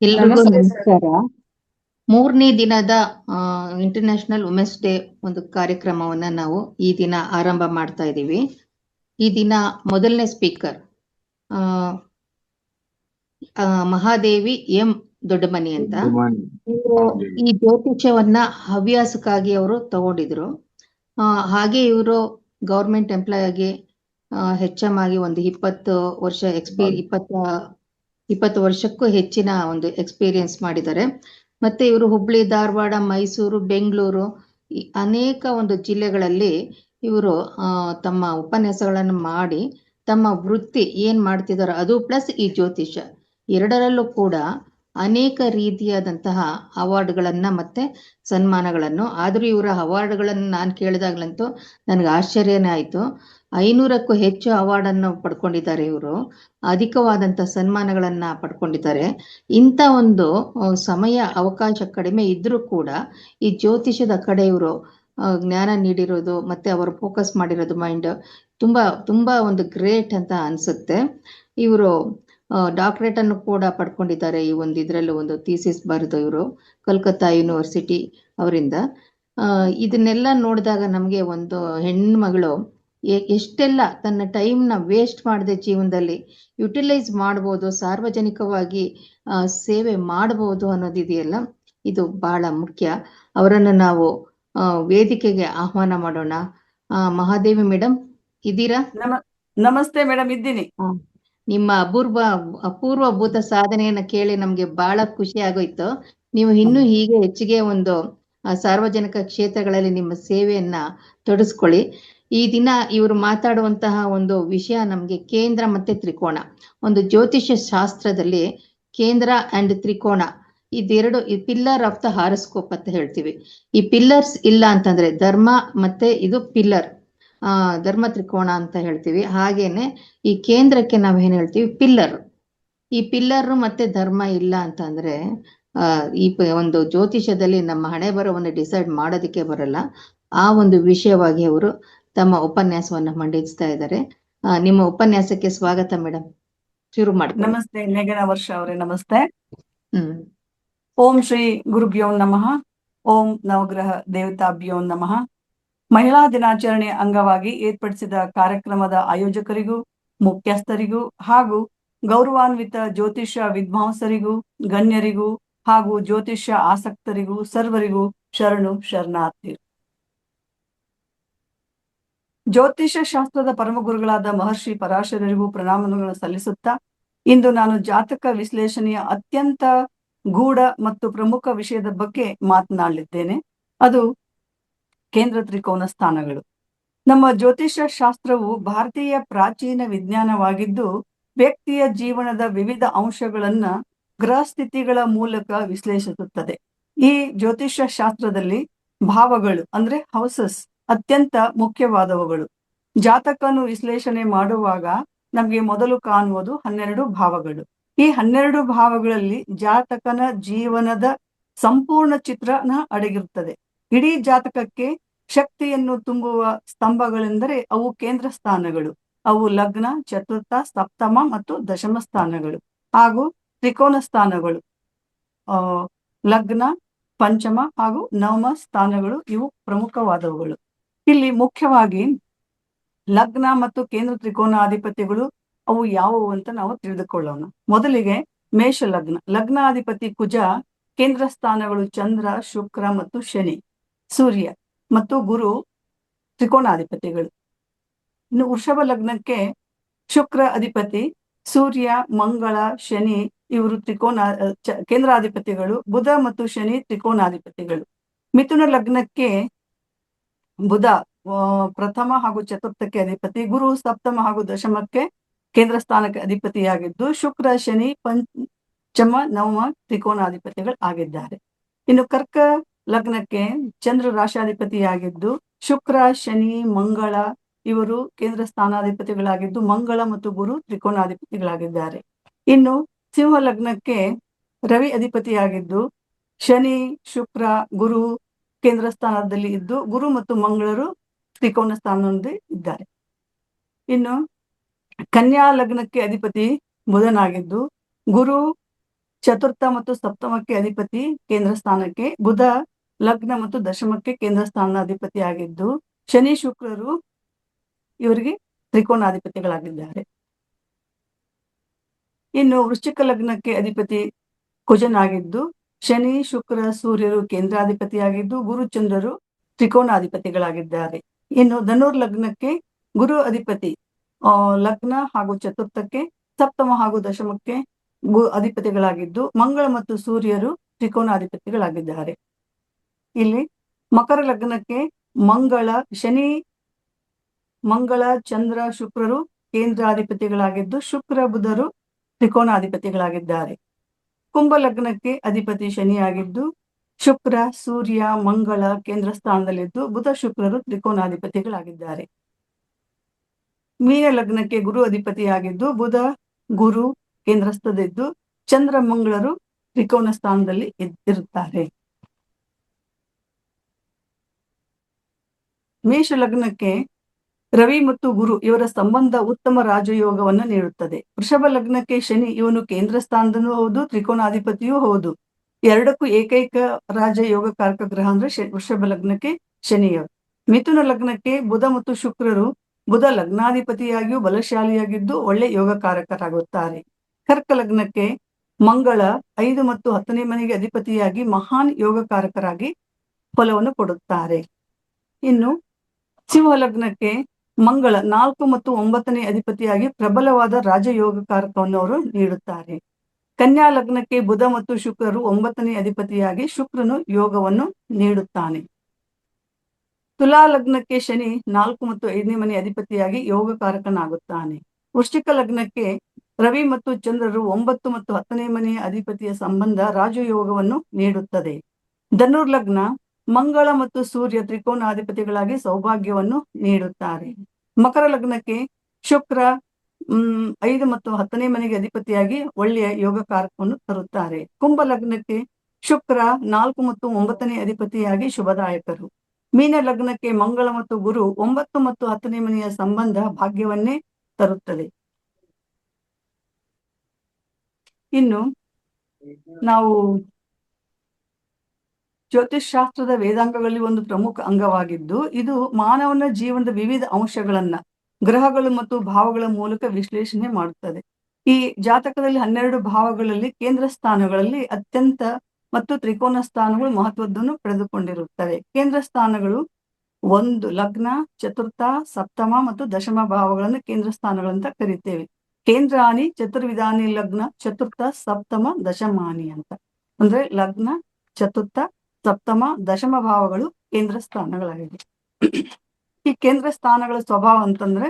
ಎಲ್ರಿಗೂ ನಮಸ್ಕಾರ. 3ನೇ ದಿನದ ಇಂಟರ್ನ್ಯಾಷನಲ್ ವುಮೆನ್ಸ್ ಡೇ ಒಂದು ಕಾರ್ಯಕ್ರಮವನ್ನ ನಾವು ಈ ದಿನ ಆರಂಭ ಮಾಡ್ತಾ ಇದ್ದೀವಿ. ಈ ದಿನ ಮೊದಲನೇ ಸ್ಪೀಕರ್ ಮಹಾದೇವಿ ಎಂ ದೊಡ್ಡಮನಿ ಅಂತ. ಇವರು ಈ ಜ್ಯೋತಿಷ್ಯವನ್ನ ಹವ್ಯಾಸಕ್ಕಾಗಿ ಅವರು ತಗೊಂಡಿದ್ರು. ಹಾಗೆ ಇವರು ಗೌರ್ಮೆಂಟ್ ಎಂಪ್ಲಾಯ್ ಆಗಿ HM ಆಗಿ ಒಂದು 20 ವರ್ಷ 20 ವರ್ಷಕ್ಕೂ ಹೆಚ್ಚಿನ ಒಂದು ಎಕ್ಸ್ಪೀರಿಯನ್ಸ್ ಮಾಡಿದ್ದಾರೆ. ಮತ್ತೆ ಇವರು ಹುಬ್ಳಿ, ಧಾರವಾಡ, ಮೈಸೂರು, ಬೆಂಗಳೂರು ಅನೇಕ ಒಂದು ಜಿಲ್ಲೆಗಳಲ್ಲಿ ಇವರು ತಮ್ಮ ಉಪನ್ಯಾಸಗಳನ್ನು ಮಾಡಿ ತಮ್ಮ ವೃತ್ತಿ ಏನ್ ಮಾಡ್ತಿದಾರೋ ಅದು ಪ್ಲಸ್ ಈ ಜ್ಯೋತಿಷ ಎರಡರಲ್ಲೂ ಕೂಡ ಅನೇಕ ರೀತಿಯಾದಂತಹ ಅವಾರ್ಡ್ಗಳನ್ನ ಮತ್ತೆ ಸನ್ಮಾನಗಳನ್ನು. ಆದ್ರೂ ಇವರ ಅವಾರ್ಡ್ಗಳನ್ನು ನಾನು ಕೇಳಿದಾಗ್ಲಂತೂ ನನಗೆ ಆಶ್ಚರ್ಯನೇ ಆಯ್ತು. 500ಕ್ಕೂ ಹೆಚ್ಚು ಅವಾರ್ಡ್ ಅನ್ನು ಪಡ್ಕೊಂಡಿದ್ದಾರೆ. ಇವರು ಅಧಿಕವಾದಂತ ಸನ್ಮಾನಗಳನ್ನ ಪಡ್ಕೊಂಡಿದ್ದಾರೆ. ಇಂಥ ಒಂದು ಸಮಯ ಅವಕಾಶ ಕಡಿಮೆ ಇದ್ರೂ ಕೂಡ ಈ ಜ್ಯೋತಿಷದ ಕಡೆ ಇವರು ಜ್ಞಾನ ನೀಡಿರೋದು ಮತ್ತೆ ಅವರು ಫೋಕಸ್ ಮಾಡಿರೋದು ಮೈಂಡ್ ತುಂಬಾ ತುಂಬಾ ಒಂದು ಗ್ರೇಟ್ ಅಂತ ಅನ್ಸುತ್ತೆ. ಇವರು ಡಾಕ್ಟರೇಟ್ ಅನ್ನು ಕೂಡ ಪಡ್ಕೊಂಡಿದ್ದಾರೆ. ಈ ಒಂದು ಇದರಲ್ಲೂ ಒಂದು ಥೀಸಿಸ್ ಬರೆದು ಇವರು ಕಲ್ಕತ್ತಾ ಯೂನಿವರ್ಸಿಟಿ ಅವರಿಂದ. ಇದನ್ನೆಲ್ಲ ನೋಡಿದಾಗ ನಮಗೆ ಒಂದು ಹೆಣ್ಮಗಳು ಎಷ್ಟೆಲ್ಲ ತನ್ನ ಟೈಮ್ನ ವೇಸ್ಟ್ ಮಾಡದೆ ಜೀವನದಲ್ಲಿ ಯುಟಿಲೈಸ್ ಮಾಡ್ಬೋದು, ಸಾರ್ವಜನಿಕವಾಗಿ ಸೇವೆ ಮಾಡ್ಬೋದು ಅನ್ನೋದಿದೆಯಲ್ಲ, ಇದು ಬಹಳ ಮುಖ್ಯ. ಅವರನ್ನು ನಾವು ವೇದಿಕೆಗೆ ಆಹ್ವಾನ ಮಾಡೋಣ. ಮಹಾದೇವಿ ಮೇಡಮ್ ಇದ್ದೀರಾ? ನಮಸ್ತೆ ಮೇಡಮ್, ಇದ್ದೀನಿ. ನಿಮ್ಮ ಅಪೂರ್ವಭೂತ ಸಾಧನೆಯನ್ನ ಕೇಳಿ ನಮ್ಗೆ ಬಹಳ ಖುಷಿ ಆಗೋಯ್ತು. ನೀವು ಇನ್ನೂ ಹೀಗೆ ಹೆಚ್ಚಿಗೆ ಒಂದು ಸಾರ್ವಜನಿಕ ಕ್ಷೇತ್ರಗಳಲ್ಲಿ ನಿಮ್ಮ ಸೇವೆಯನ್ನ ತೊಡಸ್ಕೊಳ್ಳಿ. ಈ ದಿನ ಇವರು ಮಾತಾಡುವಂತಹ ಒಂದು ವಿಷಯ ನಮ್ಗೆ ಕೇಂದ್ರ ಮತ್ತೆ ತ್ರಿಕೋಣ. ಒಂದು ಜ್ಯೋತಿಷ್ಯ ಶಾಸ್ತ್ರದಲ್ಲಿ ಕೇಂದ್ರ ಅಂಡ್ ತ್ರಿಕೋಣ ಇದೆರಡು ಪಿಲ್ಲರ್ ಆಫ್ ದ ಹಾರಸ್ಕೋಪ್ ಅಂತ ಹೇಳ್ತೀವಿ. ಈ ಪಿಲ್ಲರ್ಸ್ ಇಲ್ಲ ಅಂತಂದ್ರೆ ಧರ್ಮ ಮತ್ತೆ ಇದು ಪಿಲ್ಲರ್, ಧರ್ಮ ತ್ರಿಕೋಣ ಅಂತ ಹೇಳ್ತೀವಿ. ಹಾಗೇನೆ ಈ ಕೇಂದ್ರಕ್ಕೆ ನಾವೇನ್ ಹೇಳ್ತೀವಿ ಪಿಲ್ಲರ್. ಈ ಪಿಲ್ಲರ್ ಮತ್ತೆ ಧರ್ಮ ಇಲ್ಲ ಅಂತಂದ್ರೆ ಈ ಒಂದು ಜ್ಯೋತಿಷದಲ್ಲಿ ನಮ್ಮ ಹಣೆ ಬರವನ್ನು ಡಿಸೈಡ್ ಮಾಡೋದಕ್ಕೆ ಬರಲ್ಲ. ಆ ಒಂದು ವಿಷಯವಾಗಿ ಅವರು ತಮ್ಮ ಉಪನ್ಯಾಸವನ್ನ ಮಂಡಿಸ್ತಾ ಇದ್ದಾರೆ. ನಿಮ್ಮ ಉಪನ್ಯಾಸಕ್ಕೆ ಸ್ವಾಗತ ಮೇಡಮ್, ಶುರು ಮಾಡಿ. ನಮಸ್ತೆ ಮೇಘನಾ ವರ್ಷ ಅವರೇ, ನಮಸ್ತೆ. ಓಂ ಶ್ರೀ ಗುರುಭ್ಯೋ ನಮಃ. ಓಂ ನವಗ್ರಹ ದೇವತಾಭ್ಯೋ ನಮಃ. ಮಹಿಳಾ ದಿನಾಚರಣೆ ಅಂಗವಾಗಿ ಏರ್ಪಡಿಸಿದ ಕಾರ್ಯಕ್ರಮದ ಆಯೋಜಕರಿಗೂ, ಮುಖ್ಯಸ್ಥರಿಗೂ ಹಾಗೂ ಗೌರವಾನ್ವಿತ ಜ್ಯೋತಿಷ್ಯ ವಿದ್ವಾಂಸರಿಗೂ, ಗಣ್ಯರಿಗೂ ಹಾಗೂ ಜ್ಯೋತಿಷ್ಯ ಆಸಕ್ತರಿಗೂ ಸರ್ವರಿಗೂ ಶರಣು ಶರಣಾರ್ಥಿ. ಜ್ಯೋತಿಷ್ಯ ಶಾಸ್ತ್ರದ ಪರಮಗುರುಗಳಾದ ಮಹರ್ಷಿ ಪರಾಶರರಿಗೂ ಪ್ರಣಾಮಗಳನ್ನು ಸಲ್ಲಿಸುತ್ತಾ, ಇಂದು ನಾನು ಜಾತಕ ವಿಶ್ಲೇಷಣೆಯ ಅತ್ಯಂತ ಗೂಢ ಮತ್ತು ಪ್ರಮುಖ ವಿಷಯದ ಬಗ್ಗೆ ಮಾತನಾಡಲಿದ್ದೇನೆ. ಅದು ಕೇಂದ್ರ ತ್ರಿಕೋನ ಸ್ಥಾನಗಳು. ನಮ್ಮ ಜ್ಯೋತಿಷ್ಯ ಶಾಸ್ತ್ರವು ಭಾರತೀಯ ಪ್ರಾಚೀನ ವಿಜ್ಞಾನವಾಗಿದ್ದು, ವ್ಯಕ್ತಿಯ ಜೀವನದ ವಿವಿಧ ಅಂಶಗಳನ್ನ ಗ್ರಹ ಸ್ಥಿತಿಗಳ ಮೂಲಕ ವಿಶ್ಲೇಷಿಸುತ್ತದೆ. ಈ ಜ್ಯೋತಿಷ್ಯ ಶಾಸ್ತ್ರದಲ್ಲಿ ಭಾವಗಳು ಅಂದ್ರೆ ಹೌಸಸ್ ಅತ್ಯಂತ ಮುಖ್ಯವಾದವುಗಳು. ಜಾತಕವನ್ನು ವಿಶ್ಲೇಷಣೆ ಮಾಡುವಾಗ ನಮಗೆ ಮೊದಲು ಕಾಣುವುದು 12 ಭಾವಗಳು. ಈ 12 ಭಾವಗಳಲ್ಲಿ ಜಾತಕನ ಜೀವನದ ಸಂಪೂರ್ಣ ಚಿತ್ರಣ ಅಡಗಿರುತ್ತದೆ. ಇಡೀ ಜಾತಕಕ್ಕೆ ಶಕ್ತಿಯನ್ನು ತುಂಬುವ ಸ್ತಂಭಗಳೆಂದರೆ ಅವು ಕೇಂದ್ರ ಸ್ಥಾನಗಳು. ಅವು ಲಗ್ನ, ಚತುರ್ಥ, ಸಪ್ತಮ ಮತ್ತು ದಶಮ ಸ್ಥಾನಗಳು ಹಾಗೂ ತ್ರಿಕೋನ ಸ್ಥಾನಗಳು. ಲಗ್ನ, ಪಂಚಮ ಹಾಗೂ ನವಮ ಸ್ಥಾನಗಳು ಇವು ಪ್ರಮುಖವಾದವುಗಳು. ಇಲ್ಲಿ ಮುಖ್ಯವಾಗಿ ಲಗ್ನ ಮತ್ತು ಕೇಂದ್ರ ತ್ರಿಕೋನಾಧಿಪತಿಗಳು ಅವು ಯಾವುವು ಅಂತ ನಾವು ತಿಳಿದುಕೊಳ್ಳೋಣ. ಮೊದಲಿಗೆ ಮೇಷ ಲಗ್ನ. ಲಗ್ನಾಧಿಪತಿ ಕುಜ. ಕೇಂದ್ರ ಸ್ಥಾನಗಳು ಚಂದ್ರ, ಶುಕ್ರ ಮತ್ತು ಶನಿ. ಸೂರ್ಯ ಮತ್ತು ಗುರು ತ್ರಿಕೋನಾಧಿಪತಿಗಳು. ಇನ್ನು ವೃಷಭ ಲಗ್ನಕ್ಕೆ ಶುಕ್ರ ಅಧಿಪತಿ, ಸೂರ್ಯ, ಮಂಗಳ, ಶನಿ ಇವರು ಕೇಂದ್ರಾಧಿಪತಿಗಳು. ಬುಧ ಮತ್ತು ಶನಿ ತ್ರಿಕೋನಾಧಿಪತಿಗಳು. ಮಿಥುನ ಲಗ್ನಕ್ಕೆ ಬುಧ ಪ್ರಥಮ ಹಾಗೂ ಚತುರ್ಥಕ್ಕೆ ಅಧಿಪತಿ, ಗುರು ಸಪ್ತಮ ಹಾಗೂ ದಶಮಕ್ಕೆ ಕೇಂದ್ರ ಸ್ಥಾನಕ್ಕೆ ಅಧಿಪತಿಯಾಗಿದ್ದು, ಶುಕ್ರ, ಶನಿ ಪಂಚಮ, ನವಮ ತ್ರಿಕೋನಾಧಿಪತಿಗಳು ಆಗಿದ್ದಾರೆ. ಇನ್ನು ಕರ್ಕ ಲಗ್ನಕ್ಕೆ ಚಂದ್ರ ರಾಶಾಧಿಪತಿಯಾಗಿದ್ದು, ಶುಕ್ರ, ಶನಿ, ಮಂಗಳ ಇವರು ಕೇಂದ್ರ ಸ್ಥಾನಾಧಿಪತಿಗಳಾಗಿದ್ದು, ಮಂಗಳ ಮತ್ತು ಗುರು ತ್ರಿಕೋನಾಧಿಪತಿಗಳಾಗಿದ್ದಾರೆ. ಇನ್ನು ಸಿಂಹ ಲಗ್ನಕ್ಕೆ ರವಿ ಅಧಿಪತಿಯಾಗಿದ್ದು, ಶನಿ, ಶುಕ್ರ, ಗುರು ಕೇಂದ್ರ ಸ್ಥಾನದಲ್ಲಿ ಇದ್ದು, ಗುರು ಮತ್ತು ಮಂಗಳರು ತ್ರಿಕೋನ ಸ್ಥಾನದಲ್ಲಿ ಇದ್ದಾರೆ. ಇನ್ನು ಕನ್ಯಾ ಲಗ್ನಕ್ಕೆ ಅಧಿಪತಿ ಬುಧನಾಗಿದ್ದು, ಗುರು ಚತುರ್ಥ ಮತ್ತು ಸಪ್ತಮಕ್ಕೆ ಅಧಿಪತಿ ಕೇಂದ್ರ ಸ್ಥಾನಕ್ಕೆ, ಬುಧ ಲಗ್ನ ಮತ್ತು ದಶಮಕ್ಕೆ ಕೇಂದ್ರ ಸ್ಥಾನ ಅಧಿಪತಿ ಆಗಿದ್ದು, ಶನಿ ಶುಕ್ರರು ಇವರಿಗೆ ತ್ರಿಕೋನಾಧಿಪತಿಗಳಾಗಿದ್ದಾರೆ. ಇನ್ನು ವೃಶ್ಚಿಕ ಲಗ್ನಕ್ಕೆ ಅಧಿಪತಿ ಕುಜನಾಗಿದ್ದು, ಶನಿ ಶುಕ್ರ ಸೂರ್ಯರು ಕೇಂದ್ರಾಧಿಪತಿಯಾಗಿದ್ದು, ಗುರು ಚಂದ್ರರು ತ್ರಿಕೋನಾಧಿಪತಿಗಳಾಗಿದ್ದಾರೆ. ಇನ್ನು ಧನುರ್ ಲಗ್ನಕ್ಕೆ ಗುರು ಅಧಿಪತಿ ಲಗ್ನ ಹಾಗೂ ಚತುರ್ಥಕ್ಕೆ, ಸಪ್ತಮ ಹಾಗೂ ದಶಮಕ್ಕೆ ಅಧಿಪತಿಗಳಾಗಿದ್ದು, ಮಂಗಳ ಮತ್ತು ಸೂರ್ಯರು ತ್ರಿಕೋನಾಧಿಪತಿಗಳಾಗಿದ್ದಾರೆ. ಇಲ್ಲಿ ಮಕರ ಲಗ್ನಕ್ಕೆ ಮಂಗಳ ಚಂದ್ರ ಶುಕ್ರರು ಕೇಂದ್ರಾಧಿಪತಿಗಳಾಗಿದ್ದು, ಶುಕ್ರ ಬುಧರು ತ್ರಿಕೋನಾಧಿಪತಿಗಳಾಗಿದ್ದಾರೆ. ಕುಂಭ ಲಗ್ನಕ್ಕೆ ಅಧಿಪತಿ ಶನಿಯಾಗಿದ್ದು, ಶುಕ್ರ ಸೂರ್ಯ ಮಂಗಳ ಕೇಂದ್ರ ಸ್ಥಾನದಲ್ಲಿದ್ದು, ಬುಧ ಶುಕ್ರರು ತ್ರಿಕೋನಾಧಿಪತಿಗಳಾಗಿದ್ದಾರೆ. ಮೀನ ಲಗ್ನಕ್ಕೆ ಗುರು ಅಧಿಪತಿಯಾಗಿದ್ದು, ಬುಧ ಗುರು ಕೇಂದ್ರಸ್ಥದಿದ್ದು, ಚಂದ್ರ ಮಂಗಳರು ತ್ರಿಕೋನ ಸ್ಥಾನದಲ್ಲಿ ಇರುತ್ತಾರೆ. ಮೇಷ ಲಗ್ನಕ್ಕೆ ರವಿ ಮತ್ತು ಗುರು ಇವರ ಸಂಬಂಧ ಉತ್ತಮ ರಾಜಯೋಗವನ್ನು ನೀಡುತ್ತದೆ. ವೃಷಭ ಲಗ್ನಕ್ಕೆ ಶನಿ ಇವನು ಕೇಂದ್ರ ಸ್ಥಾನದಲ್ಲೂ ಹೌದು, ತ್ರಿಕೋನಾಧಿಪತಿಯೂ ಹೌದು. ಎರಡಕ್ಕೂ ಏಕೈಕ ರಾಜಯೋಗಕಾರಕ ಗ್ರಹ ಅಂದ್ರೆ ವೃಷಭ ಲಗ್ನಕ್ಕೆ ಶನಿಯವರು. ಮಿಥುನ ಲಗ್ನಕ್ಕೆ ಬುಧ ಮತ್ತು ಶುಕ್ರರು, ಬುಧ ಲಗ್ನಾಧಿಪತಿಯಾಗಿಯೂ ಬಲಶಾಲಿಯಾಗಿದ್ದು ಒಳ್ಳೆ ಯೋಗಕಾರಕರಾಗುತ್ತಾರೆ. ಕರ್ಕ ಲಗ್ನಕ್ಕೆ ಮಂಗಳ 5 ಮತ್ತು 10ನೇ ಮನೆಗೆ ಅಧಿಪತಿಯಾಗಿ ಮಹಾನ್ ಯೋಗಕಾರಕರಾಗಿ ಫಲವನ್ನು ಕೊಡುತ್ತಾರೆ. ಇನ್ನು ಸಿಂಹ ಲಗ್ನಕ್ಕೆ ಮಂಗಳ 4 ಮತ್ತು 9ನೇ ಅಧಿಪತಿಯಾಗಿ ಪ್ರಬಲವಾದ ರಾಜಯೋಗಕಾರಕವನ್ನು ಅವರು ನೀಡುತ್ತಾರೆ. ಕನ್ಯಾ ಲಗ್ನಕ್ಕೆ ಬುಧ ಮತ್ತು ಶುಕ್ರರು 9ನೇ ಅಧಿಪತಿಯಾಗಿ ಶುಕ್ರನು ಯೋಗವನ್ನು ನೀಡುತ್ತಾನೆ. ತುಲಾ ಲಗ್ನಕ್ಕೆ ಶನಿ 4 ಮತ್ತು 5ನೇ ಮನೆ ಅಧಿಪತಿಯಾಗಿ ಯೋಗಕಾರಕನಾಗುತ್ತಾನೆ. ವೃಶ್ಚಿಕ ಲಗ್ನಕ್ಕೆ ರವಿ ಮತ್ತು ಚಂದ್ರರು 9 ಮತ್ತು 10ನೇ ಮನೆಯ ಅಧಿಪತಿಯ ಸಂಬಂಧ ರಾಜಯೋಗವನ್ನು ನೀಡುತ್ತದೆ. ಧನುರ್ ಲಗ್ನ ಮಂಗಳ ಮತ್ತು ಸೂರ್ಯ ತ್ರಿಕೋನಾಧಿಪತಿಗಳಾಗಿ ಸೌಭಾಗ್ಯವನ್ನು ನೀಡುತ್ತಾರೆ. ಮಕರ ಲಗ್ನಕ್ಕೆ ಶುಕ್ರ 5 ಮತ್ತು 10ನೇ ಮನೆಗೆ ಅಧಿಪತಿಯಾಗಿ ಒಳ್ಳೆಯ ಯೋಗಕಾರಕವನ್ನು ತರುತ್ತಾರೆ. ಕುಂಭ ಲಗ್ನಕ್ಕೆ ಶುಕ್ರ 4 ಮತ್ತು 9ನೇ ಅಧಿಪತಿಯಾಗಿ ಶುಭದಾಯಕರು. ಮೀನ ಲಗ್ನಕ್ಕೆ ಮಂಗಳ ಮತ್ತು ಗುರು 9 ಮತ್ತು 10ನೇ ಮನೆಯ ಸಂಬಂಧ ಭಾಗ್ಯವನ್ನೇ ತರುತ್ತದೆ. ಇನ್ನು ನಾವು ಜ್ಯೋತಿಷ್ ಶಾಸ್ತ್ರದ ವೇದಾಂಗಗಳಲ್ಲಿ ಒಂದು ಪ್ರಮುಖ ಅಂಗವಾಗಿದ್ದು, ಇದು ಮಾನವನ ಜೀವನದ ವಿವಿಧ ಅಂಶಗಳನ್ನ ಗ್ರಹಗಳು ಮತ್ತು ಭಾವಗಳ ಮೂಲಕ ವಿಶ್ಲೇಷಣೆ ಮಾಡುತ್ತದೆ. ಈ ಜಾತಕದಲ್ಲಿ 12 ಭಾವಗಳಲ್ಲಿ ಕೇಂದ್ರ ಸ್ಥಾನಗಳಲ್ಲಿ ಅತ್ಯಂತ ಮತ್ತು ತ್ರಿಕೋನ ಸ್ಥಾನಗಳು ಮಹತ್ವವನ್ನು ಪಡೆದುಕೊಂಡಿರುತ್ತವೆ. ಕೇಂದ್ರ ಸ್ಥಾನಗಳು 1 ಲಗ್ನ, ಚತುರ್ಥ, ಸಪ್ತಮ ಮತ್ತು ದಶಮ ಭಾವಗಳನ್ನು ಕೇಂದ್ರ ಸ್ಥಾನಗಳಂತ ಕರಿತೇವೆ. ಕೇಂದ್ರಾನಿ ಚತುರ್ವಿಧಾನಿ ಲಗ್ನ, ಚತುರ್ಥ, ಸಪ್ತಮ, ದಶಮಾನಿ ಅಂತ. ಅಂದ್ರೆ ಲಗ್ನ, ಚತುರ್ಥ, ಸಪ್ತಮ, ದಶಮ ಭಾವಗಳು ಕೇಂದ್ರ ಸ್ಥಾನಗಳಾಗಿವೆ. ಈ ಕೇಂದ್ರ ಸ್ಥಾನಗಳ ಸ್ವಭಾವ ಅಂತಂದ್ರೆ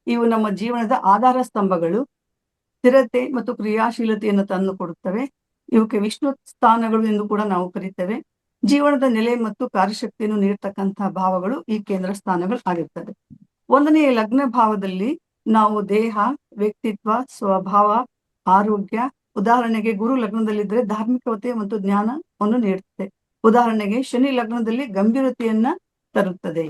ಇವು ನಮ್ಮ ಜೀವನದ ಆಧಾರ ಸ್ತಂಭಗಳು, ಸ್ಥಿರತೆ ಮತ್ತು ಕ್ರಿಯಾಶೀಲತೆಯನ್ನು ತಂದು ಕೊಡುತ್ತವೆ. ಇವಕ್ಕೆ ವಿಷ್ಣು ಸ್ಥಾನಗಳು ಎಂದು ಕೂಡ ನಾವು ಕರೀತೇವೆ. ಜೀವನದ ನೆಲೆ ಮತ್ತು ಕಾರ್ಯಶಕ್ತಿಯನ್ನು ನೀಡತಕ್ಕಂತಹ ಭಾವಗಳು ಈ ಕೇಂದ್ರ ಸ್ಥಾನಗಳು ಆಗಿರ್ತವೆ. 1ನೇ ಲಗ್ನ ಭಾವದಲ್ಲಿ ನಾವು ದೇಹ, ವ್ಯಕ್ತಿತ್ವ, ಸ್ವಭಾವ, ಆರೋಗ್ಯ, ಉದಾಹರಣೆಗೆ ಗುರು ಲಗ್ನದಲ್ಲಿದ್ದರೆ ಧಾರ್ಮಿಕತೆ ಮತ್ತು ಜ್ಞಾನವನ್ನು ನೀಡುತ್ತದೆ. ಉದಾಹರಣೆಗೆ ಶನಿ ಲಗ್ನದಲ್ಲಿ ಗಂಭೀರತೆಯನ್ನ ತರುತ್ತದೆ.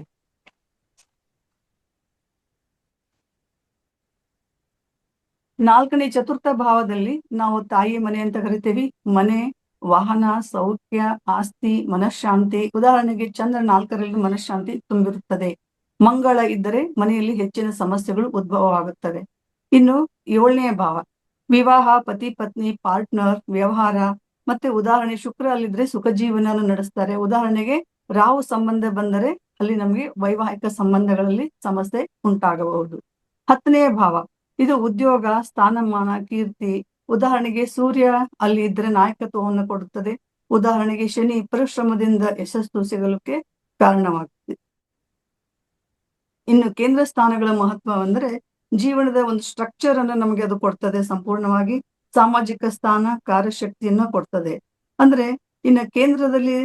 ನಾಲ್ಕನೇ ಚತುರ್ಥ ಭಾವದಲ್ಲಿ ನಾವು ತಾಯಿ ಮನೆ ಅಂತ ಕರಿತೇವೆ. ಮನೆ, ವಾಹನ, ಸೌಖ್ಯ, ಆಸ್ತಿ, ಮನಃಶಾಂತಿ. ಉದಾಹರಣೆಗೆ ಚಂದ್ರ 4ರಲ್ಲಿ ಮನಃಶಾಂತಿ ತುಂಬಿರುತ್ತದೆ. ಮಂಗಳ ಇದ್ದರೆ ಮನೆಯಲ್ಲಿ ಹೆಚ್ಚಿನ ಸಮಸ್ಯೆಗಳು ಉದ್ಭವವಾಗುತ್ತವೆ. ಇನ್ನು 7ನೇ ಭಾವ ವಿವಾಹ, ಪತಿ ಪತ್ನಿ, ಪಾರ್ಟ್ನರ್, ವ್ಯವಹಾರ. ಮತ್ತೆ ಉದಾಹರಣೆ ಶುಕ್ರ ಅಲ್ಲಿದ್ರೆ ಸುಖ ಜೀವನವನ್ನು ನಡೆಸ್ತಾರೆ. ಉದಾಹರಣೆಗೆ ರಾಹು ಸಂಬಂಧ ಬಂದರೆ ಅಲ್ಲಿ ನಮಗೆ ವೈವಾಹಿಕ ಸಂಬಂಧಗಳಲ್ಲಿ ಸಮಸ್ಯೆ ಉಂಟಾಗಬಹುದು. 10ನೇ ಭಾವ ಇದು ಉದ್ಯೋಗ, ಸ್ಥಾನಮಾನ, ಕೀರ್ತಿ. ಉದಾಹರಣೆಗೆ ಸೂರ್ಯ ಅಲ್ಲಿ ಇದ್ರೆ ನಾಯಕತ್ವವನ್ನು ಕೊಡುತ್ತದೆ. ಉದಾಹರಣೆಗೆ ಶನಿ ಪರಿಶ್ರಮದಿಂದ ಯಶಸ್ಸು ಸಿಗಲಿಕ್ಕೆ ಕಾರಣವಾಗುತ್ತದೆ. ಇನ್ನು ಕೇಂದ್ರ ಸ್ಥಾನಗಳ ಮಹತ್ವ ಅಂದ್ರೆ ಜೀವನದ ಒಂದು ಸ್ಟ್ರಕ್ಚರ್ ಅನ್ನು ನಮಗೆ ಅದು ಕೊಡ್ತದೆ. ಸಂಪೂರ್ಣವಾಗಿ ಸಾಮಾಜಿಕ ಸ್ಥಾನ, ಕಾರ್ಯಶಕ್ತಿಯನ್ನ ಕೊಡ್ತದೆ. ಅಂದ್ರೆ ಇನ್ನು ಕೇಂದ್ರದಲ್ಲಿ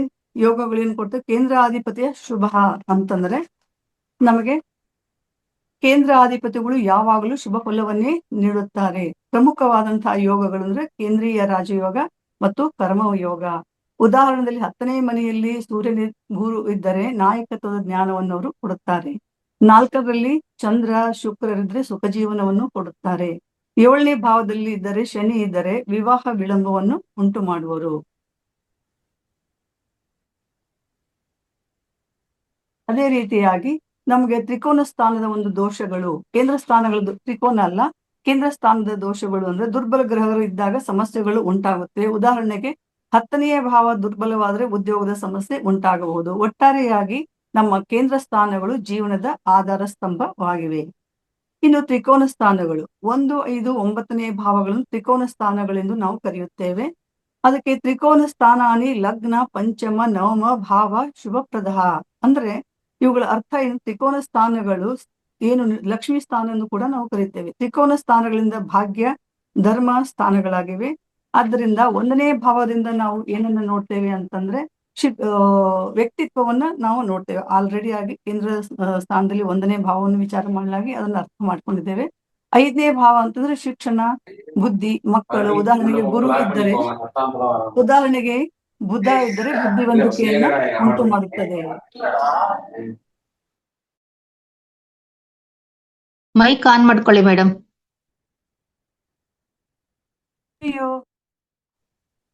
ಯೋಗಗಳೇನು ಕೊಡ್ತದೆ, ಕೇಂದ್ರಾಧಿಪತಿಯ ಶುಭ ಅಂತಂದ್ರೆ ನಮಗೆ ಕೇಂದ್ರಾಧಿಪತಿಗಳು ಯಾವಾಗಲೂ ಶುಭ ಫಲವನ್ನೇ ನೀಡುತ್ತಾರೆ. ಪ್ರಮುಖವಾದಂತಹ ಯೋಗಗಳು ಅಂದ್ರೆ ಕೇಂದ್ರೀಯ ರಾಜಯೋಗ ಮತ್ತು ಕರ್ಮಯೋಗ. ಉದಾಹರಣೆಯಲ್ಲಿ 10ನೇ ಮನೆಯಲ್ಲಿ ಸೂರ್ಯನ ಗುರು ಇದ್ದರೆ ನಾಯಕತ್ವದ ಜ್ಞಾನವನ್ನು ಅವರು ಕೊಡುತ್ತಾರೆ. 4ರಲ್ಲಿ ಚಂದ್ರ ಶುಕ್ರರಿದ್ರೆ ಸುಖ ಜೀವನವನ್ನು ಕೊಡುತ್ತಾರೆ. ಏಳನೇ ಭಾವದಲ್ಲಿ ಇದ್ದರೆ ಶನಿ ಇದ್ದರೆ ವಿವಾಹ ವಿಳಂಬವನ್ನು ಉಂಟು ಮಾಡುವರು. ಅದೇ ರೀತಿಯಾಗಿ ನಮಗೆ ತ್ರಿಕೋನ ಸ್ಥಾನದ ಒಂದು ದೋಷಗಳು, ಕೇಂದ್ರ ಸ್ಥಾನಗಳ ತ್ರಿಕೋನ ಅಲ್ಲ, ಕೇಂದ್ರ ಸ್ಥಾನದ ದೋಷಗಳು ಅಂದ್ರೆ ದುರ್ಬಲ ಗ್ರಹಗಳು ಇದ್ದಾಗ ಸಮಸ್ಯೆಗಳು ಉಂಟಾಗುತ್ತೆ. ಉದಾಹರಣೆಗೆ 10ನೇ ಭಾವ ದುರ್ಬಲವಾದರೆ ಉದ್ಯೋಗದ ಸಮಸ್ಯೆ ಉಂಟಾಗಬಹುದು. ಒಟ್ಟಾರೆಯಾಗಿ ನಮ್ಮ ಕೇಂದ್ರ ಸ್ಥಾನಗಳು ಜೀವನದ ಆಧಾರ ಸ್ತಂಭವಾಗಿವೆ. ಇನ್ನು ತ್ರಿಕೋನ ಸ್ಥಾನಗಳು 1, 5, 9ನೇ ಭಾವಗಳನ್ನು ತ್ರಿಕೋನ ಸ್ಥಾನಗಳೆಂದು ನಾವು ಕರೆಯುತ್ತೇವೆ. ಅದಕ್ಕೆ ತ್ರಿಕೋನ ಸ್ಥಾನಾನಿ ಲಗ್ನ ಪಂಚಮ ನವಮ ಭಾವ ಶುಭಪ್ರದ ಅಂದ್ರೆ ಇವುಗಳ ಅರ್ಥ ಏನು? ತ್ರಿಕೋನ ಸ್ಥಾನಗಳು ಏನು ಲಕ್ಷ್ಮಿ ಸ್ಥಾನ ಎಂದು ಕೂಡ ನಾವು ಕರೀತೇವೆ. ತ್ರಿಕೋನ ಸ್ಥಾನಗಳಿಂದ ಭಾಗ್ಯ ಧರ್ಮ ಸ್ಥಾನಗಳಾಗಿವೆ. ಆದ್ದರಿಂದ 1ನೇ ಭಾವದಿಂದ ನಾವು ಏನನ್ನ ನೋಡ್ತೇವೆ ಅಂತಂದ್ರೆ ವ್ಯಕ್ತಿತ್ವವನ್ನ ನಾವು ನೋಡ್ತೇವೆ. ಆಲ್ರೆಡಿ ಆಗಿ ಕೇಂದ್ರ ಸ್ಥಾನದಲ್ಲಿ 1ನೇ ಭಾವವನ್ನು ವಿಚಾರ ಮಾಡಲಾಗಿ ಅದನ್ನ ಅರ್ಥ ಮಾಡ್ಕೊಂಡಿದ್ದೇವೆ. 5ನೇ ಭಾವ ಅಂತಂದ್ರೆ ಶಿಕ್ಷಣ, ಬುದ್ಧಿ, ಮಕ್ಕಳು. ಉದಾಹರಣೆಗೆ ಗುರು ಇದ್ದರೆ, ಉದಾಹರಣೆಗೆ ಬುಧ ಇದ್ದರೆ ಬುದ್ಧಿವಂತಿಕೆಯನ್ನ ಉಂಟು ಮಾಡುತ್ತದೆ. ಮೈಕ್ ಆನ್ ಮಾಡ್ಕೊಳ್ಳಿ ಮೇಡಮ್. ಅಯ್ಯೋ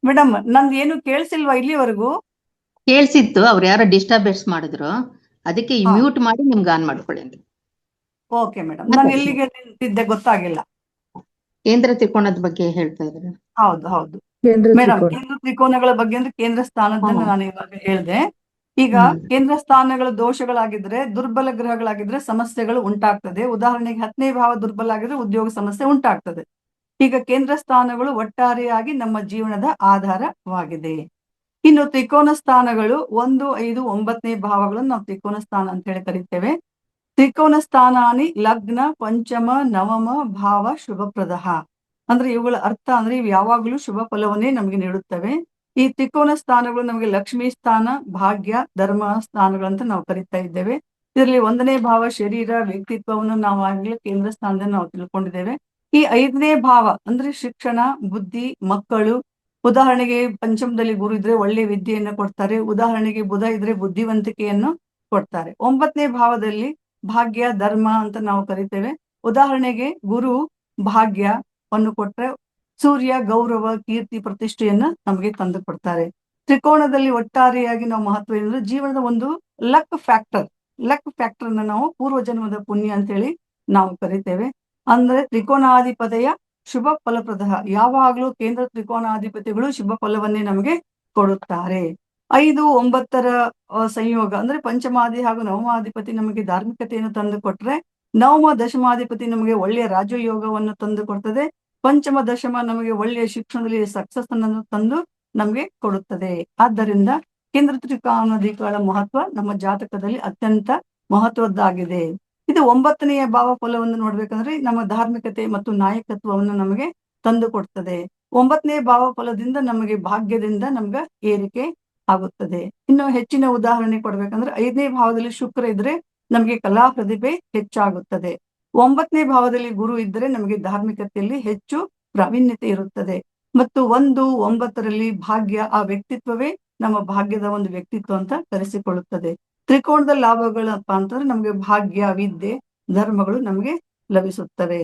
ಮೇಡಮ್, ನಂದು ಏನು ಕೇಳಿಸಿಲ್ವಾ ಇಲ್ಲಿವರೆಗೂ? ಕೇಳಿಸಿತ್ತು, ಅವ್ರು ಯಾರೋ ಡಿಸ್ಟರ್ಬೆನ್ಸ್ ಮಾಡಿದ್ರು, ಅದಕ್ಕೆ ಮ್ಯೂಟ್ ಮಾಡಿ ನಿಮ್ಗೆ ಆನ್ ಮಾಡ್ಕೊಳ್ಳಿ ಅಂತ. ಓಕೆ ಮೇಡಮ್, ನಾನು ಎಲ್ಲಿಗೆ ನಿಂತಿದ್ದೆ ಗೊತ್ತಾಗಿಲ್ಲ. ಕೇಂದ್ರ ತ್ರಿಕೋನದ ಬಗ್ಗೆ ಹೇಳ್ತಾ ಇದ್ದಾರೆ. ಹೌದು ಮೇಡಮ್, ಕೇಂದ್ರ ತ್ರಿಕೋನಗಳ ಬಗ್ಗೆ ಅಂದ್ರೆ ಕೇಂದ್ರ ಸ್ಥಾನದನ್ನ ನಾನು ಇವಾಗ ಹೇಳಿದೆ. ಈಗ ಕೇಂದ್ರ ಸ್ಥಾನಗಳ ದೋಷಗಳಾಗಿದ್ರೆ, ದುರ್ಬಲ ಗ್ರಹಗಳಾಗಿದ್ರೆ ಸಮಸ್ಯೆಗಳು ಉಂಟಾಗ್ತದೆ. ಉದಾಹರಣೆಗೆ 10ನೇ ಭಾವ ದುರ್ಬಲ ಆಗಿದ್ರೆ ಉದ್ಯೋಗ ಸಮಸ್ಯೆ ಉಂಟಾಗ್ತದೆ. ಈಗ ಕೇಂದ್ರ ಸ್ಥಾನಗಳು ಒಟ್ಟಾರೆಯಾಗಿ ನಮ್ಮ ಜೀವನದ ಆಧಾರವಾಗಿದೆ. ಇನ್ನು ತ್ರಿಕೋನ ಸ್ಥಾನಗಳು 1, 5, 9ನೇ ಭಾವಗಳನ್ನು ನಾವು ತ್ರಿಕೋನ ಸ್ಥಾನ ಅಂತ ಹೇಳಿ ಕರಿತೇವೆ. ತ್ರಿಕೋನ ಸ್ಥಾನಾನಿ ಲಗ್ನ ಪಂಚಮ ನವಮ ಭಾವ ಶುಭಪ್ರದ ಅಂದ್ರೆ ಇವುಗಳ ಅರ್ಥ ಅಂದ್ರೆ ಇವು ಯಾವಾಗಲೂ ಶುಭ ಫಲವನ್ನೇ ನಮಗೆ ನೀಡುತ್ತವೆ. ಈ ತ್ರಿಕೋನ ಸ್ಥಾನಗಳು ನಮಗೆ ಲಕ್ಷ್ಮೀ ಸ್ಥಾನ, ಭಾಗ್ಯ, ಧರ್ಮ ಸ್ಥಾನಗಳಂತ ನಾವು ಕರಿತಾ ಇದ್ದೇವೆ. ಇದರಲ್ಲಿ 1ನೇ ಭಾವ ಶರೀರ, ವ್ಯಕ್ತಿತ್ವವನ್ನು ನಾವು ಆಗ್ಲೇ ಕೇಂದ್ರ ಸ್ಥಾನದಲ್ಲಿ ನಾವು ತಿಳ್ಕೊಂಡಿದ್ದೇವೆ. ಈ 5ನೇ ಭಾವ ಅಂದ್ರೆ ಶಿಕ್ಷಣ, ಬುದ್ಧಿ, ಮಕ್ಕಳು. ಉದಾಹರಣೆಗೆ ಪಂಚಮದಲ್ಲಿ ಗುರು ಇದ್ರೆ ಒಳ್ಳೆ ವಿದ್ಯೆಯನ್ನು ಕೊಡ್ತಾರೆ. ಉದಾಹರಣೆಗೆ ಬುಧ ಇದ್ರೆ ಬುದ್ಧಿವಂತಿಕೆಯನ್ನು ಕೊಡ್ತಾರೆ. 9ನೇ ಭಾವದಲ್ಲಿ ಭಾಗ್ಯ, ಧರ್ಮ ಅಂತ ನಾವು ಕರಿತೇವೆ. ಉದಾಹರಣೆಗೆ ಗುರು ಭಾಗ್ಯವನ್ನು ಕೊಟ್ರೆ ಸೂರ್ಯ ಗೌರವ, ಕೀರ್ತಿ, ಪ್ರತಿಷ್ಠೆಯನ್ನ ನಮಗೆ ತಂದು ಕೊಡ್ತಾರೆ. ತ್ರಿಕೋನದಲ್ಲಿ ಒಟ್ಟಾರೆಯಾಗಿ ನಾವು ಮಹತ್ವ ಏನಂದ್ರೆ ಜೀವನದ ಒಂದು ಲಕ್ ಫ್ಯಾಕ್ಟರ್ ಅನ್ನ ನಾವು ಪೂರ್ವ ಜನ್ಮದ ಪುಣ್ಯ ಅಂತ ಹೇಳಿ ನಾವು ಕರಿತೇವೆ. ಅಂದ್ರೆ ತ್ರಿಕೋನಾಧಿಪತಿಯ ಶುಭ ಫಲಪ್ರದ, ಯಾವಾಗಲೂ ಕೇಂದ್ರ ತ್ರಿಕೋನಾಧಿಪತಿಗಳು ಶುಭ ಫಲವನ್ನೇ ನಮಗೆ ಕೊಡುತ್ತಾರೆ. 5, 9ರ ಸಂಯೋಗ ಅಂದ್ರೆ ಪಂಚಮಾದಿ ಹಾಗೂ ನವಮಾಧಿಪತಿ ನಮಗೆ ಧಾರ್ಮಿಕತೆಯನ್ನು ತಂದು ಕೊಟ್ರೆ, ನವಮ ದಶಮಾಧಿಪತಿ ನಮಗೆ ಒಳ್ಳೆಯ ರಾಜಯೋಗವನ್ನು ತಂದು ಕೊಡ್ತದೆ. ಪಂಚಮ ದಶಮ ನಮಗೆ ಒಳ್ಳೆಯ ಶಿಕ್ಷಣದಲ್ಲಿ ಸಕ್ಸಸ್ ಅನ್ನು ತಂದು ನಮಗೆ ಕೊಡುತ್ತದೆ. ಆದ್ದರಿಂದ ಕೇಂದ್ರ ತ್ರಿಕೋನಾಧಿಗಳ ಮಹತ್ವ ನಮ್ಮ ಜಾತಕದಲ್ಲಿ ಅತ್ಯಂತ ಮಹತ್ವದ್ದಾಗಿದೆ. ಇದು 9ನೆಯ ಭಾವ ಫಲವನ್ನು ನೋಡ್ಬೇಕಂದ್ರೆ ನಮ್ಮ ಧಾರ್ಮಿಕತೆ ಮತ್ತು ನಾಯಕತ್ವವನ್ನು ನಮಗೆ ತಂದು ಕೊಡ್ತದೆ. 9ನೇ ಭಾವ ಫಲದಿಂದ ನಮಗೆ ಭಾಗ್ಯದಿಂದ ನಮ್ಗೆ ಏರಿಕೆ ಆಗುತ್ತದೆ. ಇನ್ನು ಹೆಚ್ಚಿನ ಉದಾಹರಣೆ ಕೊಡ್ಬೇಕಂದ್ರೆ 5ನೇ ಭಾವದಲ್ಲಿ ಶುಕ್ರ ಇದ್ರೆ ನಮಗೆ ಕಲಾ ಪ್ರತಿಭೆ ಹೆಚ್ಚಾಗುತ್ತದೆ. 9ನೇ ಭಾವದಲ್ಲಿ ಗುರು ಇದ್ದರೆ ನಮಗೆ ಧಾರ್ಮಿಕತೆಯಲ್ಲಿ ಹೆಚ್ಚು ಪ್ರಾವೀಣ್ಯತೆ ಇರುತ್ತದೆ. ಮತ್ತು 1, 9ರಲ್ಲಿ ಭಾಗ್ಯ, ಆ ವ್ಯಕ್ತಿತ್ವವೇ ನಮ್ಮ ಭಾಗ್ಯದ ಒಂದು ವ್ಯಕ್ತಿತ್ವ ಅಂತ ಕರೆಸಿಕೊಳ್ಳುತ್ತದೆ. ತ್ರಿಕೋಣದ ಲಾಭಗಳಪ್ಪ ಅಂತಂದ್ರೆ ನಮಗೆ ಭಾಗ್ಯ, ವಿದ್ಯೆ, ಧರ್ಮಗಳು ನಮಗೆ ಲಭಿಸುತ್ತವೆ.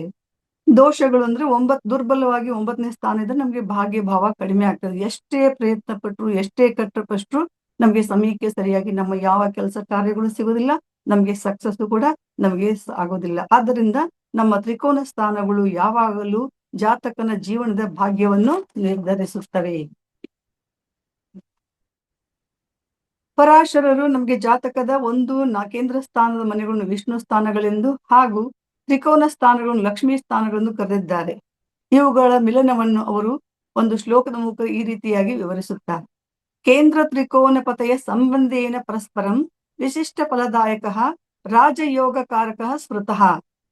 ದೋಷಗಳು ಅಂದ್ರೆ ದುರ್ಬಲವಾಗಿ 9ನೇ ಸ್ಥಾನ ಇದ್ರೆ ನಮಗೆ ಭಾಗ್ಯ ಭಾವ ಕಡಿಮೆ ಆಗ್ತದೆ. ಎಷ್ಟೇ ಪ್ರಯತ್ನ ಪಟ್ಟರು, ಎಷ್ಟೇ ಕಷ್ಟಪಟ್ಟರು ನಮಗೆ ಸಮಯಕ್ಕೆ ಸರಿಯಾಗಿ ನಮ್ಮ ಯಾವ ಕೆಲಸ ಕಾರ್ಯಗಳು ಸಿಗೋದಿಲ್ಲ, ನಮಗೆ ಸಕ್ಸಸ್ ಕೂಡ ನಮಗೆ ಆಗೋದಿಲ್ಲ. ಆದ್ದರಿಂದ ನಮ್ಮ ತ್ರಿಕೋನ ಸ್ಥಾನಗಳು ಯಾವಾಗಲೂ ಜಾತಕನ ಜೀವನದ ಭಾಗ್ಯವನ್ನು ನಿರ್ಧರಿಸುತ್ತವೆ. ಪರಾಶರರು ನಮಗೆ ಜಾತಕದ 1 ಕೇಂದ್ರ ಸ್ಥಾನದ ಮನೆಗಳನ್ನು ವಿಷ್ಣು ಸ್ಥಾನಗಳೆಂದು ಹಾಗೂ ತ್ರಿಕೋನ ಸ್ಥಾನಗಳನ್ನು ಲಕ್ಷ್ಮೀ ಸ್ಥಾನಗಳೆಂದು ಕರೆದಿದ್ದಾರೆ. ಇವುಗಳ ಮಿಲನವನ್ನು ಅವರು ಒಂದು ಶ್ಲೋಕದ ಮೂಲಕ ಈ ರೀತಿಯಾಗಿ ವಿವರಿಸುತ್ತಾರೆ. ಕೇಂದ್ರ ತ್ರಿಕೋನ ಪತಯ ಸಂಬಂಧೇನ ಪರಸ್ಪರಂ ವಿಶಿಷ್ಟ ಫಲದಾಯಕ ರಾಜಯೋಗಕಾರಕ ಸ್ಮೃತಃ.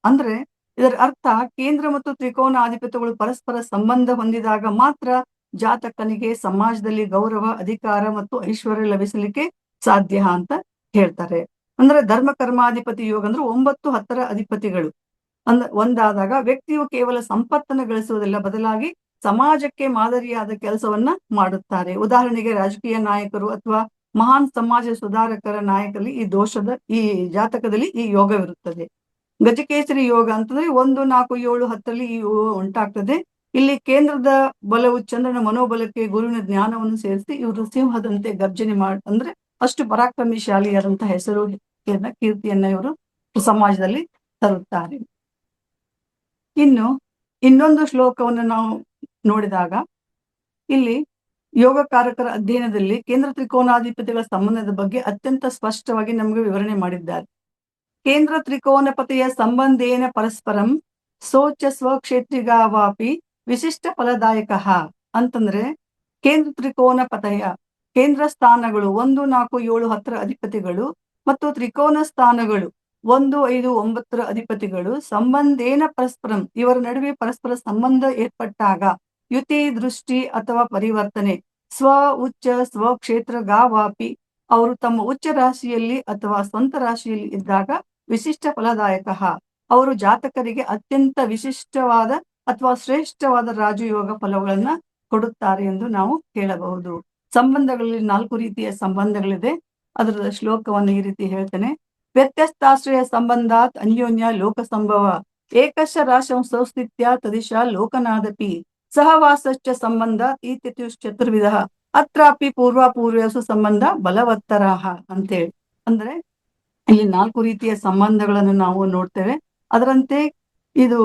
ಅಂದ್ರೆ ಇದರ ಅರ್ಥ ಕೇಂದ್ರ ಮತ್ತು ತ್ರಿಕೋನ ಅಧಿಪತಿಗಳು ಪರಸ್ಪರ ಸಂಬಂಧ ಹೊಂದಿದಾಗ ಮಾತ್ರ ಜಾತಕನಿಗೆ ಸಮಾಜದಲ್ಲಿ ಗೌರವ, ಅಧಿಕಾರ ಮತ್ತು ಐಶ್ವರ್ಯ ಲಭಿಸಲಿಕ್ಕೆ ಸಾಧ್ಯ ಅಂತ ಹೇಳ್ತಾರೆ. ಅಂದ್ರೆ ಧರ್ಮ ಕರ್ಮಾಧಿಪತಿ ಯೋಗ ಅಂದ್ರೆ 9, 10ರ ಅಧಿಪತಿಗಳು ಒಂದಾದಾಗ ವ್ಯಕ್ತಿಯು ಕೇವಲ ಸಂಪತ್ತನ್ನು ಗಳಿಸುವುದಿಲ್ಲ, ಬದಲಾಗಿ ಸಮಾಜಕ್ಕೆ ಮಾದರಿಯಾದ ಕೆಲಸವನ್ನ ಮಾಡುತ್ತಾರೆ. ಉದಾಹರಣೆಗೆ ರಾಜಕೀಯ ನಾಯಕರು ಅಥವಾ ಮಹಾನ್ ಸಮಾಜ ಸುಧಾರಕರ ನಾಯಕರಲ್ಲಿ ಈ ಜಾತಕದಲ್ಲಿ ಈ ಯೋಗವಿರುತ್ತದೆ. ಗಜಕೇಸರಿ ಯೋಗ ಅಂತಂದ್ರೆ 1, 4, 7, 10ರಲ್ಲಿ ಈ ಯೋಗ ಉಂಟಾಗ್ತದೆ. ಇಲ್ಲಿ ಕೇಂದ್ರದ ಬಲವು ಚಂದ್ರನ ಮನೋಬಲಕ್ಕೆ ಗುರುವಿನ ಜ್ಞಾನವನ್ನು ಸೇರಿಸಿ ಇವರು ಸಿಂಹದಂತೆ ಗರ್ಜನೆ ಅಂದ್ರೆ ಅಷ್ಟು ಪರಾಕ್ರಮಿಶಾಲಿಯಾದಂತಹ ಹೆಸರು ಕೀರ್ತಿಯನ್ನ ಇವರು ಸಮಾಜದಲ್ಲಿ ತರುತ್ತಾರೆ. ಇನ್ನು ಇನ್ನೊಂದು ಶ್ಲೋಕವನ್ನು ನಾವು ನೋಡಿದಾಗ ಇಲ್ಲಿ ಯೋಗಕಾರಕರ ಅಧ್ಯಯನದಲ್ಲಿ ಕೇಂದ್ರ ತ್ರಿಕೋನಾಧಿಪತಿಗಳ ಸಂಬಂಧದ ಬಗ್ಗೆ ಅತ್ಯಂತ ಸ್ಪಷ್ಟವಾಗಿ ನಮಗೆ ವಿವರಣೆ ಮಾಡಿದ್ದಾರೆ. ಕೇಂದ್ರ ತ್ರಿಕೋನಪತಿಯ ಸಂಬಂಧೇನ ಪರಸ್ಪರಂ ಸೋಚ ಸ್ವಕ್ಷೇತ್ರಿಗಾವಾಪಿ ವಿಶಿಷ್ಟ ಫಲದಾಯಕ ಅಂತಂದ್ರೆ ಕೇಂದ್ರ ತ್ರಿಕೋನಪತಯ ಕೇಂದ್ರ ಸ್ಥಾನಗಳು 1, 4, 7, 10ರ ಅಧಿಪತಿಗಳು ಮತ್ತು ತ್ರಿಕೋನ ಸ್ಥಾನಗಳು 1, 5, 9ರ ಅಧಿಪತಿಗಳು ಸಂಬಂಧೇನ ಪರಸ್ಪರಂ ಇವರ ನಡುವೆ ಪರಸ್ಪರ ಸಂಬಂಧ ಏರ್ಪಟ್ಟಾಗ ಯುತಿ ದೃಷ್ಟಿ ಅಥವಾ ಪರಿವರ್ತನೆ ಸ್ವ ಉಚ್ಚ ಸ್ವಕ್ಷೇತ್ರಗಾವಾಪಿ ಅವರು ತಮ್ಮ ಉಚ್ಚ ರಾಶಿಯಲ್ಲಿ ಅಥವಾ ಸ್ವಂತ ರಾಶಿಯಲ್ಲಿ ಇದ್ದಾಗ ವಿಶಿಷ್ಟ ಫಲದಾಯಕ ಅವರು ಜಾತಕರಿಗೆ ಅತ್ಯಂತ ವಿಶಿಷ್ಟವಾದ ಅಥವಾ ಶ್ರೇಷ್ಠವಾದ ರಾಜಯೋಗ ಫಲಗಳನ್ನ ಕೊಡುತ್ತಾರೆ ಎಂದು ನಾವು ಹೇಳಬಹುದು. ಸಂಬಂಧಗಳಲ್ಲಿ 4 ರೀತಿಯ ಸಂಬಂಧಗಳಿದೆ. ಅದರ ಶ್ಲೋಕವನ್ನು ಈ ರೀತಿ ಹೇಳ್ತೇನೆ. ವ್ಯತ್ಯಸ್ತಾಶ್ರಯ ಸಂಬಂಧಾತ್ ಅನ್ಯೋನ್ಯ ಲೋಕ ಸಂಭವ ಏಕಶ ರಾಶಂ ಸಂಸ್ಥಿತ್ಯ ತದಿಶಾ ಲೋಕನಾದಪಿ ಸಹವಾಸಶ್ಚ ಸಂಬಂಧ ಚತುರ್ವಿಧ ಅತ್ರಾಪಿ ಪೂರ್ವಾಪೂರ್ವಸು ಸಂಬಂಧ ಬಲವತ್ತರಾಹ ಅಂತೇಳಿ. ಅಂದ್ರೆ ಇಲ್ಲಿ 4 ರೀತಿಯ ಸಂಬಂಧಗಳನ್ನು ನಾವು ನೋಡ್ತೇವೆ. ಅದರಂತೆ ಇದು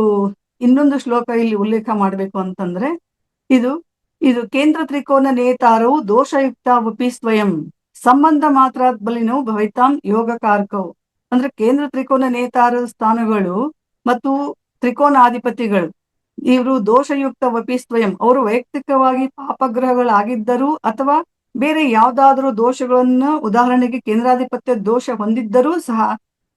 ಇನ್ನೊಂದು ಶ್ಲೋಕ ಇಲ್ಲಿ ಉಲ್ಲೇಖ ಮಾಡಬೇಕು ಅಂತಂದ್ರೆ ಇದು ಕೇಂದ್ರ ತ್ರಿಕೋನ ನೇತಾರವು ದೋಷಯುಕ್ತವಪಿ ಸ್ವಯಂ ಸಂಬಂಧ ಮಾತ್ರ ಬಲಿನವು ಭವಿತಾಂ ಯೋಗಕಾರಕವು. ಅಂದ್ರೆ ಕೇಂದ್ರ ತ್ರಿಕೋನ ನೇತಾರ ಸ್ಥಾನಗಳು ಮತ್ತು ತ್ರಿಕೋನಾಧಿಪತಿಗಳು ಇವರು ದೋಷಯುಕ್ತವಪಿ ಸ್ವಯಂ ಅವರು ವೈಯಕ್ತಿಕವಾಗಿ ಪಾಪಗ್ರಹಗಳಾಗಿದ್ದರೂ ಅಥವಾ ಬೇರೆ ಯಾವ್ದಾದ್ರೂ ದೋಷಗಳನ್ನ ಉದಾಹರಣೆಗೆ ಕೇಂದ್ರಾಧಿಪತ್ಯ ದೋಷ ಹೊಂದಿದ್ದರೂ ಸಹ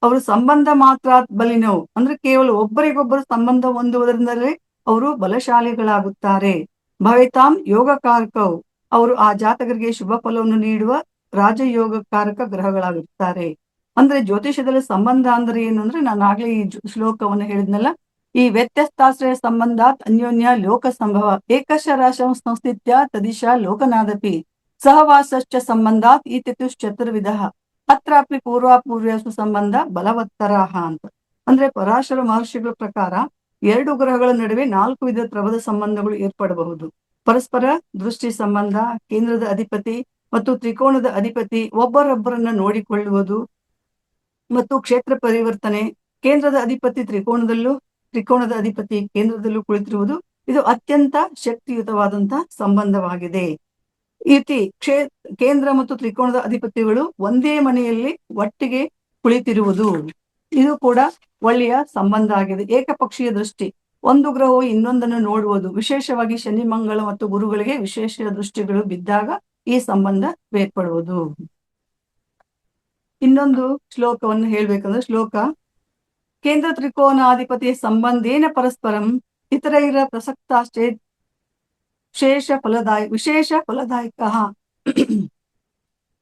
ಅವರು ಸಂಬಂಧ ಮಾತ್ರ ಬಲಿನವು ಅಂದ್ರೆ ಕೇವಲ ಒಬ್ಬರಿಗೊಬ್ಬರು ಸಂಬಂಧ ಹೊಂದುವುದರಿಂದಲೇ ಅವರು ಬಲಶಾಲಿಗಳಾಗುತ್ತಾರೆ. ಭವಿತಾಂ ಯೋಗಕಾರಕವು ಅವರು ಆ ಜಾತಕರಿಗೆ ಶುಭ ಫಲವನ್ನು ನೀಡುವ ರಾಜಯೋಗಕಾರಕ ಗ್ರಹಗಳಾಗಿರ್ತಾರೆ. ಅಂದ್ರೆ ಜ್ಯೋತಿಷದಲ್ಲಿ ಸಂಬಂಧ ಅಂದ್ರೆ ಏನು ಅಂದ್ರೆ ನಾನು ಆಗ್ಲೇ ಈ ಶ್ಲೋಕವನ್ನು ಹೇಳಿದ್ನಲ್ಲ, ಈ ವ್ಯತ್ಯಸ್ತಾಶ್ರಯ ಸಂಬಂಧಾತ್ ಅನ್ಯೋನ್ಯ ಲೋಕ ಸಂಭವ ಏಕಶ ರಾಶಂ ಸಂಸ್ಥಿತ್ಯ ತದಿಶಾ ಲೋಕನಾದಪಿ ಸಹವಾಸಶ್ಚ ಸಂಬಂಧಾತ್ ಚತುರ್ವಿಧ ಅತ್ರಾಪಿ ಪೂರ್ವಾಪೂರ್ವಸು ಸಂಬಂಧ ಬಲವತ್ತರಾಹ ಅಂತ. ಅಂದ್ರೆ ಪರಾಶರ ಮಹರ್ಷಿಗಳ ಪ್ರಕಾರ 2 ಗ್ರಹಗಳ ನಡುವೆ 4 ವಿಧದ ಪ್ರಬಲ ಸಂಬಂಧಗಳು ಏರ್ಪಡಬಹುದು. ಪರಸ್ಪರ ದೃಷ್ಟಿ ಸಂಬಂಧ, ಕೇಂದ್ರದ ಅಧಿಪತಿ ಮತ್ತು ತ್ರಿಕೋಣದ ಅಧಿಪತಿ ಒಬ್ಬರೊಬ್ಬರನ್ನ ನೋಡಿಕೊಳ್ಳುವುದು ಮತ್ತು ಕ್ಷೇತ್ರ ಪರಿವರ್ತನೆ, ಕೇಂದ್ರದ ಅಧಿಪತಿ ತ್ರಿಕೋಣದ ಅಧಿಪತಿ ಕೇಂದ್ರದಲ್ಲೂ ಕುಳಿತಿರುವುದು ಇದು ಅತ್ಯಂತ ಶಕ್ತಿಯುತವಾದಂತಹ ಸಂಬಂಧವಾಗಿದೆ. ಯುತಿ ಕೇಂದ್ರ ಮತ್ತು ತ್ರಿಕೋಣದ ಅಧಿಪತಿಗಳು ಒಂದೇ ಮನೆಯಲ್ಲಿ ಒಟ್ಟಿಗೆ ಕುಳಿತಿರುವುದು ಇದು ಕೂಡ ಒಳ್ಳೆಯ ಸಂಬಂಧ ಆಗಿದೆ. ಏಕಪಕ್ಷೀಯ ದೃಷ್ಟಿ ಒಂದು ಗ್ರಹವು ಇನ್ನೊಂದನ್ನು ನೋಡುವುದು, ವಿಶೇಷವಾಗಿ ಶನಿ ಮಂಗಳ ಮತ್ತು ಗುರುಗಳಿಗೆ ವಿಶೇಷ ದೃಷ್ಟಿಗಳು ಬಿದ್ದಾಗ ಈ ಸಂಬಂಧ ಏರ್ಪಡುವುದು. ಇನ್ನೊಂದು ಶ್ಲೋಕವನ್ನು ಹೇಳ್ಬೇಕಂದ್ರೆ ಶ್ಲೋಕ ಕೇಂದ್ರ ತ್ರಿಕೋನಾಧಿಪತಿಯ ಸಂಬಂಧೇನ ಪರಸ್ಪರಂ ಇತರೈರ ಪ್ರಸಕ್ತಾಶ್ಚೇತ್ ವಿಶೇಷ ಫಲದಾಯಕ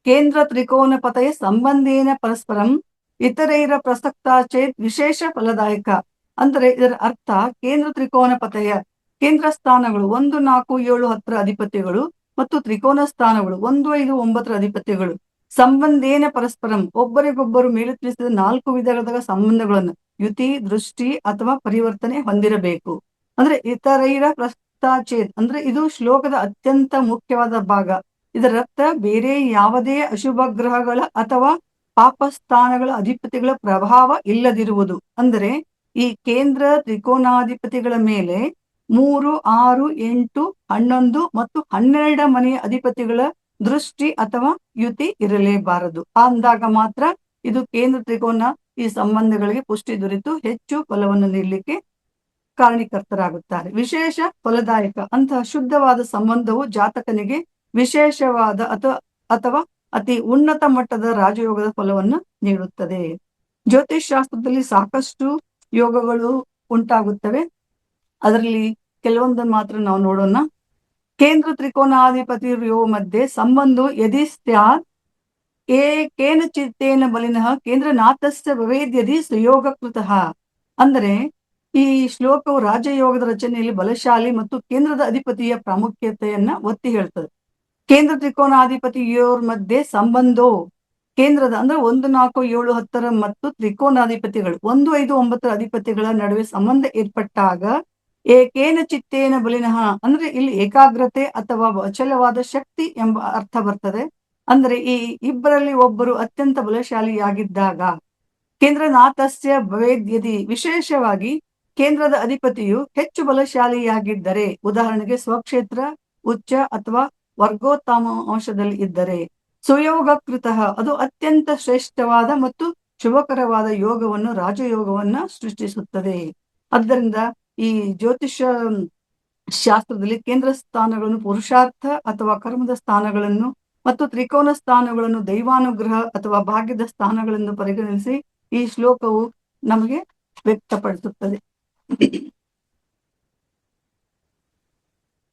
ಕೇಂದ್ರ ತ್ರಿಕೋನಪತಯ ಸಂಬಂಧೇನ ಪರಸ್ಪರಂ ಇತರೈರ ಪ್ರಸಕ್ತಾಶ್ಚೇತ್ ವಿಶೇಷ ಫಲದಾಯಕ. ಅಂದ್ರೆ ಇದರ ಅರ್ಥ ಕೇಂದ್ರ ತ್ರಿಕೋನಪತಯ ಕೇಂದ್ರ ಸ್ಥಾನಗಳು 1, 4, 7, 10ರ ಅಧಿಪತಿಗಳು ಮತ್ತು ತ್ರಿಕೋನ ಸ್ಥಾನಗಳು 1, 5, 9ರ ಅಧಿಪತಿಗಳು ಸಂಬಂಧೇನ ಪರಸ್ಪರಂ ಒಬ್ಬರಿಗೊಬ್ಬರು ಮೇಲೆ ತಿಳಿಸಿದ 4 ವಿಧಗಳ ಸಂಬಂಧಗಳನ್ನು ಯುತಿ ದೃಷ್ಟಿ ಅಥವಾ ಪರಿವರ್ತನೆ ಹೊಂದಿರಬೇಕು. ಅಂದ್ರೆ ಇತರೈರ ಪ್ರಸಕ್ತಾಚೇತ್ ಅಂದ್ರೆ ಇದು ಶ್ಲೋಕದ ಅತ್ಯಂತ ಮುಖ್ಯವಾದ ಭಾಗ. ಇದರರ್ಥ ಬೇರೆ ಯಾವುದೇ ಅಶುಭ ಗ್ರಹಗಳ ಅಥವಾ ಪಾಪಸ್ಥಾನಗಳ ಅಧಿಪತಿಗಳ ಪ್ರಭಾವ ಇಲ್ಲದಿರುವುದು. ಅಂದರೆ ಈ ಕೇಂದ್ರ ತ್ರಿಕೋನಾಧಿಪತಿಗಳ ಮೇಲೆ 3, 6, 8, 11 ಮತ್ತು 12 ಮನೆಯ ಅಧಿಪತಿಗಳ ದೃಷ್ಟಿ ಅಥವಾ ಯುತಿ ಇರಲೇಬಾರದು. ಅಂದಾಗ ಮಾತ್ರ ಇದು ಕೇಂದ್ರ ತ್ರಿಕೋನ ಈ ಸಂಬಂಧಗಳಿಗೆ ಪುಷ್ಟಿ ದೊರೆತು ಹೆಚ್ಚು ಫಲವನ್ನು ನೀಡಲಿಕ್ಕೆ ಕಾರಣೀಕರ್ತರಾಗುತ್ತಾರೆ. ವಿಶೇಷ ಫಲದಾಯಕ ಅಂತಹ ಶುದ್ಧವಾದ ಸಂಬಂಧವು ಜಾತಕನಿಗೆ ವಿಶೇಷವಾದ ಅಥವಾ ಅತಿ ಉನ್ನತ ಮಟ್ಟದ ರಾಜಯೋಗದ ಫಲವನ್ನು ನೀಡುತ್ತದೆ. ಜ್ಯೋತಿಷ್ ಶಾಸ್ತ್ರದಲ್ಲಿ ಸಾಕಷ್ಟು ಯೋಗಗಳು ಉಂಟಾಗುತ್ತವೆ. ಅದರಲ್ಲಿ ಕೆಲವೊಂದನ್ನು ಮಾತ್ರ ನಾವು ನೋಡೋಣ. ಕೇಂದ್ರ ತ್ರಿಕೋನಾಧಿಪತಿಯೋ ಮಧ್ಯೆ ಸಂಬಂಧವು ಯದಿ ಸ್ಯಾತ್ ಕೇನಚಿತ್ತೇನ ಬಲಿನಃ ಕೇಂದ್ರನಾಥಸ್ಯ ಭವೇದ್ಯದಿ ಸುಯೋಗಕೃತಃ. ಅಂದರೆ ಈ ಶ್ಲೋಕವು ರಾಜಯೋಗದ ರಚನೆಯಲ್ಲಿ ಬಲಶಾಲಿ ಮತ್ತು ಕೇಂದ್ರದ ಅಧಿಪತಿಯ ಪ್ರಾಮುಖ್ಯತೆಯನ್ನ ಒತ್ತಿ ಹೇಳ್ತದೆ. ಕೇಂದ್ರ ತ್ರಿಕೋನಾಧಿಪತಿಯೋರ್ ಮಧ್ಯೆ ಸಂಬಂಧೋ ಕೇಂದ್ರದ ಅಂದ್ರೆ 1, 4, 7, 10 ಮತ್ತು ತ್ರಿಕೋನಾಧಿಪತಿಗಳು 1, 5, 9 ಅಧಿಪತಿಗಳ ನಡುವೆ ಸಂಬಂಧ ಏರ್ಪಟ್ಟಾಗ ಏಕೇನ ಚಿತ್ತೇನ ಬಲಿನಃ ಅಂದ್ರೆ ಇಲ್ಲಿ ಏಕಾಗ್ರತೆ ಅಥವಾ ಅಚಲವಾದ ಶಕ್ತಿ ಎಂಬ ಅರ್ಥ ಬರ್ತದೆ. ಅಂದ್ರೆ ಈ ಇಬ್ಬರಲ್ಲಿ ಒಬ್ಬರು ಅತ್ಯಂತ ಬಲಶಾಲಿಯಾಗಿದ್ದಾಗ ಕೇಂದ್ರನಾಥಸ್ಯ ಭವೇದ್ಯದಿ, ವಿಶೇಷವಾಗಿ ಕೇಂದ್ರದ ಅಧಿಪತಿಯು ಹೆಚ್ಚು ಬಲಶಾಲಿಯಾಗಿದ್ದರೆ, ಉದಾಹರಣೆಗೆ ಸ್ವಕ್ಷೇತ್ರ ಉಚ್ಚ ಅಥವಾ ವರ್ಗೋತ್ತಮ ಅಂಶದಲ್ಲಿ ಇದ್ದರೆ, ಸುಯೋಗಕೃತ ಅದು ಅತ್ಯಂತ ಶ್ರೇಷ್ಠವಾದ ಮತ್ತು ಶುಭಕರವಾದ ಯೋಗವನ್ನು ರಾಜಯೋಗವನ್ನ ಸೃಷ್ಟಿಸುತ್ತದೆ. ಆದ್ದರಿಂದ ಈ ಜ್ಯೋತಿಷ್ಯ ಶಾಸ್ತ್ರದಲ್ಲಿ ಕೇಂದ್ರ ಸ್ಥಾನಗಳನ್ನು ಪುರುಷಾರ್ಥ ಅಥವಾ ಕರ್ಮದ ಸ್ಥಾನಗಳನ್ನು ಮತ್ತು ತ್ರಿಕೋನ ಸ್ಥಾನಗಳನ್ನು ದೈವಾನುಗ್ರಹ ಅಥವಾ ಭಾಗ್ಯದ ಸ್ಥಾನಗಳನ್ನು ಪರಿಗಣಿಸಿ ಈ ಶ್ಲೋಕವು ನಮಗೆ ವ್ಯಕ್ತಪಡಿಸುತ್ತದೆ.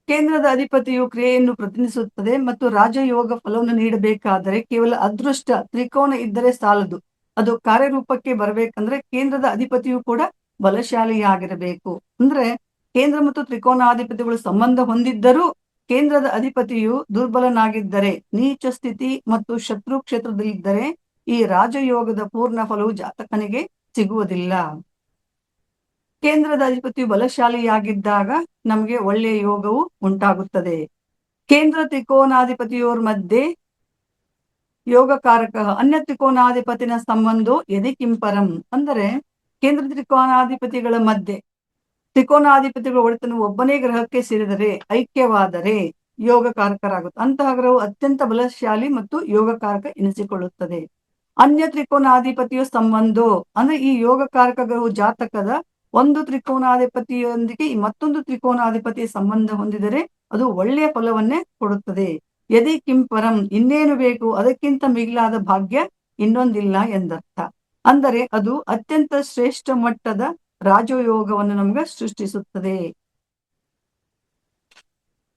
ಕೇಂದ್ರದ ಅಧಿಪತಿಯು ಕ್ರಿಯೆಯನ್ನು ಪ್ರತಿನಿಧಿಸುತ್ತದೆ ಮತ್ತು ರಾಜಯೋಗ ಫಲವನ್ನು ನೀಡಬೇಕಾದರೆ ಕೇವಲ ಅದೃಷ್ಟ ತ್ರಿಕೋನ ಇದ್ದರೆ ಸಾಲದು. ಅದು ಕಾರ್ಯರೂಪಕ್ಕೆ ಬರಬೇಕಂದ್ರೆ ಕೇಂದ್ರದ ಅಧಿಪತಿಯು ಕೂಡ ಬಲಶಾಲಿಯಾಗಿರಬೇಕು. ಅಂದ್ರೆ ಕೇಂದ್ರ ಮತ್ತು ತ್ರಿಕೋನಾಧಿಪತಿಗಳು ಸಂಬಂಧ ಹೊಂದಿದ್ದರೂ ಕೇಂದ್ರದ ಅಧಿಪತಿಯು ದುರ್ಬಲನಾಗಿದ್ದರೆ, ನೀಚ ಸ್ಥಿತಿ ಮತ್ತು ಶತ್ರು ಕ್ಷೇತ್ರದಲ್ಲಿದ್ದರೆ ಈ ರಾಜಯೋಗದ ಪೂರ್ಣ ಫಲವು ಜಾತಕನಿಗೆ ಸಿಗುವುದಿಲ್ಲ. ಕೇಂದ್ರದ ಅಧಿಪತಿಯು ಬಲಶಾಲಿಯಾಗಿದ್ದಾಗ ನಮಗೆ ಒಳ್ಳೆಯ ಯೋಗವು ಉಂಟಾಗುತ್ತದೆ. ಕೇಂದ್ರ ತ್ರಿಕೋನಾಧಿಪತಿಯೋರ್ ಮಧ್ಯೆ ಯೋಗಕಾರಕ ಅನ್ಯ ತ್ರಿಕೋನಾಧಿಪತಿನ ಸಂಬಂಧೋ ಯದಿ ಕಿಂಪರಂ, ಅಂದರೆ ಕೇಂದ್ರ ತ್ರಿಕೋನಾಧಿಪತಿಗಳ ಮಧ್ಯೆ ತ್ರಿಕೋನಾಧಿಪತಿಗಳ ಒಡೆತನ ಒಬ್ಬನೇ ಗ್ರಹಕ್ಕೆ ಸೇರಿದರೆ ಐಕ್ಯವಾದರೆ ಯೋಗಕಾರಕರಾಗುತ್ತೆ. ಅಂತಹ ಗ್ರಹವು ಅತ್ಯಂತ ಬಲಶಾಲಿ ಮತ್ತು ಯೋಗಕಾರಕ ಎನಿಸಿಕೊಳ್ಳುತ್ತದೆ. ಅನ್ಯ ತ್ರಿಕೋನಾಧಿಪತಿಯ ಸಂಬಂಧೋ ಅಂದ್ರೆ ಈ ಯೋಗಕಾರಕ ಗ್ರಹವು ಜಾತಕದ ಒಂದು ತ್ರಿಕೋನಾಧಿಪತಿಯೊಂದಿಗೆ ಮತ್ತೊಂದು ತ್ರಿಕೋನಾಧಿಪತಿಯ ಸಂಬಂಧ ಹೊಂದಿದರೆ ಅದು ಒಳ್ಳೆಯ ಫಲವನ್ನೇ ಕೊಡುತ್ತದೆ. ಯದಿ ಕಿಂಪರಂ, ಇನ್ನೇನು ಬೇಕು, ಅದಕ್ಕಿಂತ ಮಿಗಿಲಾದ ಭಾಗ್ಯ ಇನ್ನೊಂದಿಲ್ಲ ಎಂದರ್ಥ. ಅಂದರೆ ಅದು ಅತ್ಯಂತ ಶ್ರೇಷ್ಠ ಮಟ್ಟದ ರಾಜಯೋಗವನ್ನು ನಮಗೆ ಸೃಷ್ಟಿಸುತ್ತದೆ.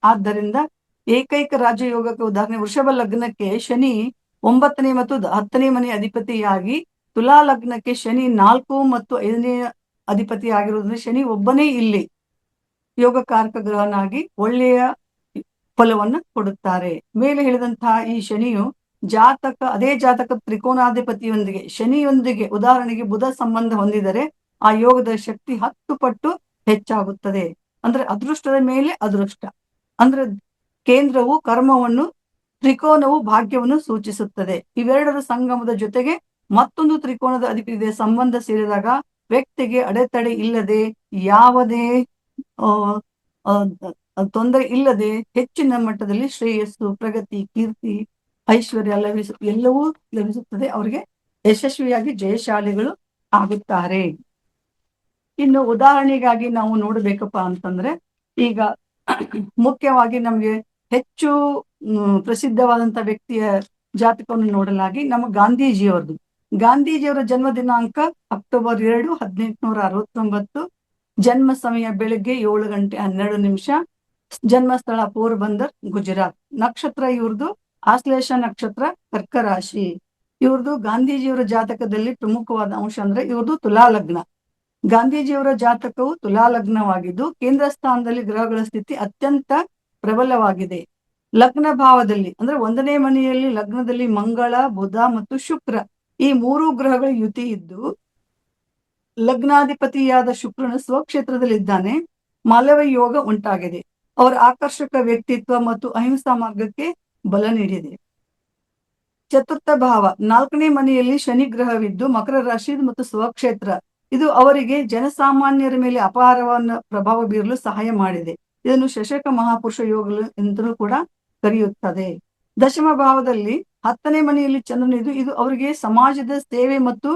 ಆದ್ದರಿಂದ ಏಕೈಕ ರಾಜಯೋಗಕ್ಕೆ ಉದಾಹರಣೆ ವೃಷಭ ಲಗ್ನಕ್ಕೆ ಶನಿ 9ನೇ ಮತ್ತು 10ನೇ ಮನೆ ಅಧಿಪತಿಯಾಗಿ, ತುಲಾ ಲಗ್ನಕ್ಕೆ ಶನಿ 4 ಮತ್ತು 5ನೇ ಅಧಿಪತಿ ಆಗಿರುವುದರಿಂದ ಶನಿ ಒಬ್ಬನೇ ಇಲ್ಲಿ ಯೋಗಕಾರಕ ಗ್ರಹನಾಗಿ ಒಳ್ಳೆಯ ಫಲವನ್ನು ಕೊಡುತ್ತಾರೆ. ಮೇಲೆ ಹೇಳಿದಂತಹ ಈ ಶನಿಯು ಅದೇ ಜಾತಕ ತ್ರಿಕೋನಾಧಿಪತಿಯೊಂದಿಗೆ ಶನಿಯೊಂದಿಗೆ ಉದಾಹರಣೆಗೆ ಬುಧ ಸಂಬಂಧ ಹೊಂದಿದರೆ ಆ ಯೋಗದ ಶಕ್ತಿ 10 ಪಟ್ಟು ಹೆಚ್ಚಾಗುತ್ತದೆ. ಅಂದ್ರೆ ಅದೃಷ್ಟದ ಮೇಲೆ ಅದೃಷ್ಟ. ಅಂದ್ರೆ ಕೇಂದ್ರವು ಕರ್ಮವನ್ನು, ತ್ರಿಕೋನವು ಭಾಗ್ಯವನ್ನು ಸೂಚಿಸುತ್ತದೆ. ಇವೆರಡರ ಸಂಗಮದ ಜೊತೆಗೆ ಮತ್ತೊಂದು ತ್ರಿಕೋನದ ಅಧಿಪತಿಯ ಸಂಬಂಧ ಸೇರಿದಾಗ ವ್ಯಕ್ತಿಗೆ ಅಡೆತಡೆ ಇಲ್ಲದೆ, ಯಾವುದೇ ತೊಂದರೆ ಇಲ್ಲದೆ ಹೆಚ್ಚಿನ ಮಟ್ಟದಲ್ಲಿ ಶ್ರೇಯಸ್ಸು, ಪ್ರಗತಿ, ಕೀರ್ತಿ, ಐಶ್ವರ್ಯ ಎಲ್ಲವೂ ಲಭಿಸುತ್ತದೆ. ಅವರಿಗೆ ಯಶಸ್ವಿಯಾಗಿ ಜಯಶಾಲಿಗಳು ಆಗುತ್ತಾರೆ. ಇನ್ನು ಉದಾಹರಣೆಗಾಗಿ ನಾವು ನೋಡ್ಬೇಕಪ್ಪ ಅಂತಂದ್ರೆ, ಈಗ ಮುಖ್ಯವಾಗಿ ನಮ್ಗೆ ಹೆಚ್ಚು ಪ್ರಸಿದ್ಧವಾದಂತ ವ್ಯಕ್ತಿಯ ಜಾತಕವನ್ನು ನೋಡಲಾಗಿ ನಮ್ಮ ಗಾಂಧೀಜಿಯವರ ಜನ್ಮ ದಿನಾಂಕ ಅಕ್ಟೋಬರ್ 2, 1869, ಜನ್ಮ ಸಮಯ ಬೆಳಗ್ಗೆ 7 ಗಂಟೆ 12 ನಿಮಿಷ, ಜನ್ಮ ಸ್ಥಳ ಪೋರ್ಬಂದರ್, ಗುಜರಾತ್. ನಕ್ಷತ್ರ ಇವ್ರದ್ದು ಆಶ್ಲೇಷ ನಕ್ಷತ್ರ, ಕರ್ಕ ರಾಶಿ. ಇವ್ರದ್ದು ಗಾಂಧೀಜಿಯವರ ಜಾತಕದಲ್ಲಿ ಪ್ರಮುಖವಾದ ಅಂಶ ಅಂದ್ರೆ ಇವ್ರದ್ದು ತುಲಾ ಲಗ್ನ. ಗಾಂಧೀಜಿಯವರ ಜಾತಕವು ತುಲಾ ಲಗ್ನವಾಗಿದ್ದು ಕೇಂದ್ರ ಸ್ಥಾನದಲ್ಲಿ ಗ್ರಹಗಳ ಸ್ಥಿತಿ ಅತ್ಯಂತ ಪ್ರಬಲವಾಗಿದೆ. ಲಗ್ನ ಭಾವದಲ್ಲಿ ಅಂದ್ರೆ 1ನೇ ಮನೆಯಲ್ಲಿ ಲಗ್ನದಲ್ಲಿ ಮಂಗಳ, ಬುಧ ಮತ್ತು ಶುಕ್ರ ಈ 3 ಗ್ರಹಗಳ ಯುತಿ ಇದ್ದು ಲಗ್ನಾಧಿಪತಿಯಾದ ಶುಕ್ರನು ಸ್ವಕ್ಷೇತ್ರದಲ್ಲಿದ್ದಾನೆ. ಮಾಲವ್ಯ ಯೋಗ ಉಂಟಾಗಿದೆ. ಅವರ ಆಕರ್ಷಕ ವ್ಯಕ್ತಿತ್ವ ಮತ್ತು ಅಹಿಂಸಾ ಮಾರ್ಗಕ್ಕೆ ಬಲ ನೀಡಿದೆ. ಚತುರ್ಥ ಭಾವ 4ನೇ ಮನೆಯಲ್ಲಿ ಶನಿ ಗ್ರಹವಿದ್ದು ಮಕರ ರಾಶಿ ಮತ್ತು ಸ್ವಕ್ಷೇತ್ರ. ಇದು ಅವರಿಗೆ ಜನಸಾಮಾನ್ಯರ ಮೇಲೆ ಅಪಾರವಾದ ಪ್ರಭಾವ ಬೀರಲು ಸಹಾಯ ಮಾಡಿದೆ. ಇದನ್ನು ಶಶಕ ಮಹಾಪುರುಷ ಯೋಗ ಎಂದೂ ಕೂಡ ಕರೆಯುತ್ತದೆ. ದಶಮ ಭಾವದಲ್ಲಿ 10ನೇ ಮನೆಯಲ್ಲಿ ಚಂದ್ರನಿದ್ದು ಇದು ಅವರಿಗೆ ಸಮಾಜದ ಸೇವೆ ಮತ್ತು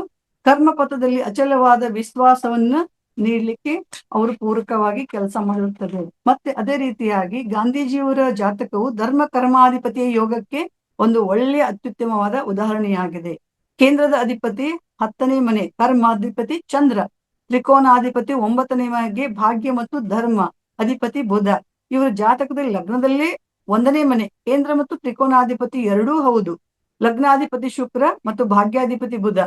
ಕರ್ಮಪಥದಲ್ಲಿ ಅಚಲವಾದ ವಿಶ್ವಾಸವನ್ನು ನೀಡಲಿಕ್ಕೆ ಅವರು ಪೂರಕವಾಗಿ ಕೆಲಸ ಮಾಡುತ್ತದೆ. ಮತ್ತೆ ಅದೇ ರೀತಿಯಾಗಿ ಗಾಂಧೀಜಿಯವರ ಜಾತಕವು ಧರ್ಮ ಕರ್ಮಾಧಿಪತಿಯ ಯೋಗಕ್ಕೆ ಒಂದು ಒಳ್ಳೆಯ ಅತ್ಯುತ್ತಮವಾದ ಉದಾಹರಣೆಯಾಗಿದೆ. ಕೇಂದ್ರದ ಅಧಿಪತಿ 10ನೇ ಮನೆ, ಕರ್ಮಾಧಿಪತಿ ಚಂದ್ರ, ತ್ರಿಕೋನಾಧಿಪತಿ 9ನೇ ಮನೆಗೆ ಭಾಗ್ಯ ಮತ್ತು ಧರ್ಮ ಅಧಿಪತಿ ಬುಧ. ಇವರ ಜಾತಕದಲ್ಲಿ ಲಗ್ನದಲ್ಲೇ 1ನೇ ಮನೆ, ಕೇಂದ್ರ ಮತ್ತು ತ್ರಿಕೋನಾಧಿಪತಿ ಎರಡೂ ಹೌದು. ಲಗ್ನಾಧಿಪತಿ ಶುಕ್ರ ಮತ್ತು ಭಾಗ್ಯಾಧಿಪತಿ ಬುಧ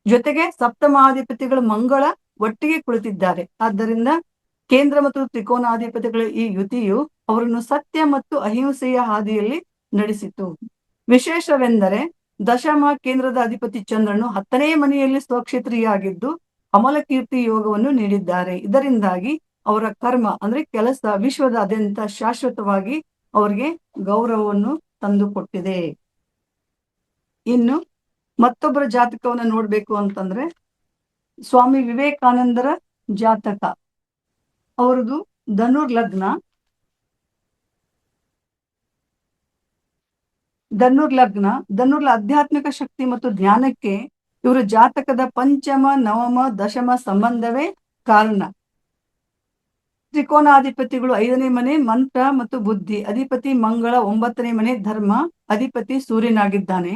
ಜೊತೆಗೆ ಸಪ್ತಮಾಧಿಪತಿಗಳು ಮಂಗಳ ಒಟ್ಟಿಗೆ ಕುಳಿತಿದ್ದಾರೆ. ಆದ್ದರಿಂದ ಕೇಂದ್ರ ಮತ್ತು ತ್ರಿಕೋನಾಧಿಪತಿಗಳ ಈ ಯುತಿಯು ಅವರನ್ನು ಸತ್ಯ ಮತ್ತು ಅಹಿಂಸೆಯ ಹಾದಿಯಲ್ಲಿ ನಡೆಸಿತು. ವಿಶೇಷವೆಂದರೆ ದಶಮ ಕೇಂದ್ರದ ಅಧಿಪತಿ ಚಂದ್ರನು 10ನೇ ಮನೆಯಲ್ಲಿ ಸ್ವಕ್ಷೇತ್ರೀಯಾಗಿದ್ದು ಅಮಲ ಕೀರ್ತಿ ಯೋಗವನ್ನು ನೀಡಿದ್ದಾರೆ. ಇದರಿಂದಾಗಿ ಅವರ ಕರ್ಮ ಅಂದ್ರೆ ಕೆಲಸ ವಿಶ್ವದಾದ್ಯಂತ ಶಾಶ್ವತವಾಗಿ ಅವರಿಗೆ ಗೌರವವನ್ನು ತಂದುಕೊಟ್ಟಿದೆ. ಇನ್ನು ಮತ್ತೊಬ್ಬರ ಜಾತಕವನ್ನು ನೋಡ್ಬೇಕು ಅಂತಂದ್ರೆ ಸ್ವಾಮಿ ವಿವೇಕಾನಂದರ ಜಾತಕ. ಅವರದು ಧನುರ್ ಲಗ್ನ. ಧನುರ್ಲ ಆಧ್ಯಾತ್ಮಿಕ ಶಕ್ತಿ ಮತ್ತು ಜ್ಞಾನಕ್ಕೆ ಇವರ ಜಾತಕದ ಪಂಚಮ, ನವಮ, ದಶಮ ಸಂಬಂಧವೇ ಕಾರಣ. ತ್ರಿಕೋನಾಧಿಪತಿಗಳು 5ನೇ ಮನೆ ಮಂತ್ರ ಮತ್ತು ಬುದ್ಧಿ, ಅಧಿಪತಿ ಮಂಗಳ. 9ನೇ ಮನೆ ಧರ್ಮ, ಅಧಿಪತಿ ಸೂರ್ಯನಾಗಿದ್ದಾನೆ.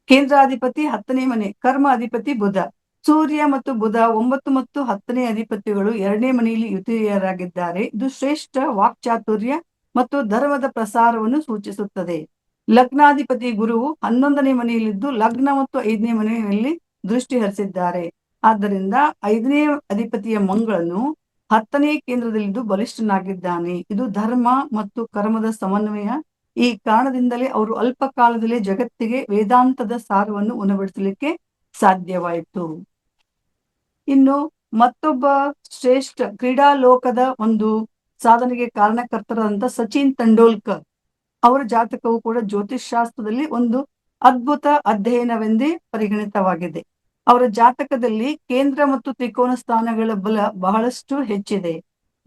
ಕೇಂದ್ರಾಧಿಪತಿ 10ನೇ ಮನೆ, ಕರ್ಮ ಅಧಿಪತಿ ಬುಧ. ಸೂರ್ಯ ಮತ್ತು ಬುಧ 9 ಮತ್ತು 10ನೇ ಅಧಿಪತಿಗಳು 2ನೇ ಮನೆಯಲ್ಲಿ ಯುತಿಯರಾಗಿದ್ದಾರೆ. ಇದು ಶ್ರೇಷ್ಠ ವಾಕ್ಚಾತುರ್ಯ ಮತ್ತು ಧರ್ಮದ ಪ್ರಸಾರವನ್ನು ಸೂಚಿಸುತ್ತದೆ. ಲಗ್ನಾಧಿಪತಿ ಗುರುವು 11ನೇ ಮನೆಯಲ್ಲಿದ್ದು ಲಗ್ನ ಮತ್ತು 5ನೇ ಮನೆಯಲ್ಲಿ ದೃಷ್ಟಿ ಹರಿಸಿದ್ದಾರೆ. ಆದ್ದರಿಂದ 5ನೇ ಅಧಿಪತಿಯ ಮಂಗಳನು 10ನೇ ಕೇಂದ್ರದಲ್ಲಿದ್ದು ಬಲಿಷ್ಠನಾಗಿದ್ದಾನೆ. ಇದು ಧರ್ಮ ಮತ್ತು ಕರ್ಮದ ಸಮನ್ವಯ. ಈ ಕಾರಣದಿಂದಲೇ ಅವರು ಅಲ್ಪ ಕಾಲದಲ್ಲೇ ಜಗತ್ತಿಗೆ ವೇದಾಂತದ ಸಾರವನ್ನು ಉಣಬಡಿಸಲಿಕ್ಕೆ ಸಾಧ್ಯವಾಯಿತು. ಇನ್ನು ಮತ್ತೊಬ್ಬ ಶ್ರೇಷ್ಠ ಕ್ರೀಡಾ ಲೋಕದ ಒಂದು ಸಾಧನೆಗೆ ಕಾರಣಕರ್ತರಾದಂತ ಸಚಿನ್ ತೆಂಡೂಲ್ಕರ್ ಅವರ ಜಾತಕವು ಕೂಡ ಜ್ಯೋತಿಷ್ ಶಾಸ್ತ್ರದಲ್ಲಿ ಒಂದು ಅದ್ಭುತ ಅಧ್ಯಯನವೆಂದೇ ಪರಿಗಣಿತವಾಗಿದೆ. ಅವರ ಜಾತಕದಲ್ಲಿ ಕೇಂದ್ರ ಮತ್ತು ತ್ರಿಕೋನ ಸ್ಥಾನಗಳ ಬಲ ಬಹಳಷ್ಟು ಹೆಚ್ಚಿದೆ.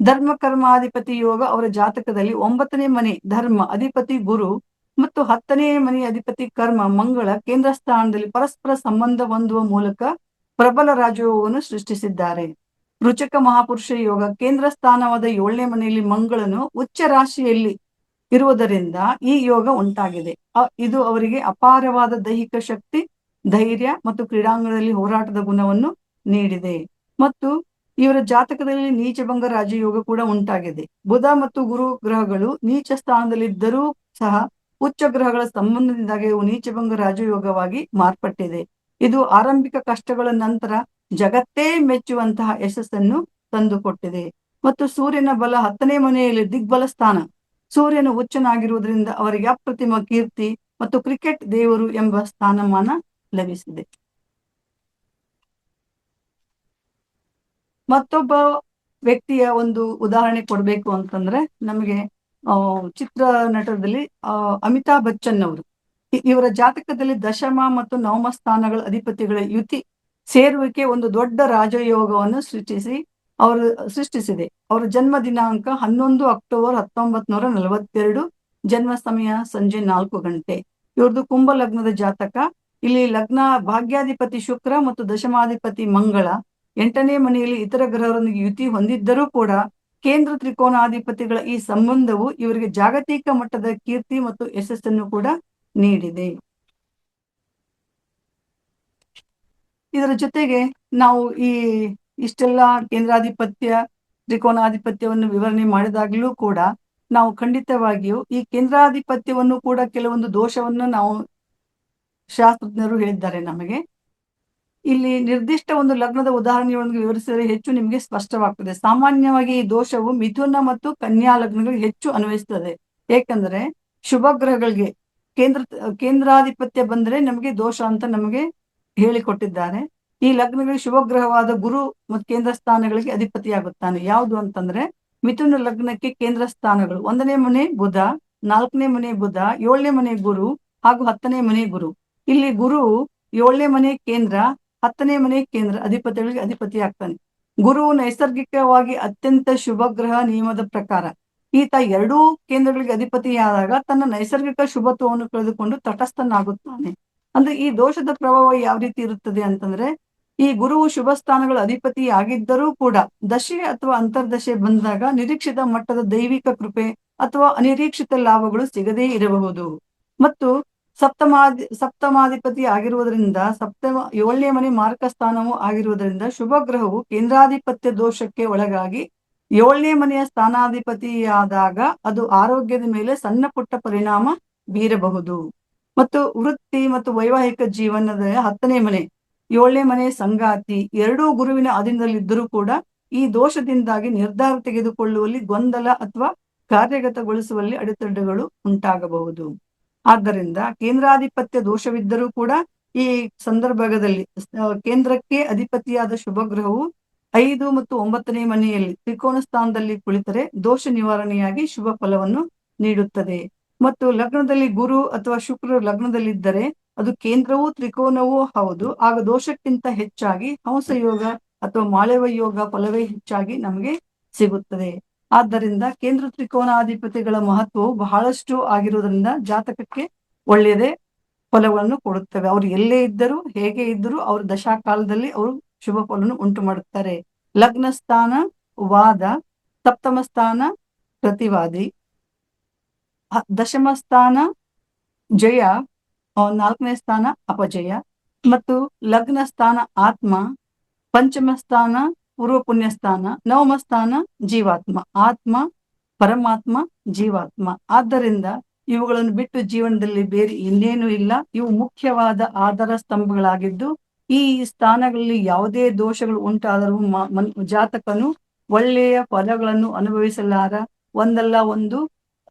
ಧರ್ಮ ಕರ್ಮಾಧಿಪತಿ ಯೋಗ ಅವರ ಜಾತಕದಲ್ಲಿ 9ನೇ ಮನೆ ಧರ್ಮ ಅಧಿಪತಿ ಗುರು ಮತ್ತು 10ನೇ ಮನೆ ಅಧಿಪತಿ ಕರ್ಮ ಮಂಗಳ ಕೇಂದ್ರ ಸ್ಥಾನದಲ್ಲಿ ಪರಸ್ಪರ ಸಂಬಂಧ ಹೊಂದುವ ಮೂಲಕ ಪ್ರಬಲ ರಾಜಯೋಗವನ್ನು ಸೃಷ್ಟಿಸಿದ್ದಾರೆ. ರುಚಕ ಮಹಾಪುರುಷ ಯೋಗ ಕೇಂದ್ರ ಸ್ಥಾನವಾದ 7ನೇ ಮನೆಯಲ್ಲಿ ಮಂಗಳನು ಉಚ್ಚ ರಾಶಿಯಲ್ಲಿ ಇರುವುದರಿಂದ ಈ ಯೋಗ ಉಂಟಾಗಿದೆ. ಇದು ಅವರಿಗೆ ಅಪಾರವಾದ ದೈಹಿಕ ಶಕ್ತಿ, ಧೈರ್ಯ ಮತ್ತು ಕ್ರೀಡಾಂಗಣದಲ್ಲಿ ಹೋರಾಟದ ಗುಣವನ್ನು ನೀಡಿದೆ. ಮತ್ತು ಇವರ ಜಾತಕದಲ್ಲಿ ನೀಚಭಂಗ ರಾಜಯೋಗ ಕೂಡ ಉಂಟಾಗಿದೆ. ಬುಧ ಮತ್ತು ಗುರು ಗ್ರಹಗಳು ನೀಚ ಸ್ಥಾನದಲ್ಲಿದ್ದರೂ ಸಹ ಉಚ್ಚ ಗ್ರಹಗಳ ಸಂಬಂಧದಿಂದಾಗಿ ಇವು ನೀಚಭಂಗ ರಾಜಯೋಗವಾಗಿ ಮಾರ್ಪಟ್ಟಿದೆ. ಇದು ಆರಂಭಿಕ ಕಷ್ಟಗಳ ನಂತರ ಜಗತ್ತೇ ಮೆಚ್ಚುವಂತಹ ಯಶಸ್ಸನ್ನು ತಂದುಕೊಟ್ಟಿದೆ. ಮತ್ತು ಸೂರ್ಯನ ಬಲ 10ನೇ ಮನೆಯಲ್ಲಿ ದಿಗ್ಬಲ ಸ್ಥಾನ. ಸೂರ್ಯನು ಉಚ್ಚನಾಗಿರುವುದರಿಂದ ಅವರಿಗೆ ಅಪ್ರತಿಮ ಕೀರ್ತಿ ಮತ್ತು ಕ್ರಿಕೆಟ್ ದೇವರು ಎಂಬ ಸ್ಥಾನಮಾನ ಲಭಿಸಿದೆ. ಮತ್ತೊಬ್ಬ ವ್ಯಕ್ತಿಯ ಒಂದು ಉದಾಹರಣೆ ಕೊಡ್ಬೇಕು ಅಂತಂದ್ರೆ ನಮಗೆ ಚಿತ್ರ ನಟದಲ್ಲಿ ಅಮಿತಾಬ್ ಬಚ್ಚನ್ ಅವರು. ಇವರ ಜಾತಕದಲ್ಲಿ ದಶಮ ಮತ್ತು ನವಮ ಸ್ಥಾನಗಳ ಅಧಿಪತಿಗಳ ಯುತಿ ಸೇರುವಿಕೆ ಒಂದು ದೊಡ್ಡ ರಾಜಯೋಗವನ್ನು ಸೃಷ್ಟಿಸಿದೆ. ಅವರ ಜನ್ಮ ದಿನಾಂಕ 11 ಅಕ್ಟೋಬರ್ 1942. ಜನ್ಮ ಸಮಯ ಸಂಜೆ 4 ಗಂಟೆ. ಇವ್ರದ್ದು ಕುಂಭ ಲಗ್ನದ ಜಾತಕ. ಇಲ್ಲಿ ಲಗ್ನ ಭಾಗ್ಯಾಧಿಪತಿ ಶುಕ್ರ ಮತ್ತು ದಶಮಾಧಿಪತಿ ಮಂಗಳ 8ನೇ ಮನೆಯಲ್ಲಿ ಇತರ ಗ್ರಹರೊಂದಿಗೆ ಯುತಿ ಹೊಂದಿದ್ದರೂ ಕೂಡ ಕೇಂದ್ರ ತ್ರಿಕೋನಾಧಿಪತಿಗಳ ಈ ಸಂಬಂಧವು ಇವರಿಗೆ ಜಾಗತಿಕ ಮಟ್ಟದ ಕೀರ್ತಿ ಮತ್ತು ಯಶಸ್ಸನ್ನು ಕೂಡ ನೀಡಿದೆ. ಇದರ ಜೊತೆಗೆ ನಾವು ಇಷ್ಟೆಲ್ಲ ಕೇಂದ್ರಾಧಿಪತ್ಯ ತ್ರಿಕೋನಾಧಿಪತ್ಯವನ್ನು ವಿವರಣೆ ಮಾಡಿದಾಗಲೂ ಕೂಡ ನಾವು ಖಂಡಿತವಾಗಿಯೂ ಈ ಕೇಂದ್ರಾಧಿಪತ್ಯವನ್ನು ಕೂಡ ಕೆಲವೊಂದು ದೋಷವನ್ನು ನಾವು ಶಾಸ್ತ್ರಜ್ಞರು ಹೇಳಿದ್ದಾರೆ ನಮಗೆ. ಇಲ್ಲಿ ನಿರ್ದಿಷ್ಟ ಒಂದು ಲಗ್ನದ ಉದಾಹರಣೆಯೊಂದಿಗೆ ವಿವರಿಸಿದರೆ ಹೆಚ್ಚು ನಿಮಗೆ ಸ್ಪಷ್ಟವಾಗ್ತದೆ. ಸಾಮಾನ್ಯವಾಗಿ ಈ ದೋಷವು ಮಿಥುನ ಮತ್ತು ಕನ್ಯಾ ಲಗ್ನಗಳಿಗೆ ಹೆಚ್ಚು ಅನ್ವಯಿಸ್ತದೆ. ಏಕೆಂದರೆ ಶುಭ ಗ್ರಹಗಳಿಗೆ ಕೇಂದ್ರಾಧಿಪತ್ಯ ಬಂದರೆ ನಮಗೆ ದೋಷ ಅಂತ ನಮಗೆ ಹೇಳಿಕೊಟ್ಟಿದ್ದಾರೆ. ಈ ಲಗ್ನಗಳಿಗೆ ಶುಭ ಗ್ರಹವಾದ ಗುರು ಮತ್ತು ಕೇಂದ್ರ ಸ್ಥಾನಗಳಿಗೆ ಅಧಿಪತಿಯಾಗುತ್ತಾನೆ. ಯಾವುದು ಅಂತಂದ್ರೆ ಮಿಥುನ ಲಗ್ನಕ್ಕೆ ಕೇಂದ್ರ ಸ್ಥಾನಗಳು 1ನೇ ಮನೆ ಬುಧ, 4ನೇ ಮನೆ ಬುಧ, 7ನೇ ಮನೆ ಗುರು ಹಾಗೂ 10ನೇ ಮನೆ ಗುರು. ಇಲ್ಲಿ ಗುರು 7ನೇ ಮನೆ ಕೇಂದ್ರ, 10ನೇ ಮನೆ ಕೇಂದ್ರ ಅಧಿಪತಿಗಳಿಗೆ ಅಧಿಪತಿ ಆಗ್ತಾನೆ. ಗುರುವು ನೈಸರ್ಗಿಕವಾಗಿ ಅತ್ಯಂತ ಶುಭ ಗ್ರಹ ನಿಯಮದ ಪ್ರಕಾರ ಈತ ಎರಡೂ ಕೇಂದ್ರಗಳಿಗೆ ಅಧಿಪತಿಯಾದಾಗ ತನ್ನ ನೈಸರ್ಗಿಕ ಶುಭತ್ವವನ್ನು ಕಳೆದುಕೊಂಡು ತಟಸ್ಥನಾಗುತ್ತಾನೆ. ಅಂದ್ರೆ ಈ ದೋಷದ ಪ್ರಭಾವ ಯಾವ ರೀತಿ ಇರುತ್ತದೆ ಅಂತಂದ್ರೆ ಈ ಗುರುವು ಶುಭ ಸ್ಥಾನಗಳ ಅಧಿಪತಿ ಆಗಿದ್ದರೂ ಕೂಡ ದಶೆ ಅಥವಾ ಅಂತರ್ದಶೆ ಬಂದಾಗ ನಿರೀಕ್ಷಿತ ಮಟ್ಟದ ದೈವಿಕ ಕೃಪೆ ಅಥವಾ ಅನಿರೀಕ್ಷಿತ ಲಾಭಗಳು ಸಿಗದೇ ಇರಬಹುದು. ಮತ್ತು ಸಪ್ತಮಾಧಿಪತಿ ಆಗಿರುವುದರಿಂದ 7ನೇ ಮನೆ ಮಾರಕ ಸ್ಥಾನವೂ ಆಗಿರುವುದರಿಂದ ಶುಭ ಗ್ರಹವು ಕೇಂದ್ರಾಧಿಪತ್ಯ ದೋಷಕ್ಕೆ ಒಳಗಾಗಿ 7ನೇ ಮನೆಯ ಸ್ಥಾನಾಧಿಪತಿಯಾದಾಗ ಅದು ಆರೋಗ್ಯದ ಮೇಲೆ ಸಣ್ಣ ಪುಟ್ಟ ಪರಿಣಾಮ ಬೀರಬಹುದು. ಮತ್ತು ವೃತ್ತಿ ಮತ್ತು ವೈವಾಹಿಕ ಜೀವನದ 10ನೇ ಮನೆ 7ನೇ ಮನೆ ಸಂಗಾತಿ ಎರಡೂ ಗುರುವಿನ ಅಧೀನದಲ್ಲಿದ್ದರೂ ಕೂಡ ಈ ದೋಷದಿಂದಾಗಿ ನಿರ್ಧಾರ ತೆಗೆದುಕೊಳ್ಳುವಲ್ಲಿ ಗೊಂದಲ ಅಥವಾ ಕಾರ್ಯಗತಗೊಳಿಸುವಲ್ಲಿ ಅಡೆತಡೆಗಳು ಉಂಟಾಗಬಹುದು. ಆದ್ದರಿಂದ ಕೇಂದ್ರಾಧಿಪತ್ಯ ದೋಷವಿದ್ದರೂ ಕೂಡ ಈ ಸಂದರ್ಭದಲ್ಲಿ ಕೇಂದ್ರಕ್ಕೆ ಅಧಿಪತಿಯಾದ ಶುಭ ಗ್ರಹವು 5 ಮತ್ತು 9ನೇ ಮನೆಯಲ್ಲಿ ತ್ರಿಕೋನ ಸ್ಥಾನದಲ್ಲಿ ಕುಳಿತರೆ ದೋಷ ನಿವಾರಣೆಯಾಗಿ ಶುಭ ಫಲವನ್ನು ನೀಡುತ್ತದೆ. ಮತ್ತು ಲಗ್ನದಲ್ಲಿ ಗುರು ಅಥವಾ ಶುಕ್ರ ಲಗ್ನದಲ್ಲಿದ್ದರೆ ಅದು ಕೇಂದ್ರವೂ ತ್ರಿಕೋನವೂ ಹೌದು. ಆಗ ದೋಷಕ್ಕಿಂತ ಹೆಚ್ಚಾಗಿ ಹಂಸ ಯೋಗ ಅಥವಾ ಮಾಳವ ಯೋಗ ಫಲವೇ ಹೆಚ್ಚಾಗಿ ನಮಗೆ ಸಿಗುತ್ತದೆ. ಆದ್ದರಿಂದ ಕೇಂದ್ರ ತ್ರಿಕೋನಾಧಿಪತಿಗಳ ಮಹತ್ವವು ಬಹಳಷ್ಟು ಆಗಿರುವುದರಿಂದ ಜಾತಕಕ್ಕೆ ಒಳ್ಳೆಯದೇ ಫಲವನ್ನು ಕೊಡುತ್ತವೆ. ಅವರು ಎಲ್ಲೇ ಇದ್ದರೂ ಹೇಗೆ ಇದ್ದರೂ ಅವ್ರ ದಶಾಕಾಲದಲ್ಲಿ ಅವರು ಶುಭ ಫಲವನ್ನು ಉಂಟು ಮಾಡುತ್ತಾರೆ. ಲಗ್ನ ಸ್ಥಾನ ವಾದ, ಸಪ್ತಮ ಸ್ಥಾನ ಪ್ರತಿವಾದಿ, ದಶಮ ಸ್ಥಾನ ಜಯ, 4ನೇ ಸ್ಥಾನ ಅಪಜಯ, ಮತ್ತು ಲಗ್ನ ಸ್ಥಾನ ಆತ್ಮ, ಪಂಚಮ ಸ್ಥಾನ ಪೂರ್ವ ಪುಣ್ಯ ಸ್ಥಾನ, 9ಮ ಸ್ಥಾನ ಜೀವಾತ್ಮ. ಆತ್ಮ, ಪರಮಾತ್ಮ, ಜೀವಾತ್ಮ. ಆದ್ದರಿಂದ ಇವುಗಳನ್ನು ಬಿಟ್ಟು ಜೀವನದಲ್ಲಿ ಬೇರೆ ಇನ್ನೇನು ಇಲ್ಲ. ಇವು ಮುಖ್ಯವಾದ ಆಧಾರ ಸ್ತಂಭಗಳಾಗಿದ್ದು ಈ ಸ್ಥಾನಗಳಲ್ಲಿ ಯಾವುದೇ ದೋಷಗಳು ಉಂಟಾದರೂ ಜಾತಕನು ಒಳ್ಳೆಯ ಫಲಗಳನ್ನು ಅನುಭವಿಸಲಾರ, ಒಂದಲ್ಲ ಒಂದು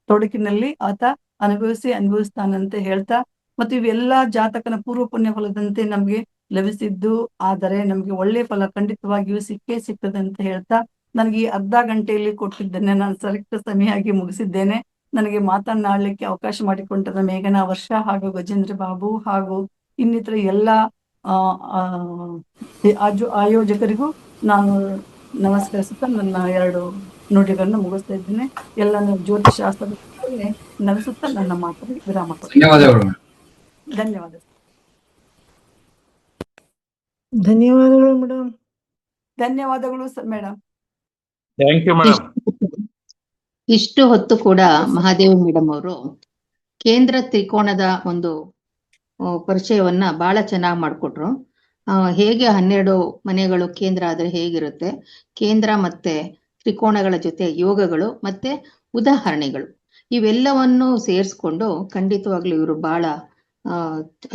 ತೊಡಕಿನಲ್ಲಿ ಆತ ಅನುಭವಿಸ್ತಾನಂತೆ ಹೇಳ್ತಾ, ಮತ್ತು ಇವೆಲ್ಲಾ ಜಾತಕನ ಪೂರ್ವ ಪುಣ್ಯ ಫಲದಂತೆ ನಮ್ಗೆ ಲಭಿಸಿದ್ದು ಆದರೆ ನಮ್ಗೆ ಒಳ್ಳೆ ಫಲ ಖಂಡಿತವಾಗಿಯೂ ಸಿಕ್ಕೇ ಸಿಗ್ತದೆ ಅಂತ ಹೇಳ್ತಾ, ನನಗೆ ಈ ಅರ್ಧ ಗಂಟೆಯಲ್ಲಿ ಕೊಟ್ಟಿದ್ದೇನೆ, ನಾನು ಸರಿಯಾಗಿ ಸಮಯಾಗಿ ಮುಗಿಸಿದ್ದೇನೆ. ನನಗೆ ಮಾತನಾಡಲಿಕ್ಕೆ ಅವಕಾಶ ಮಾಡಿಕೊಂಡ ಮೇಘನಾ ವರ್ಷ ಹಾಗೂ ಗಜೇಂದ್ರ ಬಾಬು ಹಾಗೂ ಇನ್ನಿತರ ಎಲ್ಲ ಆಯೋಜಕರಿಗೂ ನಾನು ನಮಸ್ಕರಿಸುತ್ತಾ ನನ್ನ 2 ನುಡಿಗಳನ್ನು ಮುಗಿಸ್ತಾ ಇದ್ದೇನೆ. ಎಲ್ಲ ಜ್ಯೋತಿಷಾಸ್ತ್ರದಲ್ಲಿ ನಮಿಸುತ್ತಾ ನನ್ನ ಮಾತನ್ನು ವಿರಾಮ ಕೊಡ್ತೇನೆ. ಧನ್ಯವಾದ. ಧನ್ಯವಾದಗಳು ಮೇಡಮ್. ಧನ್ಯವಾದಗಳು ಮೇಡಮ್. Thank you madam. ಇಷ್ಟು ಹೊತ್ತು ಕೂಡ ಮಹಾದೇವಿ ಮೇಡಮ್ ಅವರು ಕೇಂದ್ರ ತ್ರಿಕೋನದ ಒಂದು ಪರಿಚಯವನ್ನ ಬಹಳ ಚೆನ್ನಾಗಿ ಮಾಡಿಕೊಟ್ರು. ಹೇಗೆ 12 ಮನೆಗಳು ಕೇಂದ್ರ ಆದ್ರೆ ಹೇಗಿರುತ್ತೆ, ಕೇಂದ್ರ ಮತ್ತೆ ತ್ರಿಕೋನಗಳ ಜೊತೆ ಯೋಗಗಳು ಮತ್ತೆ ಉದಾಹರಣೆಗಳು ಇವೆಲ್ಲವನ್ನು ಸೇರಿಸ್ಕೊಂಡು ಖಂಡಿತವಾಗ್ಲೂ ಇವರು ಬಹಳ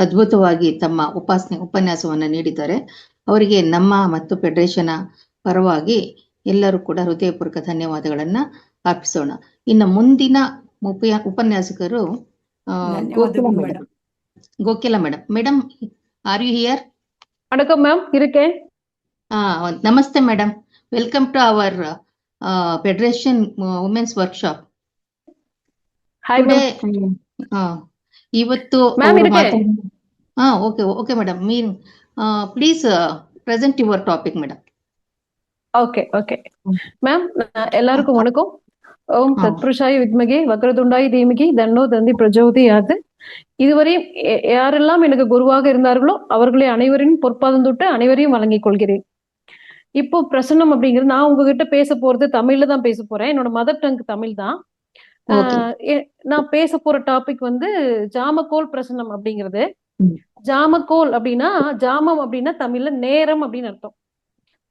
ಅದ್ಭುತವಾಗಿ ತಮ್ಮ ಉಪನ್ಯಾಸವನ್ನ ನೀಡಿದ್ದಾರೆ. ಅವರಿಗೆ ನಮ್ಮ ಮತ್ತು ಫೆಡರೇಷನ್ ಪರವಾಗಿ ಎಲ್ಲರೂ ಕೂಡ ಹೃದಯಪೂರ್ವಕ ಧನ್ಯವಾದಗಳನ್ನ ಅರ್ಪಿಸೋಣ. ಇನ್ನು ಮುಂದಿನ ಉಪನ್ಯಾಸಕರು Gokila madam. Madam, are you here? வணக்கம் மேம், இருக்கேன். ನಮಸ್ತೆ madam, welcome to our federation women's workshop. Hi ಇವತ್ತು okay madam, please present your topic madam. Okay ma'am, எல்லாருக்கும் வணக்கம். ஓம் தத்புருஷாய வித்மகே வக்ரதுண்டாய தீமகி தன்னோ தந்தி பிரஜோதயாத். இதுவரை யாரெல்லாம் எனக்கு குருவாக இருந்தார்களோ அவர்களை அனைவரையும் பொற்பாதம் தொட்டு அனைவரையும் வழங்கிக் கொள்கிறேன். இப்போ பிரசன்னம் அப்படிங்கிறது நான் உங்ககிட்ட பேச போறது தமிழ்ல தான் பேச போறேன். என்னோட மதர் டங் தமிழ் தான். நான் பேச போற டாபிக் வந்து ஜாமக்கோல் பிரசன்னம் அப்படிங்கிறது. ஜாமக்கோல் அப்படின்னா, ஜாமம் அப்படின்னா தமிழ்ல நேரம் அப்படின்னு அர்த்தம்,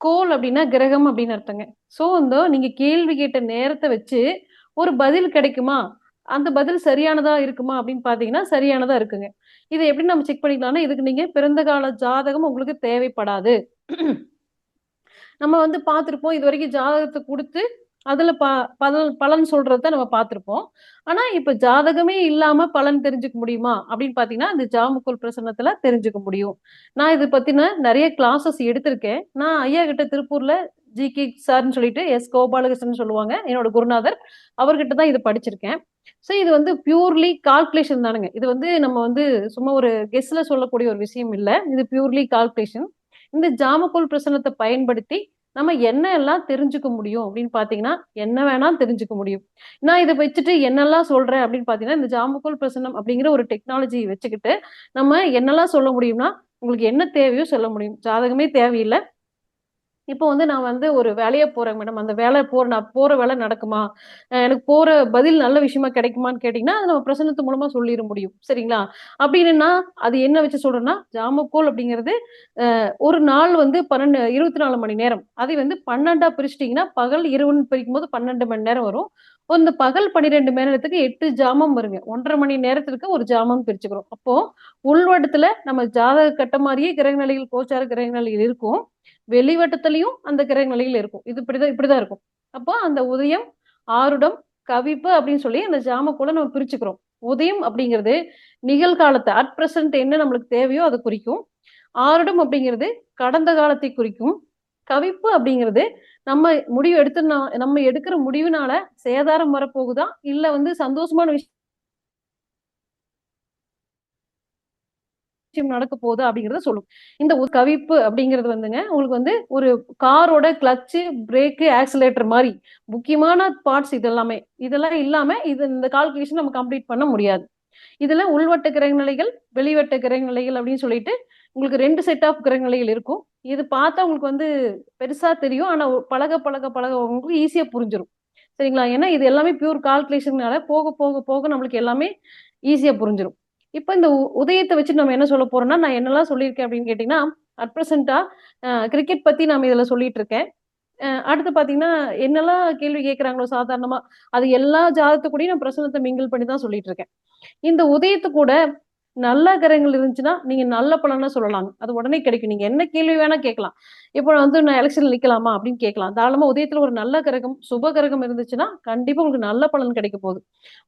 கோல் அப்படின்னா கிரகம் அப்படின்னு அர்த்தங்க. சோ நீங்க கேள்வி கேட்ட நேரத்தை வச்சு ஒரு பதில் கிடைக்குமா, அந்த பதில் சரியானதா இருக்குமா அப்படின்னு பாத்தீங்கன்னா சரியானதா இருக்குங்க. இதை எப்படி நம்ம செக் பண்ணிக்கலாம்னா, இதுக்கு நீங்க பிறந்த கால ஜாதகம் உங்களுக்கு தேவைப்படாது. நம்ம வந்து பார்த்திருப்போம் இது வரைக்கும் ஜாதகத்தை கொடுத்து அதுல பலன் சொல்றத நம்ம பார்த்திருப்போம். ஆனா இப்ப ஜாதகமே இல்லாம பலன் தெரிஞ்சுக்க முடியுமா அப்படின்னு பாத்தீங்கன்னா இந்த ஜாமக்கோல் பிரசன்னத்துல தெரிஞ்சுக்க முடியும். நான் இது பத்தின நிறைய கிளாஸஸ் எடுத்திருக்கேன். நான் ஐயா கிட்ட திருப்பூர்ல ஜி.கே. சார்ன்னு சொல்லிட்டு எஸ் கோபாலகிருஷ்ணன் சொல்லுவாங்க, என்னோட குருநாதர், அவர்கிட்ட தான் இதை படிச்சிருக்கேன். ஸோ இது வந்து பியூர்லி கால்குலேஷன் தானுங்க. இது வந்து நம்ம வந்து சும்மா ஒரு கெஸ்ல சொல்லக்கூடிய ஒரு விஷயம் இல்லை, இது பியூர்லி கால்குலேஷன். இந்த ஜாமக்கோல் பிரசன்னத்தை பயன்படுத்தி நம்ம என்ன எல்லாம் தெரிஞ்சுக்க முடியும் அப்படின்னு பாத்தீங்கன்னா என்ன வேணா தெரிஞ்சுக்க முடியும். நான் இதை வச்சுட்டு என்னெல்லாம் சொல்றேன் அப்படின்னு பாத்தீங்கன்னா, இந்த ஜாமக்கோல் பிரசன்னம் அப்படிங்கிற ஒரு டெக்னாலஜி வச்சுக்கிட்டு நம்ம என்னெல்லாம் சொல்ல முடியும்னா, உங்களுக்கு என்ன தேவையோ சொல்ல முடியும். ஜாதகமே தேவையில்லை. இப்போ வந்து நான் வந்து ஒரு வேலையா போறேன் மேடம், அந்த நான் போற வேலை நடக்குமா, எனக்கு போற பதில் நல்ல விஷயமா கிடைக்குமான்னு கேட்டீங்கன்னா அது நம்ம பிரசன்னத்து மூலமா சொல்லிட முடியும். சரிங்களா? அப்படின்னா அது என்ன வச்சு சொல்றேன்னா, ஜாமக்கோல் அப்படிங்கிறது ஒரு நாள் வந்து 24 மணி நேரம். அதை வந்து 12ஆ பிரிச்சிட்டீங்கன்னா பகல் இரவுன்னு பிரிக்கும் போது 12 மணி நேரம் வரும். அந்த பகல் 12 மணி நேரத்துக்கு 8 ஜாமம் வருங்க. 1.5 மணி நேரத்திற்கு ஒரு ஜாமம் பிரிச்சுக்கிறோம். அப்போ உள்வட்டத்துல நம்ம ஜாதக கட்ட மாதிரியே கிரக நிலைகள், கோச்சார கிரக நிலைகள் இருக்கும், வெளிவட்டத்திலையும் அந்த கிரக நிலைகள் இருக்கும். இது இப்படிதான் இருக்கும். அப்போ அந்த உதயம், ஆருடம், கவிப்பு அப்படின்னு சொல்லி அந்த ஜாமக்கோலை நம்ம பிரிச்சுக்கிறோம். உதயம் அப்படிங்கிறது நிகழ்காலத்தை அட் பிரசன்ட் என்ன நம்மளுக்கு தேவையோ அதை குறிக்கும். ஆருடம் அப்படிங்கிறது கடந்த காலத்தை குறிக்கும். கவிப்பு அப்படிங்கிறது நம்ம முடிவு எடுத்து நம்ம எடுக்கிற முடிவுனால சேதாரம் வரப்போகுதா இல்ல வந்து சந்தோஷமான விஷயம் நடக்க போகுது அப்படிங்கறத சொல்லும். இந்த கவிப்பு அப்படிங்கிறது வந்துங்க உங்களுக்கு வந்து ஒரு காரோட கிளச்சு, பிரேக்கு, ஆக்சிலேட்டர் மாதிரி முக்கியமான பார்ட்ஸ். இதெல்லாம் இல்லாம இந்த கால்குலேஷன் நம்ம கம்ப்ளீட் பண்ண முடியாது. இதுல உள்வட்ட கிரகநிலைகள், வெளிவட்ட கிரகநிலைகள் அப்படின்னு சொல்லிட்டு உங்களுக்கு 2 செட் ஆஃப் கிரகநிலைகள் இருக்கும். இது பார்த்தா உங்களுக்கு வந்து பெருசா தெரியும். ஆனா பழக பழக பழக உங்களுக்கு ஈஸியா புரிஞ்சிடும். சரிங்களா? ஏன்னா இது எல்லாமே பியூர் கால்குலேஷன்னால போக போக போக நம்மளுக்கு எல்லாமே ஈஸியா புரிஞ்சிடும். இப்ப இந்த உதயத்தை வச்சு நம்ம என்ன சொல்ல போறோம்னா, நான் என்னெல்லாம் சொல்லியிருக்கேன் அப்படின்னு கேட்டீங்கன்னா, அட் பிரசன்டா கிரிக்கெட் பத்தி நாம இதுல சொல்லிட்டு இருக்கேன். அடுத்து பாத்தீங்கன்னா என்னெல்லாம் கேள்வி கேட்கறாங்களோ சாதாரணமா அது எல்லா ஜாதகத்துக்கூடயும் நான் பிரசனத்தை மிங்கிள் பண்ணி தான் சொல்லிட்டு இருக்கேன். இந்த உதயத்து கூட நல்ல கிரகங்கள் இருந்துச்சுன்னா நீங்க நல்ல பலனா சொல்லலாம். அது உடனே கிடைக்கும். நீங்க என்ன கேள்வி வேணா கேட்கலாம். இப்போ நான் எலெக்ஷன்ல நிக்கலாமா அப்படின்னு கேட்கலாம். தாராளமா உதயத்துல ஒரு நல்ல கிரகம், சுப கிரகம் இருந்துச்சுன்னா கண்டிப்பா உங்களுக்கு நல்ல பலன் கிடைக்க போகுது.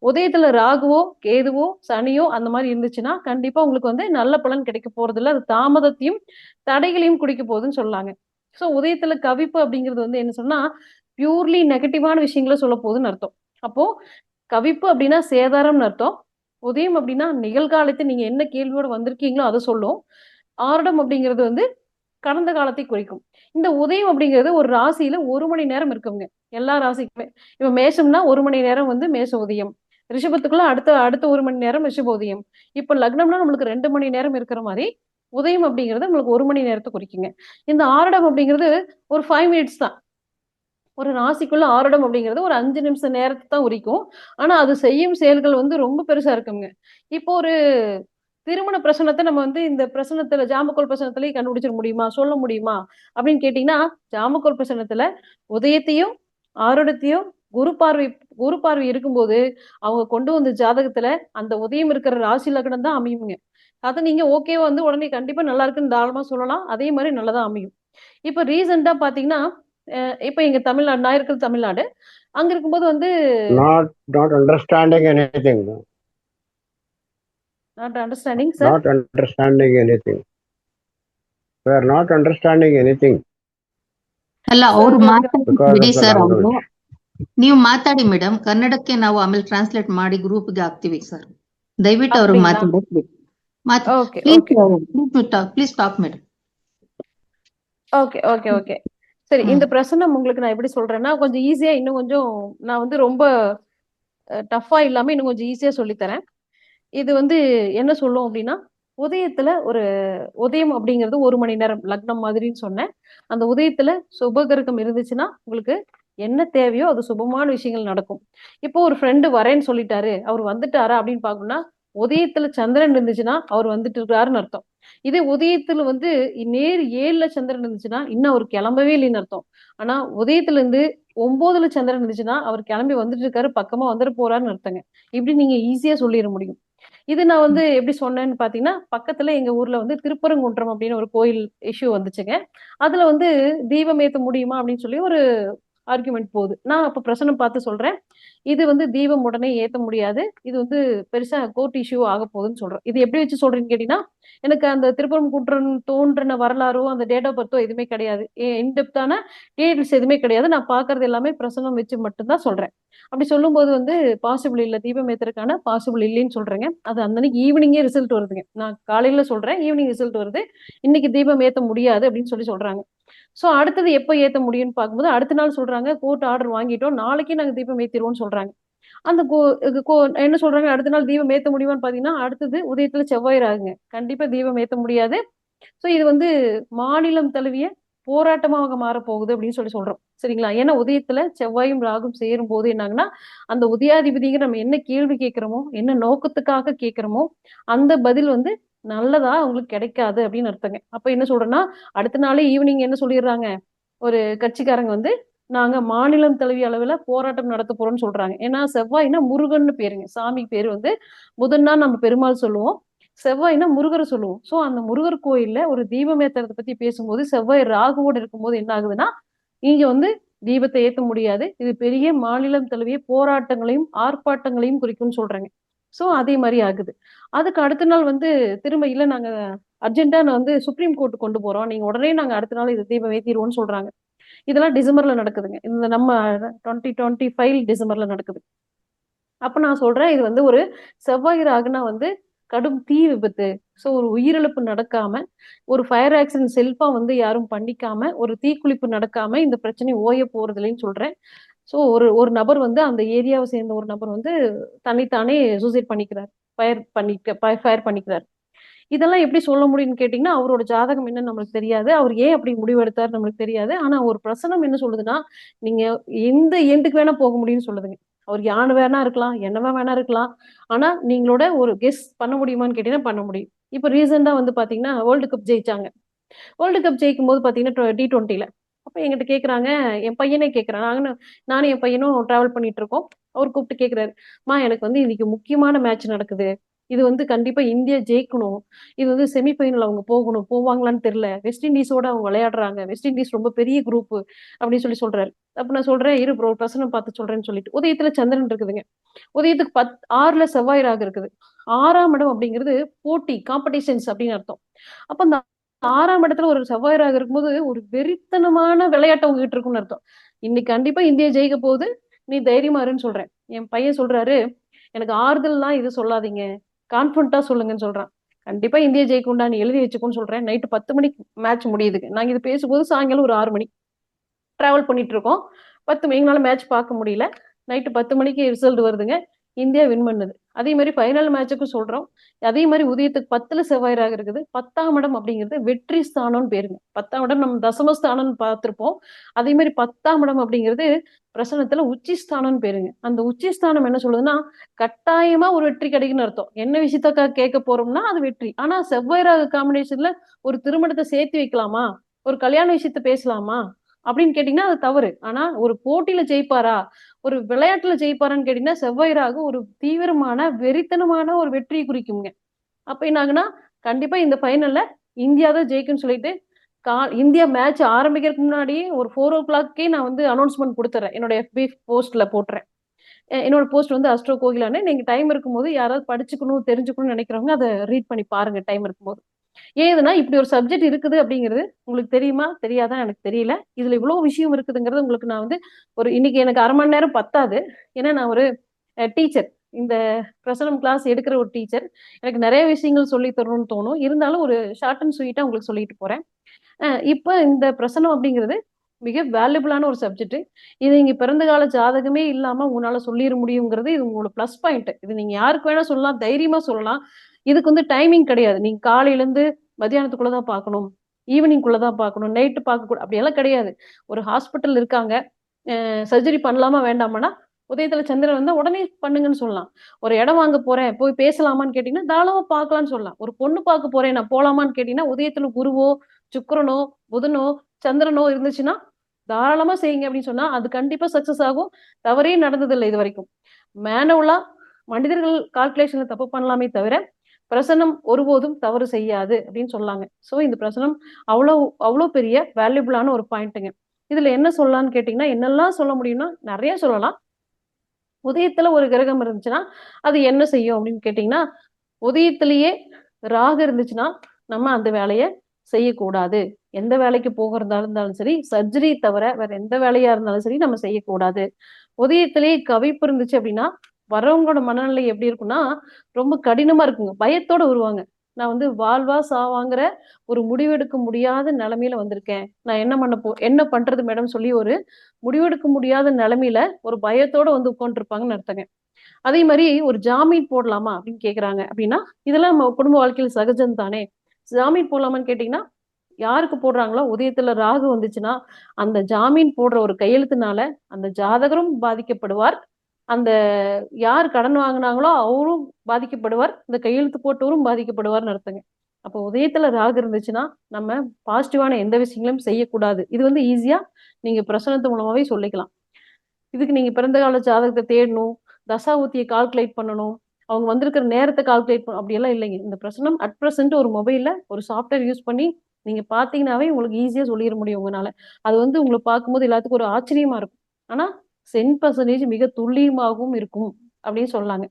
உதயத்துல ராகுவோ, கேதுவோ, சனியோ அந்த மாதிரி இருந்துச்சுன்னா கண்டிப்பா உங்களுக்கு வந்து நல்ல பலன் கிடைக்க போறது இல்ல. அது தாமதத்தையும் தடைகளையும் குடிக்க போகுதுன்னு சொல்லாங்க. சோ உதயத்துல கவிப்பு அப்படிங்கிறது வந்து என்ன சொன்னா பியூர்லி நெகட்டிவான விஷயங்களை சொல்ல போகுதுன்னு அர்த்தம். அப்போ கவிப்பு அப்படின்னா சேதாரம்னு அர்த்தம். உதயம் அப்படின்னா நிகழ்காலத்தை நீங்க என்ன கேள்வியோட வந்திருக்கீங்களோ அதை சொல்லும். ஆருடம் அப்படிங்கிறது வந்து கடந்த காலத்தை குறிக்கும். இந்த உதயம் அப்படிங்கிறது ஒரு ராசியில 1 மணி நேரம் இருக்குங்க. எல்லா ராசிக்குமே. இப்ப மேஷம்னா 1 மணி நேரம் வந்து மேஷ உதயம். ரிஷபத்துக்குள்ள அடுத்த 1 மணி நேரம் ரிஷப உதயம். இப்ப லக்னம்னா நம்மளுக்கு 2 மணி நேரம் இருக்கிற மாதிரி உதயம் அப்படிங்கிறது நம்மளுக்கு 1 மணி நேரத்தை குறிக்குங்க. இந்த ஆருடம் அப்படிங்கிறது ஒரு 5 மினிட்ஸ் தான். ஒரு ராசிக்குள்ள ஆருடம் அப்படிங்கிறது ஒரு 5 நிமிஷம் நேரத்தை தான் உரிக்கும். ஆனா அது செய்யும் செயல்கள் வந்து ரொம்ப பெருசா இருக்குங்க. இப்போ ஒரு திருமண பிரசனத்தை நம்ம வந்து இந்த பிரசனத்துல ஜாமக்கோல் பிரசனத்திலேயே கண்டுபிடிச்சிட முடியுமா, சொல்ல முடியுமா அப்படின்னு கேட்டீங்கன்னா, ஜாமக்கோல் பிரசனத்துல உதயத்தையும் ஆருடத்தையும் குரு பார்வை இருக்கும்போது அவங்க கொண்டு வந்த ஜாதகத்துல அந்த உதயம் இருக்கிற ராசி லக்னம் தான் அமையுங்க. அதை நீங்க ஓகே வந்து உடனே கண்டிப்பா நல்லா இருக்குன்னு தாராளமா சொல்லலாம். அதே மாதிரி நல்லதா அமையும். இப்ப ரீசெண்டா பாத்தீங்கன்னா இப்ப எங்க தமிழ்நாடு, நான் இருக்கிறது தமிழ்நாடு. அங்க இருக்கும்போது வந்து not understanding anything. Not understanding sir. Not understanding anything. We are not understanding anything ಅಲ್ಲ ಅವ್ರು because ಬಿಡಿ of the ಸರ್. ಅವರು language. ನೀವು ಮಾತಾಡಿ ಮೇಡಮ್. ಕನ್ನಡಕ್ಕೆ ನಾವು ಆಮೇಲೆ ಟ್ರಾನ್ಸ್ಲೇಟ್ ಮಾಡಿ ಗ್ರೂಪ್ಗೆ ಹಾಕ್ತಿವಿ ಸರ್. ದಯವಿಟ್ಟು ಅವ್ರಿಗೆ அப்படிங்களா? ಮಾತಾಡಕ್ ಬಿಡಿ. Okay okay please talk madam. Okay okay okay சரி. இந்த பிரசனம் உங்களுக்கு நான் எப்படி சொல்றேன்னா கொஞ்சம் ஈஸியா, இன்னும் கொஞ்சம் நான் வந்து ரொம்ப டஃபா இல்லாம இன்னும் கொஞ்சம் ஈஸியா சொல்லித்தரேன். இது வந்து என்ன சொல்லும் அப்படின்னா, உதயத்துல ஒரு உதயம் அப்படிங்கிறது 1 மணி நேரம் லக்னம் மாதிரின்னு சொன்னேன். அந்த உதயத்துல சுபகிரகம் இருந்துச்சுன்னா உங்களுக்கு என்ன தேவையோ அது சுபமான விஷயங்கள் நடக்கும். இப்போ ஒரு ஃப்ரெண்டு வரேன்னு சொல்லிட்டாரு, அவர் வந்துட்டாரா அப்படின்னு பாக்கணும்னா, உதயத்துல சந்திரன் இருந்துச்சுன்னா அவர் வந்துட்டு இருக்காருன்னு அர்த்தம். இதே உதயத்துல வந்து நேர் 7ல சந்திரன் இருந்துச்சுன்னா இன்னும் அவர் கிளம்பவே இல்லைன்னு அர்த்தம். ஆனா உதயத்துல இருந்து 9ல சந்திரன் இருந்துச்சுன்னா அவர் கிளம்பி வந்துட்டு இருக்காரு, பக்கமா வந்துட்டு போறாருன்னு அர்த்தங்க. இப்படி நீங்க ஈஸியா சொல்லிட முடியும். இது நான் வந்து எப்படி சொன்னேன்னு பாத்தீங்கன்னா, பக்கத்துல எங்க ஊர்ல வந்து திருப்பரங்குன்றம் அப்படின்னு ஒரு கோயில் இஷ்யூ வந்துச்சுங்க. அதுல வந்து தீபம் ஏத்த முடியுமா அப்படின்னு சொல்லி ஒரு ஆர்குமெண்ட் போகுது. நான் அப்ப பிரசனம் பார்த்து சொல்றேன், இது வந்து தீபம் உடனே ஏத்த முடியாது, இது வந்து பெருசா கோர்ட் இஷ்யூ ஆக போகுதுன்னு சொல்றேன். இது எப்படி வச்சு சொல்றேன்னு கேட்டீங்கன்னா, எனக்கு அந்த திருப்பரங்குன்றம் தோன்றின வரலாறோ அந்த டேட் ஆஃப் பர்த்தோ எதுவுமே கிடையாது. இன்டெப்தான டீடைல்ஸ் எதுவுமே கிடையாது. நான் பாக்குறது எல்லாமே பிரசனம் வச்சு மட்டும்தான் சொல்றேன். அப்படி சொல்லும்போது வந்து பாசிபிள் இல்ல, தீபம் ஏத்துறதுக்கான பாசிபிள் இல்லைன்னு சொல்றேங்க. அது அன்னைக்கு ஈவினிங்கே ரிசல்ட் வருதுங்க. நான் காலையில சொல்றேன், ஈவினிங் ரிசல்ட் வருது, இன்னைக்கு தீபம் ஏத்த முடியாது அப்படின்னு சொல்றாங்க. சோ அடுத்தது எப்ப ஏத்த முடியும்னு பார்க்கும்போது அடுத்த நாள் சொல்றாங்க, கோர்ட் ஆர்டர் வாங்கிட்டோம், நாளைக்கே நாங்க தீபம் ஏத்திடுவோம்னு சொல்றாங்க. அந்த என்ன சொல்றாங்க, அடுத்த நாள் தீபம் ஏத்த முடியுமான்னு பாத்தீங்கன்னா, அடுத்தது உதயத்துல செவ்வாய் ராகுங்க. கண்டிப்பா தீபம் ஏத்த முடியாது. சோ இது வந்து மாநிலம் தழுவிய போராட்டமாக மாற போகுது அப்படின்னு சொல்றோம். சரிங்களா? ஏன்னா உதயத்துல செவ்வாயும் ராகும் சேரும் போது என்னாங்கன்னா, அந்த உதயாதிபதிங்கிற நம்ம என்ன கேள்வி கேட்கிறோமோ, என்ன நோக்கத்துக்காக கேட்கிறோமோ அந்த பதில் வந்து நல்லதா உங்களுக்கு கிடைக்காது அப்படின்னு அர்த்தங்க. அப்ப என்ன சொல்றேன்னா, அடுத்த நாளே ஈவினிங் என்ன சொல்லிடுறாங்க, ஒரு கட்சிக்காரங்க வந்து நாங்க மாநிலம் தழுவிய அளவுல போராட்டம் நடத்த போறோம்னு சொல்றாங்க. ஏன்னா செவ்வாய்னா முருகன்னு பேருங்க. சாமி பேரு வந்து புதன்னா நம்ம பெருமாள் சொல்லுவோம், செவ்வாய்னா முருகரை சொல்லுவோம். சோ அந்த முருகர் கோயில்ல ஒரு தீபம் ஏத்துறதை பத்தி பேசும்போது செவ்வாய் ராகுவோட இருக்கும்போது என்ன ஆகுதுன்னா, இங்க வந்து தீபத்தை ஏத்த முடியாது, இது பெரிய மாநிலம் தழுவிய போராட்டங்களையும் ஆர்ப்பாட்டங்களையும் குறிக்கும்னு சொல்றாங்க. ஸோ அதே மாதிரி ஆகுது. அதுக்கு அடுத்த நாள் வந்து திரும்ப இல்லை நாங்க அர்ஜென்ட்டா நான் வந்து சுப்ரீம் கோர்ட் கொண்டு போறோம், நீங்க உடனே நாங்க அடுத்த நாள் இது தீபம் ஏத்திடுவோம்னு சொல்றாங்க. இதெல்லாம் டிசம்பர்ல நடக்குதுங்க. இந்த நம்ம 2025 டிசம்பர்ல நடக்குது. அப்ப நான் சொல்றேன் இது வந்து ஒரு செவ்வாய் ராகுனா வந்து கடும் தீ விபத்து. ஸோ ஒரு உயிரிழப்பு நடக்காம, ஒரு ஃபயர் ஆக்சிடென்ட் செல்ஃபா வந்து யாரும் பண்ணிக்காம, ஒரு தீக்குளிப்பு நடக்காம இந்த பிரச்சனை ஓய போறது இல்லைன்னு சொல்றேன். ஸோ ஒரு ஒரு நபர் வந்து அந்த ஏரியாவை சேர்ந்த ஒரு நபர் வந்து தன்னைத்தானே சூசைட் பண்ணிக்கிறார், ஃபயர் பண்ணிக்கிறார். இதெல்லாம் எப்படி சொல்ல முடியும்னு கேட்டீங்கன்னா, அவரோட ஜாதகம் என்னன்னு நம்மளுக்கு தெரியாது. அவர் ஏன் அப்படி முடிவெடுத்தார் நம்மளுக்கு தெரியாது. ஆனா ஒரு பிரசனம் என்ன சொல்லுதுன்னா, நீங்க எந்த எண்டுக்கு வேணா போக முடியும்னு சொல்லுதுங்க. அவர் யானை வேணா இருக்கலாம், என்னவா வேணா இருக்கலாம். ஆனா நீங்களோட ஒரு கெஸ் பண்ண முடியுமான்னு கேட்டீங்கன்னா பண்ண முடியும். இப்ப ரீசெண்டா வந்து பாத்தீங்கன்னா வேர்ல்டு கப் ஜெயிச்சாங்க. வேர்ல்டு கப் ஜெயிக்கும் போது பாத்தீங்கன்னா T20ல அப்ப என்கிட்ட கேக்குறாங்க, என் பையனே கேக்குறான். நானும் என் பையனும் டிராவல் பண்ணிட்டு இருக்கோம். அவர் கூப்பிட்டு கேக்குறாரு, மா எனக்கு வந்து இன்னைக்கு முக்கியமான மேட்ச் நடக்குது, இது வந்து கண்டிப்பா இந்தியா ஜெயிக்கணும், இது வந்து செமிஃபைனல் அவங்க போகணும், போவாங்களான்னு தெரியல, வெஸ்ட் இண்டீஸோட அவங்க விளையாடுறாங்க, வெஸ்ட் இண்டீஸ் ரொம்ப பெரிய குரூப் அப்படின்னு சொல்றாரு. அப்ப நான் சொல்றேன், இரு ப்ரோ பிரசனம் பார்த்து சொல்றேன்னு சொல்லிட்டு உதயத்துல சந்திரன் இருக்குதுங்க. உதயத்துக்கு 6ல செவ்வாய் ராகு இருக்குது. 6ஆம் இடம் அப்படிங்கிறது போட்டி, காம்படிஷன்ஸ் அப்படின்னு அர்த்தம். அப்ப அந்த 6ஆம் இடத்துல ஒரு செவ்வாய் ராகு இருக்கும்போது ஒரு வெறித்தனமான விளையாட்டு உங்ககிட்ட இருக்கும்னு அர்த்தம். இன்னைக்கு கண்டிப்பா இந்தியா ஜெயிக்க போகுது, நீ தைரியமா இருன்னு சொல்றேன். என் பையன் சொல்றாரு, எனக்கு ஆறுதல்லாம் இது சொல்லாதீங்க, கான்பிடண்டா சொல்லுங்கன்னு சொல்றான். கண்டிப்பா இந்தியா ஜெயிக்கும்டா, நீ எழுதி வச்சுக்கோன்னு சொல்றேன். நைட்டு 10 மணிக்கு மேட்ச் முடியுதுங்க. நாங்க இது பேசும்போது சாயங்காலம் ஒரு 6 மணி டிராவல் பண்ணிட்டு இருக்கோம். 10 மணி எங்களால மேட்ச் பார்க்க முடியல. நைட்டு 10 மணிக்கு ரிசல்ட் வருதுங்க, இந்தியா வின் பண்ணுது. அதே மாதிரி ஃபைனல் மேட்சுக்கும் சொல்றோம். அதே மாதிரி உதயத்துக்கு 10ல செவ்வாய் ராகு இருக்குது. 10ஆம் இடம் அப்படிங்கிறது வெற்றி ஸ்தானம்னு பேருங்க. 10ஆம் இடம் நம்ம தசமஸ்தானம்னு பார்த்திருப்போம். அதே மாதிரி 10ஆம் இடம் அப்படிங்கிறது பிரசனத்துல உச்சி ஸ்தானம்னு பேருங்க. அந்த உச்சி ஸ்தானம் என்ன சொல்லுதுன்னா, கட்டாயமா ஒரு வெற்றி கிடைக்குன்னு அர்த்தம். என்ன விஷயத்தக்கா கேட்க போறோம்னா அது வெற்றி. ஆனா செவ்வாய் ராகு காம்பினேஷன்ல ஒரு திருமணத்தை சேர்த்து வைக்கலாமா, ஒரு கல்யாண விஷயத்த பேசலாமா அப்படின்னு கேட்டீங்கன்னா அது தவறு. ஆனா ஒரு போட்டியில ஜெயிப்பாரா, ஒரு விளையாட்டுல ஜெயிப்பாரான்னு கேட்டீங்கன்னா செவ்வாய் ராகு ஒரு தீவிரமான வெறித்தனமான ஒரு வெற்றியை குறிக்குங்க. அப்ப என்ன ஆகுனா, கண்டிப்பா இந்த ஃபைனல்ல இந்தியா தான் ஜெயிக்கும்னு சொல்லிட்டு இந்தியா மேட்ச் ஆரம்பிக்கிறதுக்கு முன்னாடியே ஒரு 4:00 நான் வந்து அனௌன்ஸ்மெண்ட் கொடுத்துறேன். என்னோட FB போஸ்ட்ல போட்டுறேன். என்னோட போஸ்ட் வந்து அஸ்ட்ரோ கோகிலான்னு. நீங்க டைம் இருக்கும்போது யாராவது படிச்சுக்கணும் தெரிஞ்சுக்கணும்னு நினைக்கிறவங்க அதை ரீட் பண்ணி பாருங்க டைம் இருக்கும்போது. ஏதுன்னா இப்படி ஒரு சப்ஜெக்ட் இருக்குது அப்படிங்கிறது உங்களுக்கு தெரியுமா தெரியாதா எனக்கு தெரியல. இதுல இவ்வளவு விஷயம் இருக்குதுங்கிறது உங்களுக்கு நான் வந்து இன்னைக்கு எனக்கு 1/2 மணி நேரம் பத்தாது. ஏன்னா நான் ஒரு டீச்சர், இந்த பிரசனம் கிளாஸ் எடுக்கிற ஒரு டீச்சர். எனக்கு நிறைய விஷயங்கள் சொல்லி தரணும்னு தோணும். இருந்தாலும் ஒரு ஷார்ட் அண்ட் ஸ்வீட்டா உங்களுக்கு சொல்லிட்டு போறேன். இப்ப இந்த பிரசனம் அப்படிங்கிறது மிக வேல்யூபிளான ஒரு சப்ஜெக்ட். இது நீங்க பிறந்த கால ஜாதகமே இல்லாம உங்களால சொல்லிட முடியுங்கிறது இது உங்களோட பிளஸ் பாயிண்ட். இது நீங்க யாருக்கு வேணா சொல்லலாம், தைரியமா சொல்லலாம். இதுக்கு வந்து டைமிங் கிடையாது. நீங்க காலையில இருந்து மத்தியானத்துக்குள்ளதான் பார்க்கணும், ஈவினிங்குள்ளதான் பார்க்கணும், நைட்டு பார்க்க கூட அப்படியெல்லாம் கிடையாது. ஒரு ஹாஸ்பிட்டல் இருக்காங்க, சர்ஜரி பண்ணலாமா வேண்டாமானா உதயத்துல சந்திரன் வந்தா உடனே பண்ணுங்கன்னு சொல்லலாம். ஒரு இடம் வாங்க போறேன் போய் பேசலாமான்னு கேட்டீங்கன்னா தாராளமா பார்க்கலாம்னு சொல்லலாம். ஒரு பொண்ணு பார்க்க போறேன் நான் போலாமான்னு கேட்டீங்கன்னா உதயத்துல குருவோ சுக்கிரனோ புதனோ சந்திரனோ இருந்துச்சுன்னா தாராளமா செய்யுங்க அப்படின்னு சொன்னா அது கண்டிப்பா சக்சஸ் ஆகும். தவறே நடந்ததில்லை இது வரைக்கும். மேனுவலா மனிதர்கள் கால்குலேஷன்ல தப்பு பண்ணலாமே தவிர பிரசனம் ஒருபோதும் தவறு செய்யாது அப்படின்னு சொல்லாங்க. சோ இந்த பிரசனம் அவ்வளவு பெரிய வேல்யூபிளான ஒரு பாயிண்ட்டுங்க. இதுல என்ன சொல்லலாம்னு கேட்டீங்கன்னா என்னெல்லாம் சொல்ல முடியும்னா நிறைய சொல்லலாம். உதயத்துல ஒரு கிரகம் இருந்துச்சுன்னா அது என்ன செய்யும் அப்படின்னு கேட்டீங்கன்னா, உதயத்திலேயே ராகு இருந்துச்சுன்னா நம்ம அந்த வேலையை செய்யக்கூடாது. எந்த வேலைக்கு போகிறதா இருந்தாலும் சரி, சர்ஜரி தவிர வேற எந்த வேலையா இருந்தாலும் சரி நம்ம செய்யக்கூடாது. உதயத்திலேயே கவிப்பு இருந்துச்சு அப்படின்னா வரவங்களோட மனநிலை எப்படி இருக்கும்னா ரொம்ப கடினமா இருக்குங்க, பயத்தோட வருவாங்க. நான் வந்து வாழ்வா சாவாங்கிற ஒரு முடிவெடுக்க முடியாத நிலைமையில வந்திருக்கேன், நான் என்ன பண்றது மேடம் சொல்லி ஒரு முடிவெடுக்க முடியாத நிலைமையில ஒரு பயத்தோட வந்து உட்காந்துருப்பாங்கன்னு அர்த்தங்க. அதே மாதிரி ஒரு ஜாமீன் போடலாமா அப்படின்னு கேக்குறாங்க அப்படின்னா இதெல்லாம் நம்ம குடும்ப வாழ்க்கையில் சகஜம் தானே. ஜாமீன் போடலாமான்னு கேட்டீங்கன்னா யாருக்கு போடுறாங்களோ உதயத்துல ராகு வந்துச்சுன்னா அந்த ஜாமீன் போடுற ஒரு கையெழுத்துனால அந்த ஜாதகரும் பாதிக்கப்படுவார், அந்த யார் கடன் வாங்கினாங்களோ அவரும் பாதிக்கப்படுவார், இந்த கையெழுத்து போட்டவரும் பாதிக்கப்படுவார்னு அர்த்தங்க. அப்போ உதயத்துல ராகு இருந்துச்சுன்னா நம்ம பாசிட்டிவான எந்த விஷயங்களும் செய்யக்கூடாது. இது வந்து ஈஸியா நீங்க பிரசனத்து மூலமாவே சொல்லிக்கலாம். இதுக்கு நீங்க பிறந்த கால ஜாதகத்தை தேடணும், தசாபுத்தியை கால்குலேட் பண்ணணும், அவங்க வந்திருக்கிற நேரத்தை கால்குலேட் பண்ணணும் அப்படியெல்லாம் இல்லைங்க. இந்த பிரசனம் அட் பிரசன்ட் ஒரு மொபைல்ல ஒரு சாஃப்ட்வேர் யூஸ் பண்ணி நீங்க பாத்தீங்கன்னாவே உங்களுக்கு ஈஸியா சொல்லிட முடியும் உங்களால. அது வந்து உங்களை பார்க்கும்போது எல்லாத்துக்கும் ஒரு ஆச்சரியமா இருக்கும். ஆனா 10% மிக துல்லியமாகவும் இருக்கும் அப்படின்னு சொல்லாங்க.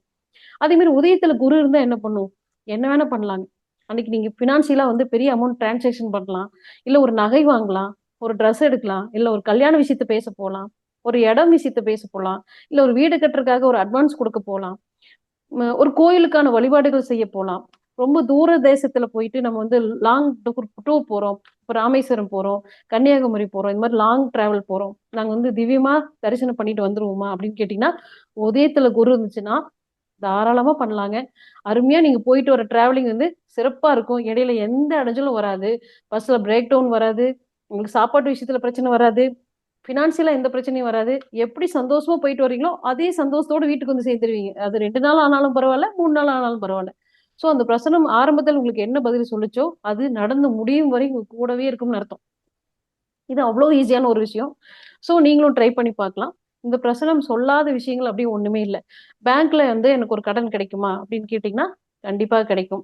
அதே மாதிரி உதயத்துல குரு இருந்தா என்ன பண்ணும்? என்ன வேணா பண்ணலாங்க. அன்னைக்கு நீங்க பினான்சியலா வந்து பெரிய அமௌண்ட் டிரான்சாக்ஷன் பண்ணலாம், இல்ல ஒரு நகை வாங்கலாம், ஒரு ட்ரெஸ் எடுக்கலாம், இல்ல ஒரு கல்யாண விஷயத்த பேச போலாம், ஒரு இடம் விஷயத்த பேச போலாம், இல்ல ஒரு வீடு கட்டுறதுக்காக ஒரு அட்வான்ஸ் கொடுக்க போலாம், ஒரு கோயிலுக்கான வழிபாடுகள் செய்ய போலாம். ரொம்ப தூர தேசத்துல போயிட்டு நம்ம வந்து லாங் டூர் போறோம். இப்போ ராமேஸ்வரம் போறோம், கன்னியாகுமரி போறோம், இந்த மாதிரி லாங் டிராவல் போறோம். நாங்க வந்து திவ்யமா தரிசனம் பண்ணிட்டு வந்துருவோமா அப்படின்னு கேட்டீங்கன்னா, உதயத்துல குரு இருந்துச்சுன்னா தாராளமா பண்ணலாங்க. அருமையா நீங்க போயிட்டு வர டிராவலிங் வந்து சிறப்பா இருக்கும். இடையில எந்த இடைஞ்சலும் வராது. பஸ்ல பிரேக் டவுன் வராது. உங்களுக்கு சாப்பாட்டு விஷயத்துல பிரச்சனை வராது. பினான்சியலா எந்த பிரச்சனையும் வராது. எப்படி சந்தோஷமா போயிட்டு வரீங்களோ அதே சந்தோஷத்தோட வீட்டுக்கு வந்து சேர்ந்துருவீங்க. அது 2 நாள் ஆனாலும் பரவாயில்ல, 3 நாள் ஆனாலும் பரவாயில்ல. சோ அந்த பிரசனம் ஆரம்பத்தில் உங்களுக்கு என்ன பதில் சொல்லுச்சோ அது நடந்து முடியும் வரை உங்க கூடவே இருக்கும்னு அர்த்தம். இது அவ்வளவு ஈஸியான ஒரு விஷயம். சோ நீங்களும் ட்ரை பண்ணி பார்க்கலாம். இந்த பிரசனம் சொல்லாத விஷயங்கள் அப்படி ஒண்ணுமே இல்ல. பேங்க்ல வந்து எனக்கு ஒரு கடன் கிடைக்குமா அப்படின்னு கேட்டீங்கன்னா கண்டிப்பா கிடைக்கும்.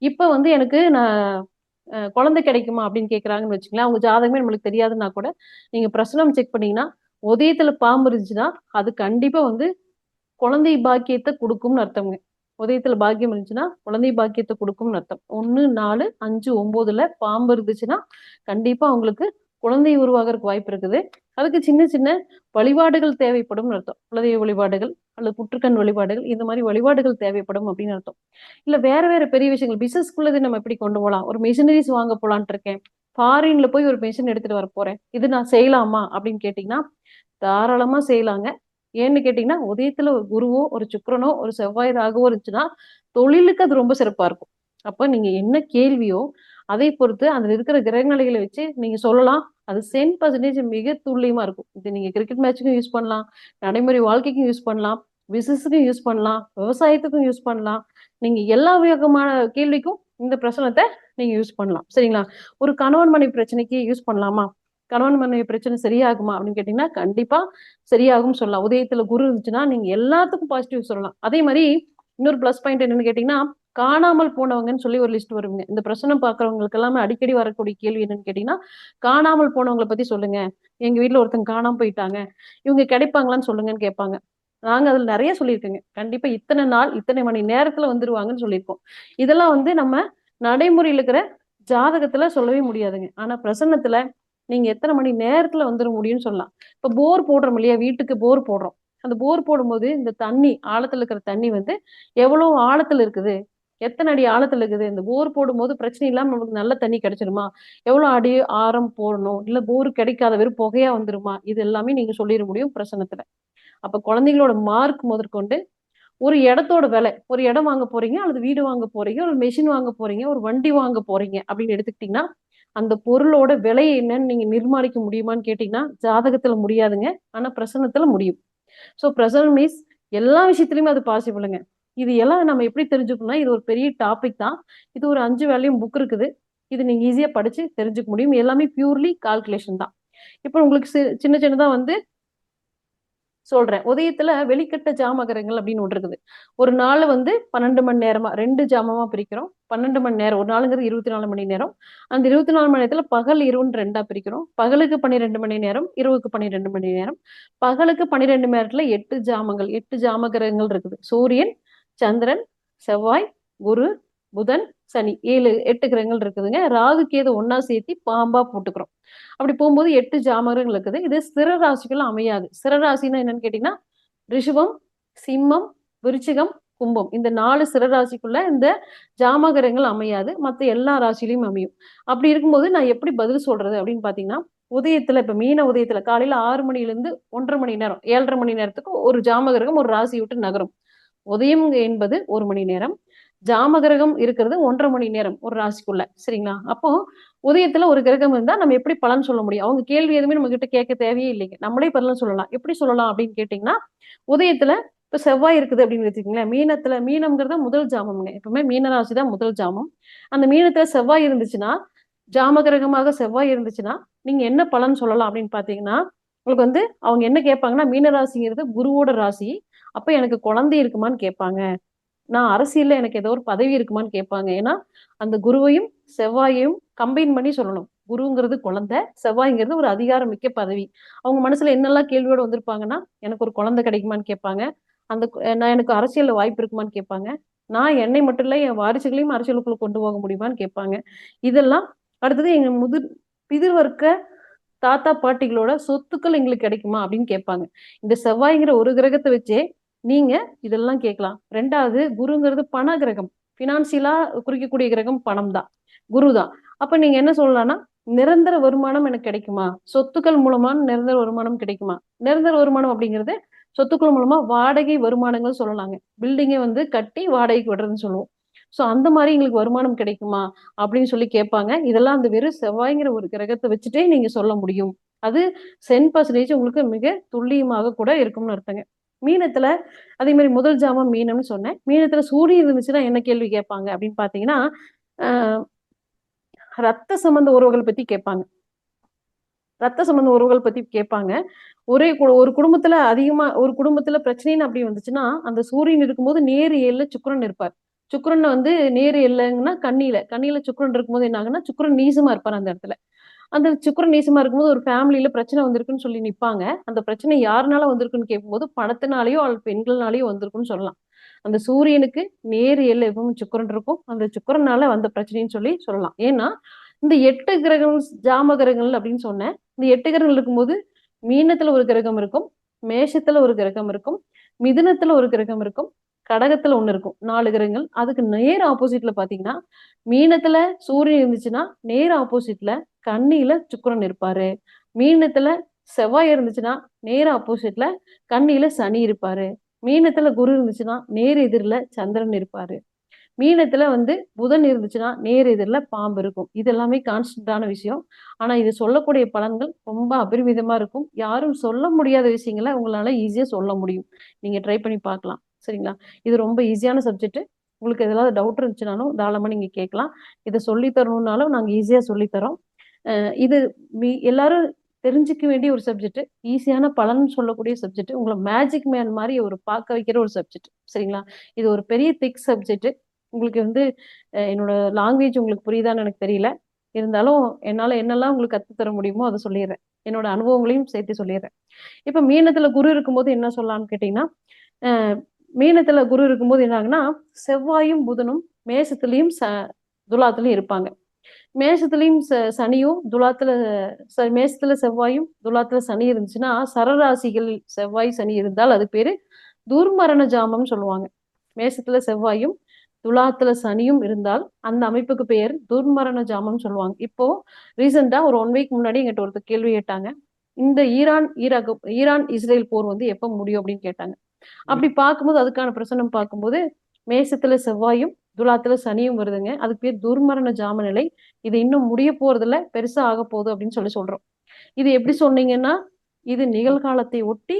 இப்ப வந்து எனக்கு நான் குழந்தை கிடைக்குமா அப்படின்னு கேக்குறாங்கன்னு வச்சுங்களேன். அவங்க ஜாதகமே நம்மளுக்கு தெரியாதுன்னா கூட நீங்க பிரசனம் செக் பண்ணீங்கன்னா உதயத்துல பாம்பு இருந்துச்சுன்னா அது கண்டிப்பா வந்து குழந்தை பாக்கியத்தை கொடுக்கும்னு அர்த்தம்ங்க. உதயத்துல பாக்கியம் இருந்துச்சுன்னா குழந்தை பாக்கியத்தை கொடுக்கும்னு அர்த்தம். 1, 4, 5, 9ல பாம்பு இருந்துச்சுன்னா கண்டிப்பா அவங்களுக்கு குழந்தை உருவாகிறதுக்கு வாய்ப்பு இருக்குது. அதுக்கு சின்ன சின்ன வழிபாடுகள் தேவைப்படும் அர்த்தம். குலதெய்வ வழிபாடுகள் அல்லது புற்றுக்கண் வழிபாடுகள் இந்த மாதிரி வழிபாடுகள் தேவைப்படும் அப்படின்னு அர்த்தம். இல்ல வேற வேற பெரிய விஷயங்கள் பிசினஸ்க்குள்ளது நம்ம எப்படி கொண்டு போகலாம்? ஒரு மிஷினரிஸ் வாங்க போலான்ட்டு இருக்கேன், ஃபாரின்ல போய் ஒரு மிஷின் எடுத்துட்டு வர போறேன், இது நான் செய்யலாமா அப்படின்னு கேட்டீங்கன்னா தாராளமா செய்யலாங்க. ஏன்னு கேட்டீங்கன்னா உதயத்துல ஒரு குருவோ ஒரு சுக்கிரனோ ஒரு செவ்வாய் ராகுவோ இருந்துச்சுன்னா தொழிலுக்கு அது ரொம்ப சிறப்பா இருக்கும். அப்ப நீங்க என்ன கேள்வியோ அதை பொறுத்து அதுல இருக்கிற கிரகநிலைகளை வச்சு நீங்க சொல்லலாம். அது 10% மிக துல்லியமா இருக்கும். இது நீங்க கிரிக்கெட் மேட்சுக்கும் யூஸ் பண்ணலாம், நடைமுறை வாழ்க்கைக்கும் யூஸ் பண்ணலாம், பிசினஸுக்கும் யூஸ் பண்ணலாம், விவசாயத்துக்கும் யூஸ் பண்ணலாம். நீங்க எல்லா விதமான கேள்விக்கும் இந்த பிரச்சனத்தை நீங்க யூஸ் பண்ணலாம். சரிங்களா? ஒரு கணவன் மனைவி பிரச்சனைக்கு யூஸ் பண்ணலாமா? கணவன் மனைவி பிரச்சனை சரியாகுமா அப்படின்னு கேட்டீங்கன்னா கண்டிப்பா சரியாகும் சொல்லலாம். உதயத்துல குரு இருந்துச்சுன்னா நீங்க எல்லாத்துக்கும் பாசிட்டிவ் சொல்லலாம். அதே மாதிரி இன்னொரு பிளஸ் பாயிண்ட் என்னன்னு கேட்டீங்கன்னா காணாமல் போனவங்கன்னு சொல்லி ஒரு லிஸ்ட் வருவீங்க. இந்த பிரச்சனை பாக்குறவங்களுக்கு எல்லாமே அடிக்கடி வரக்கூடிய கேள்வி என்னன்னு கேட்டீங்கன்னா காணாமல் போனவங்களை பத்தி சொல்லுங்க. எங்க வீட்டுல ஒருத்தங்க காணாம போயிட்டாங்க, இவங்க கிடைப்பாங்களான்னு சொல்லுங்கன்னு கேட்பாங்க. நாங்க அதுல நிறைய சொல்லியிருக்கேங்க. கண்டிப்பா இத்தனை நாள் இத்தனை மணி நேரத்துல வந்துருவாங்கன்னு சொல்லியிருக்கோம். இதெல்லாம் வந்து நம்ம நடைமுறையில் இருக்கிற ஜாதகத்துல சொல்லவே முடியாதுங்க. ஆனா பிரசன்னத்துல நீங்க எத்தனை மணி நேரத்துல வந்துட முடியும்னு சொல்லலாம். இப்ப போர் போடுறோம் இல்லையா, வீட்டுக்கு போர் போடுறோம். அந்த போர் போடும்போது இந்த தண்ணி ஆழத்துல இருக்கிற தண்ணி வந்து எவ்வளவு ஆழத்துல இருக்குது, எத்தனை அடி ஆழத்துல இருக்குது, இந்த போர் போடும்போது பிரச்சனை இல்லாம நமக்கு நல்ல தண்ணி கிடைச்சிருமா, எவ்வளவு அடி ஆழம் போடணும், இல்ல போர் கிடைக்காத வெறும் புகையா வந்துருமா, இது எல்லாமே நீங்க சொல்லிட முடியும் பிரசனத்துல. அப்ப குழந்தைங்களோட மார்க் முதற்கொண்டு ஒரு இடத்தோட விலை, ஒரு இடம் வாங்க போறீங்க அல்லது வீடு வாங்க போறீங்க, ஒரு மெஷின் வாங்க போறீங்க, ஒரு வண்டி வாங்க போறீங்க அப்படின்னு எடுத்துக்கிட்டீங்கன்னா அந்த பொருளோட விலை என்னன்னு நீங்க நிர்மாணிக்க முடியுமான்னு கேட்டீங்கன்னா ஜாதகத்துல முடியாதுங்க. ஆனா பிரசனத்துல முடியும். சோ பிரசனம் மீன்ஸ் எல்லா விஷயத்திலயுமே அது பாசிபிளுங்க. இது எல்லாம் நம்ம எப்படி தெரிஞ்சுக்கணும்னா இது ஒரு பெரிய டாபிக் தான். இது ஒரு 5 வேல்யூம் புக் இருக்குது. இது நீங்க ஈஸியா படிச்சு தெரிஞ்சுக்க முடியும். எல்லாமே பியூர்லி கால்குலேஷன் தான். இப்போ உங்களுக்கு சின்ன சின்னதா வந்து சொல்றேன். உதயத்துல வெளிக்கட்ட ஜாமகரங்கள் அப்படின்னு ஒன்று இருக்குது. ஒரு நாள் வந்து 12 மணி நேரமா 2 ஜாமமா பிரிக்கிறோம். 12 மணி நேரம், ஒரு நாளுங்கிறது 24 மணி நேரம். அந்த 24 மணி நேரத்துல பகல் இரவுன்னு 2ஆ பிரிக்கிறோம். பகலுக்கு 12 மணி நேரம், இரவுக்கு 12 மணி நேரம். பகலுக்கு 12 மணி நேரத்துல 8 ஜாமங்கள், 8 ஜாமகரங்கள் இருக்குது. சூரியன், சந்திரன், செவ்வாய், குரு, புதன், சனி, 8 கிரகங்கள் இருக்குதுங்க. ராகு கேது ஒன்னா சேர்த்தி பாம்பா போட்டுக்கிறோம். அப்படி போகும்போது 8 ஜாமகங்கள் இருக்குது. இது ஸ்திர ராசிக்குள்ள அமையாது. ஸ்திர ராசின்னா என்னன்னு கேட்டீங்கன்னா ரிஷபம், சிம்மம், விருச்சிகம், கும்பம், இந்த 4 ஸ்திர ராசிக்குள்ள இந்த ஜாமகரங்கள் அமையாது. மற்ற எல்லா ராசிலையும் அமையும். அப்படி இருக்கும்போது நான் எப்படி பதில் சொல்றது அப்படின்னு பாத்தீங்கன்னா உதயத்துல இப்ப மீன உதயத்துல காலையில 6 மணில இருந்து 1.5 மணி நேரம் 7.5 மணி நேரத்துக்கு ஒரு ஜாமகரகம் ஒரு ராசி விட்டு நகரும். உதயம் என்பது 1 மணி நேரம், ஜாமகிரகம் இருக்கிறது 1.5 மணி நேரம் ஒரு ராசிக்குள்ள. சரிங்களா? அப்போ உதயத்துல ஒரு கிரகம் இருந்தா நம்ம எப்படி பலன் சொல்ல முடியும்? அவங்க கேள்வி எதுவுமே நம்ம கிட்ட கேட்க தேவையே இல்லைங்க. நம்மளே பலன் சொல்லலாம். எப்படி சொல்லலாம் அப்படின்னு கேட்டீங்கன்னா உதயத்துல இப்ப செவ்வாய் இருக்குது அப்படின்னு வச்சுக்கீங்களேன். மீனத்துல மீனம்ங்கிறத முதல் ஜாமம்ங்க. எப்பவுமே மீன ராசி தான் முதல் ஜாமம். அந்த மீனத்துல செவ்வாய் இருந்துச்சுன்னா ஜாமகிரகமாக செவ்வாய் இருந்துச்சுன்னா நீங்க என்ன பலன் சொல்லலாம் அப்படின்னு பாத்தீங்கன்னா உங்களுக்கு வந்து அவங்க என்ன கேட்பாங்கன்னா மீனராசிங்கிறது குருவோட ராசி. அப்ப எனக்கு குழந்தை இருக்குமான்னு கேட்பாங்க. நான் அரசியல்ல எனக்கு ஏதோ ஒரு பதவி இருக்குமான்னு கேட்பாங்க. ஏன்னா அந்த குருவையும் செவ்வாயையும் கம்பைன் பண்ணி சொல்லணும். குருங்கிறது குழந்தை, செவ்வாய்ங்கிறது ஒரு அதிகாரம் மிக்க பதவி. அவங்க மனசுல என்னெல்லாம் கேள்வியோட வந்திருப்பாங்கன்னா எனக்கு ஒரு குழந்தை கிடைக்குமான்னு கேட்பாங்க, நான் எனக்கு அரசியல்ல வாய்ப்பு இருக்குமான்னு கேட்பாங்க. நான் என்னை மட்டும் இல்ல என் வாரிசுகளையும் அரசியலுக்குள்ள கொண்டு போக முடியுமான்னு கேட்பாங்க. இதெல்லாம் அடுத்தது எங்க பிதிர்வர்க்க தாத்தா பாட்டிகளோட சொத்துக்கள் எங்களுக்கு கிடைக்குமா அப்படின்னு கேட்பாங்க. இந்த செவ்வாய்ங்கிற ஒரு கிரகத்தை வச்சே நீங்க இதெல்லாம் கேட்கலாம். ரெண்டாவது குருங்கிறது பண கிரகம், பினான்சியலா குறிக்கக்கூடிய கிரகம் பணம் தான், குரு தான். அப்ப நீங்க என்ன சொல்லலாம்னா நிரந்தர வருமானம் எனக்கு கிடைக்குமா, சொத்துக்கள் மூலமா நிரந்தர வருமானம் கிடைக்குமா. நிரந்தர வருமானம் அப்படிங்கிறது சொத்துக்கள் மூலமா வாடகை வருமானங்கள் சொல்லலாங்க. பில்டிங்கை வந்து கட்டி வாடகைக்கு விடுறதுன்னு சொல்லுவோம். சோ அந்த மாதிரி எங்களுக்கு வருமானம் கிடைக்குமா அப்படின்னு சொல்லி கேட்பாங்க. இதெல்லாம் அந்த வெறும் செவ்வாய்ங்கிற ஒரு கிரகத்தை வச்சுட்டே நீங்க சொல்ல முடியும். அது 10% உங்களுக்கு மிக துல்லியமாக கூட இருக்கும்னு அர்த்தங்க. மீனத்துல அதே மாதிரி முதல் ஜாமம் மீனம்னு சொன்னேன். மீனத்துல சூரியன் இருந்துச்சுன்னா என்ன கேள்வி கேட்பாங்க அப்படின்னு பாத்தீங்கன்னா ரத்த சம்பந்த உறவுகள் பத்தி கேட்பாங்க. ரத்த சம்பந்த உறவுகள் பத்தி கேட்பாங்க. ஒரு குடும்பத்துல அதிகமா ஒரு குடும்பத்துல பிரச்சனைன்னு அப்படி வந்துச்சுன்னா அந்த சூரியன் இருக்கும்போது நேர் ஏழுல சுக்கிரன் இருப்பார். சுக்கிரன் வந்து நேர் எல்லைங்கன்னா கண்ணியில சுக்கிரன் இருக்கும்போது என்ன ஆகுன்னா சுக்கிரன் நீசமா இருப்பார் அந்த இடத்துல. அந்த சுக்கிரன் நீசமா இருக்கும்போது ஒரு ஃபேமிலியில பிரச்சனை வந்திருக்குன்னு சொல்லி நிப்பாங்க. அந்த பிரச்சனை யாருனால வந்திருக்குன்னு கேட்கும்போது பணத்தினாலேயோ அல்லது பெண்கள்னாலேயோ வந்திருக்குன்னு சொல்லலாம். அந்த சூரியனுக்கு நேர் எல்லை எப்பவும் சுக்கிரன் இருக்கும். அந்த சுக்கிரனால வந்த பிரச்சனைன்னு சொல்லலாம். ஏன்னா இந்த 8 கிரகம் ஜாம கிரகங்கள் அப்படின்னு சொன்னேன். இந்த 8 கிரகங்கள் இருக்கும்போது மீனத்துல ஒரு கிரகம் இருக்கும், மேஷத்துல ஒரு கிரகம் இருக்கும், மிதுனத்துல ஒரு கிரகம் இருக்கும், கடகத்துல ஒண்ணு இருக்கும். 4 கிரகங்கள். அதுக்கு நேர் ஆப்போசிட்ல பாத்தீங்கன்னா மீனத்துல சூரியன் இருந்துச்சுன்னா நேர் ஆப்போசிட்ல கன்னியில சுக்கிரன் இருப்பாரு. மீனத்துல செவ்வாய் இருந்துச்சுன்னா நேர் ஆப்போசிட்ல கன்னியில சனி இருப்பாரு. மீனத்துல குரு இருந்துச்சுன்னா நேர் எதிரில சந்திரன் இருப்பாரு. மீனத்துல வந்து புதன் இருந்துச்சுன்னா நேர் எதிரில பாம்பு இருக்கும். இது எல்லாமே கான்ஸ்டன்டான விஷயம். ஆனா இது சொல்லக்கூடிய பலன்கள் ரொம்ப அபரிமிதமா இருக்கும். யாரும் சொல்ல முடியாத விஷயங்களை உங்களால ஈஸியா சொல்ல முடியும். நீங்க ட்ரை பண்ணி பார்க்கலாம். சரிங்களா? இது ரொம்ப ஈஸியான சப்ஜெக்ட். உங்களுக்கு ஏதாவது டவுட் இருந்துச்சுனாலும் தாராளமா நீங்க கேட்கலாம். இதை சொல்லி தரணும்னாலும் நாங்க ஈஸியா சொல்லி தரோம். இது எல்லாரும் தெரிஞ்சுக்க வேண்டிய ஒரு சப்ஜெக்ட், ஈஸியான பலன் சொல்லக்கூடிய சப்ஜெக்ட், உங்களை மேஜிக் மேன் மாதிரி ஒரு பார்க்க வைக்கிற ஒரு சப்ஜெக்ட். சரிங்களா? இது ஒரு பெரிய திக் சப்ஜெக்ட். உங்களுக்கு வந்து என்னோட லாங்குவேஜ் உங்களுக்கு புரியுதான்னு எனக்கு தெரியல. இருந்தாலும் என்னால என்னெல்லாம் உங்களுக்கு கற்றுத்தர முடியுமோ அதை சொல்லிடுறேன். என்னோட அனுபவங்களையும் சேர்த்து சொல்லிடுறேன். இப்ப மீனத்துல குரு இருக்கும்போது என்ன சொல்லலாம்னு கேட்டீங்கன்னா மீனத்துல குரு இருக்கும்போது என்ன ஆகுன்னா செவ்வாயும் புதனும் மேசத்திலையும் துலாத்துலயும் இருப்பாங்க. மேசத்துலயும் சனியும் மேசத்துல செவ்வாயும் துலாத்துல சனி இருந்துச்சுன்னா சரராசிகள் செவ்வாய் சனி இருந்தால் அது பேரு துர்மரண ஜாமம்னு சொல்லுவாங்க. மேசத்துல செவ்வாயும் துலாத்துல சனியும் இருந்தால் அந்த அமைப்புக்கு பெயர் துர்மரண ஜாமம் சொல்லுவாங்க. இப்போ ரீசெண்டா ஒரு 1 வீக் முன்னாடி எங்கிட்ட ஒருத்தர் கேள்வி கேட்டாங்க, இந்த ஈரான் இஸ்ரேல் போர் வந்து எப்ப முடியும் அப்படின்னு கேட்டாங்க. அப்படி பார்க்கும்போது அதுக்கான பிரசனம் பார்க்கும்போது மேசத்துல செவ்வாயும் துலாத்துல சனியும் வருதுங்க. அதுக்கு பேர் துர்மரண ஜாம நிலை. இது இன்னும் முடிய போறதுல பெருசா ஆக போகுது அப்படின்னு சொல்றோம். இது எப்படி சொன்னீங்கன்னா இது நிகழ்காலத்தை ஒட்டி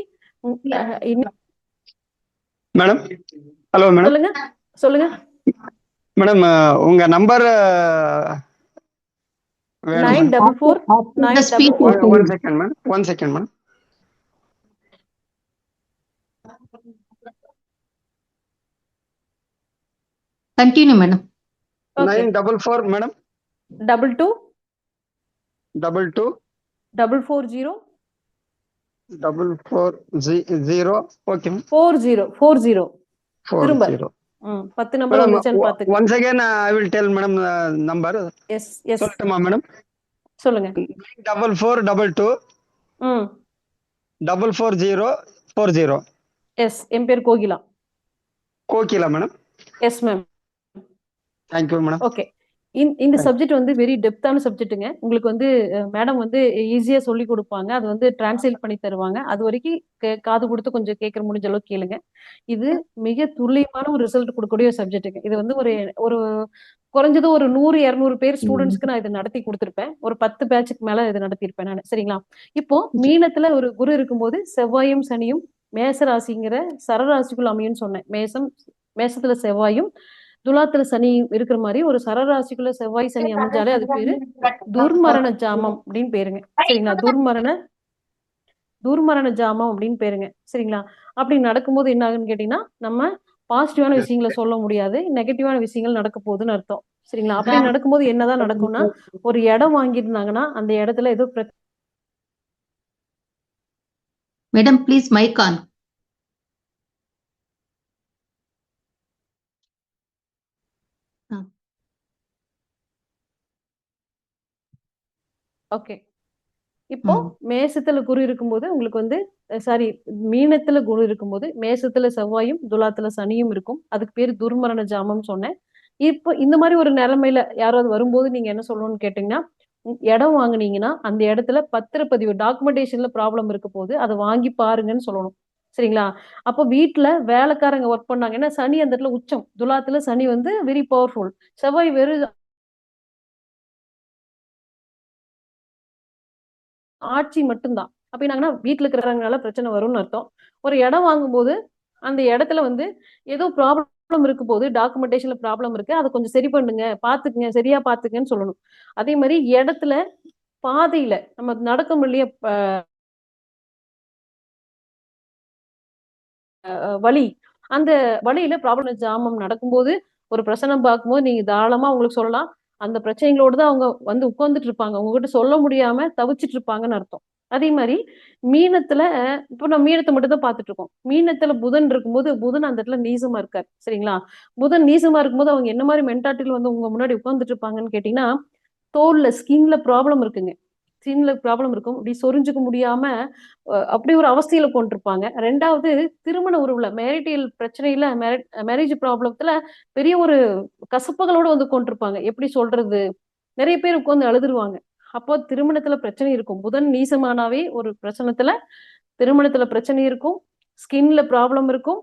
மேடம். Hello madam. சொல்லுங்க மேடம், உங்க number 944 1 second madam. Continue madam. 944 madam 22 22 440 440 okay 40 திரும்ப 40 10 நம்பர் வந்துச்சான்னு பாத்துங்க. once again I will tell madam number. Yes சொல்லட்டுமா மேடம்? சொல்லுங்க. 94422 44040. எஸ், என் பேர் Kokila. Kokila madam. Yes ma'am. Thank you madam. Okay. இந்த சப்ஜெக்ட் வந்து வெரி டெப்தான சப்ஜெக்ட்டுங்க. உங்களுக்கு வந்து மேடம் வந்து ஈஸியா சொல்லி கொடுப்பாங்க. அது வந்து டிரான்ஸ்லேட் பண்ணி தருவாங்க. அது வரைக்கும் காது கொடுத்து கொஞ்சம் கேட்கற முடிஞ்ச அளவுக்கு கேளுங்க. இது மிக துல்லியமான ஒரு ரிசல்ட் கொடுக்கக்கூடிய ஒரு சப்ஜெக்ட்டுங்க. இது வந்து ஒரு குறைஞ்சது ஒரு 100-200 பேர் ஸ்டூடெண்ட்ஸ்க்கு நான் இதை நடத்தி கொடுத்துருப்பேன். ஒரு 10 பேட்சுக்கு மேல இதை நடத்திருப்பேன் நான். சரிங்களா? இப்போ மீனத்துல ஒரு குரு இருக்கும்போது செவ்வாயும் சனியும் மேசராசிங்கிற சரராசிக்குள்ள அமையும்னு சொன்னேன். மேசத்துல செவ்வாயும் துலாத்துல சனி இருக்கிற மாதிரி ஒரு சரராசிக்குள்ள செவ்வாய் சனி அமைஞ்சாலே அது பேரு துர்மரண ஜாமம் அப்படின்னு பேருங்க. சரிங்களா? துர்மரண ஜாமம் அப்படின்னு பேருங்க. சரிங்களா? அப்படி நடக்கும்போது என்ன ஆகுன்னு கேட்டீங்கன்னா நம்ம பாசிட்டிவான விஷயங்களை சொல்ல முடியாது, நெகட்டிவான விஷயங்கள் நடக்க போகுதுன்னு அர்த்தம். சரிங்களா? அப்படி நடக்கும்போது என்னதான் நடக்கும்னா ஒரு இடம் வாங்கியிருந்தாங்கன்னா அந்த இடத்துல ஏதோ madam please mic on. Okay. இப்போ ம். மேசத்துல குரு இருக்கும்போது உங்களுக்கு வந்து சாரி, மீனத்துல குரு இருக்கும்போது மேசத்துல செவ்வாயும் துலாத்துல சனியும் இருக்கும். அதுக்கு பேரு துர்மரண ஜாமம் சொன்னேன். இப்போ இந்த மாதிரி ஒரு நிலைமையில யாராவது வரும்போது நீங்க என்ன சொல்லணும்னு கேட்டீங்கன்னா, இடம் வாங்குனீங்கன்னா அந்த இடத்துல பத்திரப்பதிவு டாக்குமெண்டேஷன்ல ப்ராப்ளம் இருக்க போது அதை வாங்கி பாருங்கன்னு சொல்லணும். சரிங்களா? அப்போ வீட்டுல வேலைக்காரங்க ஒர்க் பண்ணாங்க. ஏன்னா சனி அந்த இடத்துல உச்சம். துலாத்துல சனி வந்து வெரி பவர்ஃபுல். செவ்வாய் வெறும் ஆட்சி மட்டும்தான். அப்ப என்னாங்கன்னா வீட்டுல இருக்கிறவங்களால பிரச்சனை வரும்னு அர்த்தம். ஒரு இடம் வாங்கும்போது அந்த இடத்துல வந்து ஏதோ ப்ராப்ளம் இருக்கு போது டாக்குமெண்டேஷன்ல ப்ராப்ளம் இருக்கு, அதை கொஞ்சம் சரி பண்ணுங்க, பாத்துக்குங்க, சரியா பாத்துக்கன்னு சொல்லணும். அதே மாதிரி இடத்துல பாதையில நம்ம நடக்க முடிய வழி, அந்த வழியில ப்ராப்ளம் ஜாமம் நடக்கும்போது ஒரு பிரச்சனை பார்க்கும்போது நீங்க தாராளமா உங்களுக்கு சொல்லலாம். அந்த பிரச்சனைகளோடு தான் அவங்க வந்து உட்கார்ந்துட்டு இருப்பாங்க. உங்ககிட்ட சொல்ல முடியாம தவிச்சிட்டு இருப்பாங்கன்னு அர்த்தம். அதே மாதிரி மீனத்துல இப்போ நம்ம மீனத்தை மட்டும் தான் பார்த்துட்டு இருக்கோம். மீனத்துல புதன் இருக்கும்போது புதன் அந்த இடத்துல நீசமா இருக்காரு. சரிங்களா? புதன் நீசமா இருக்கும்போது அவங்க என்ன மாதிரி மென்டாலிட்டியில வந்து உங்க முன்னாடி உட்கார்ந்துட்டு இருப்பாங்கன்னு கேட்டீங்கன்னா, தோல்ல ஸ்கின்ல ப்ராப்ளம் இருக்குங்க. ஸ்கின்ல ப்ராப்ளம் இருக்கும். இப்படி சொரிஞ்சுக்க முடியாம அப்படி ஒரு அவஸ்தையில கொண்டிருப்பாங்க. 2வது திருமண உறவுல மேரிட்டல் பிரச்சனையில மேரேஜ் ப்ராப்ளத்துல பெரிய ஒரு கசப்புகளோட வந்து கொண்டிருப்பாங்க. எப்படி சொல்றது? நிறைய பேர் உட்கார்ந்து அழுதுருவாங்க. அப்போ திருமணத்துல பிரச்சனை இருக்கும். புதன் நீசமானாவே ஒரு பிரச்சனத்துல திருமணத்துல பிரச்சனை இருக்கும். ஸ்கின்ல ப்ராப்ளம் இருக்கும்.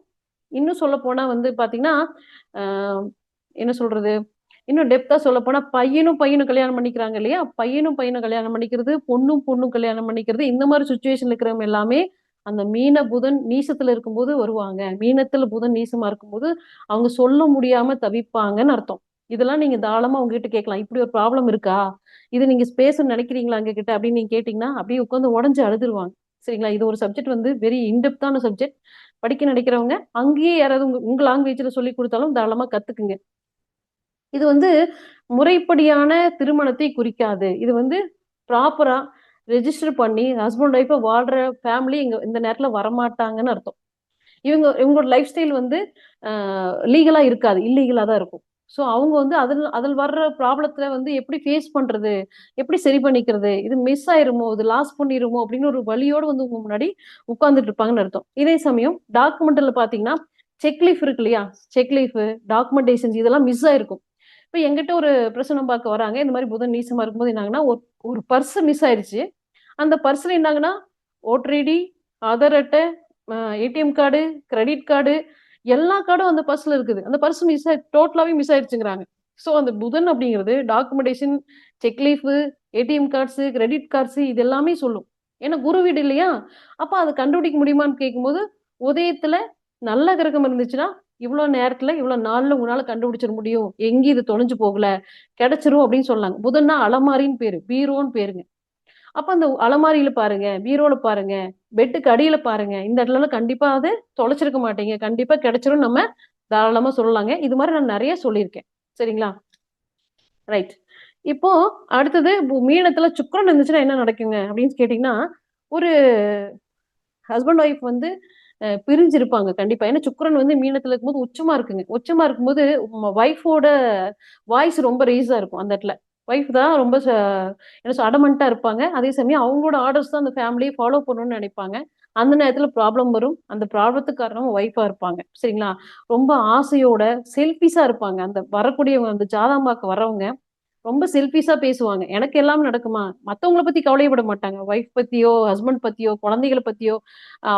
இன்னும் சொல்ல போனா வந்து பாத்தீங்கன்னா, என்ன சொல்றது? இன்னும் டெப்தா சொல்ல போனா பையனும் பையனும் கல்யாணம் பண்ணிக்கிறாங்க இல்லையா? பையனும் பையனும் கல்யாணம் பண்ணிக்கிறது, பொண்ணும் பொண்ணும் கல்யாணம் பண்ணிக்கிறது, இந்த மாதிரி சுச்சுவேஷன்ல இருக்கிறவங்க எல்லாமே அந்த மீன புதன் நீசத்துல இருக்கும்போது வருவாங்க. மீனத்துல புதன் நீசமா இருக்கும்போது அவங்க சொல்ல முடியாம தவிப்பாங்கன்னு அர்த்தம். இதெல்லாம் நீங்க தாராளமா உங்ககிட்ட கேட்கலாம். இப்படி ஒரு ப்ராப்ளம் இருக்கா? இது நீங்க பேச நினைக்கிறீங்களா எங்க கிட்ட அப்படின்னு நீங்க கேட்டீங்கன்னா அப்படியே உட்காந்து உடஞ்சு அழுதுருவாங்க. சரிங்களா? இது ஒரு சப்ஜெக்ட் வந்து வெரி இன்டெப்தான சப்ஜெக்ட். படிக்க நினைக்கிறவங்க அங்கேயே யாராவது உங்க லாங்குவேஜ்ல சொல்லி கொடுத்தாலும் தாராளமா கத்துக்குங்க. இது வந்து முறைப்படியான திருமணத்தை குறிக்காது. இது வந்து ப்ராப்பரா ரெஜிஸ்டர் பண்ணி ஹஸ்பண்ட் ஒய்ஃபா வாழ்ற ஃபேமிலி இந்த நேரத்துல வரமாட்டாங்கன்னு அர்த்தம். இவங்களோட லைஃப் ஸ்டைல் வந்து லீகலா இருக்காது. இல்லீகலா தான் இருக்கும். ஸோ அவங்க வந்து அதில் வர்ற ப்ராப்ளத்துல வந்து எப்படி ஃபேஸ் பண்றது? எப்படி சரி பண்ணிக்கிறது? இது மிஸ் ஆயிருமோ? இது லாஸ் பண்ணிருமோ? அப்படின்னு ஒரு வலியோட வந்து உங்க முன்னாடி உட்கார்ந்துட்டு இருப்பாங்கன்னு அர்த்தம். இதே சமயம் டாக்குமெண்ட்ல பாத்தீங்கன்னா, செக் லீஃப் இருக்கு இல்லையா? செக் லீஃப், டாக்குமெண்டேஷன்ஸ் இதெல்லாம் மிஸ் ஆயிருக்கும். இப்ப எங்கிட்ட ஒரு பிரசனம் பார்க்க வராங்க. இந்த மாதிரி புதன் நீசமா இருக்கும்போது என்னாங்கன்னா, ஒரு பர்ஸ் மிஸ் ஆயிருச்சு. அந்த பர்ஸ்ல என்னாங்கன்னா, ஓட்டர் ஐடி, ஆதார் அட்டை, ஏடிஎம் கார்டு, கிரெடிட் கார்டு எல்லா கார்டும் அந்த பர்ஸ்ல இருக்குது. அந்த பர்ஸ் டோட்டலாவே மிஸ் ஆயிடுச்சுங்கிறாங்க. சோ அந்த புதன் அப்படிங்கிறது documentation, cheque leaf, ATM cards, credit cards இது எல்லாமே சொல்லும். ஏன்னா குரு வீடு இல்லையா? அப்ப அதை கண்டுபிடிக்க முடியுமான்னு கேட்கும்போது, உதயத்துல நல்ல கிரகம் இருந்துச்சுன்னா இவ்வளவு நேரத்துல இவ்வளவு நாள்ல உங்களால கண்டுபிடிச்சிட முடியும். எங்கேயும் இது தொலைஞ்சு போகல, கிடைச்சிரும் அப்படின்னு சொன்னாங்க. புதன்னா அலமாரின்னு பேரு, பீரோன்னு பேருங்க. அப்ப அந்த அலமாரியில பாருங்க, பீரோல பாருங்க, பெட்டுக்கு அடியில பாருங்க. இந்த இடத்துல கண்டிப்பா அது தொலைச்சிருக்க மாட்டீங்க. கண்டிப்பா கிடைச்சிரும் நம்ம தாராளமா சொல்லலாங்க. இது மாதிரி நான் நிறைய சொல்லியிருக்கேன். சரிங்களா? ரைட். இப்போ அடுத்தது மீனத்துல சுக்கிரன் இருந்துச்சுன்னா என்ன நடக்குங்க அப்படின்னு கேட்டீங்கன்னா, ஒரு ஹஸ்பண்ட் ஒய்ஃப் வந்து பிரிஞ்சிருப்பாங்க கண்டிப்பா. ஏன்னா சுக்கிரன் வந்து மீனத்துல இருக்கும்போது உச்சமா இருக்குங்க. உச்சமா இருக்கும்போது ஒய்ஃபோட வாய்ஸ் ரொம்ப ரெய்ஸா இருக்கும் அந்த இடத்துல. ஒய்ஃப் தான் ரொம்ப என்ன அடமன்ட்டா இருப்பாங்க. அதே சமயம் அவங்களோட ஆர்டர்ஸ் தான் அந்த ஃபேமிலியை ஃபாலோ பண்ணணும்னு நினைப்பாங்க. அந்த நேரத்துல ப்ராப்ளம் வரும். அந்த ப்ராப்ளத்துக்கு காரணம் ஒய்ஃபா இருப்பாங்க. சரிங்களா? ரொம்ப ஆசையோட செல்ஃபிஷா இருப்பாங்க. அந்த வரக்கூடியவங்க அந்த ஜாதகம் பார்க்க வரவங்க ரொம்ப செல்ஃபிஷா பேசுவாங்க. எனக்கு எல்லாம் நடக்குமா? மத்தவங்கள பத்தி கவலையப்பட மாட்டாங்க. ஒய்ஃப் பத்தியோ, ஹஸ்பண்ட் பத்தியோ, குழந்தைகள பத்தியோ,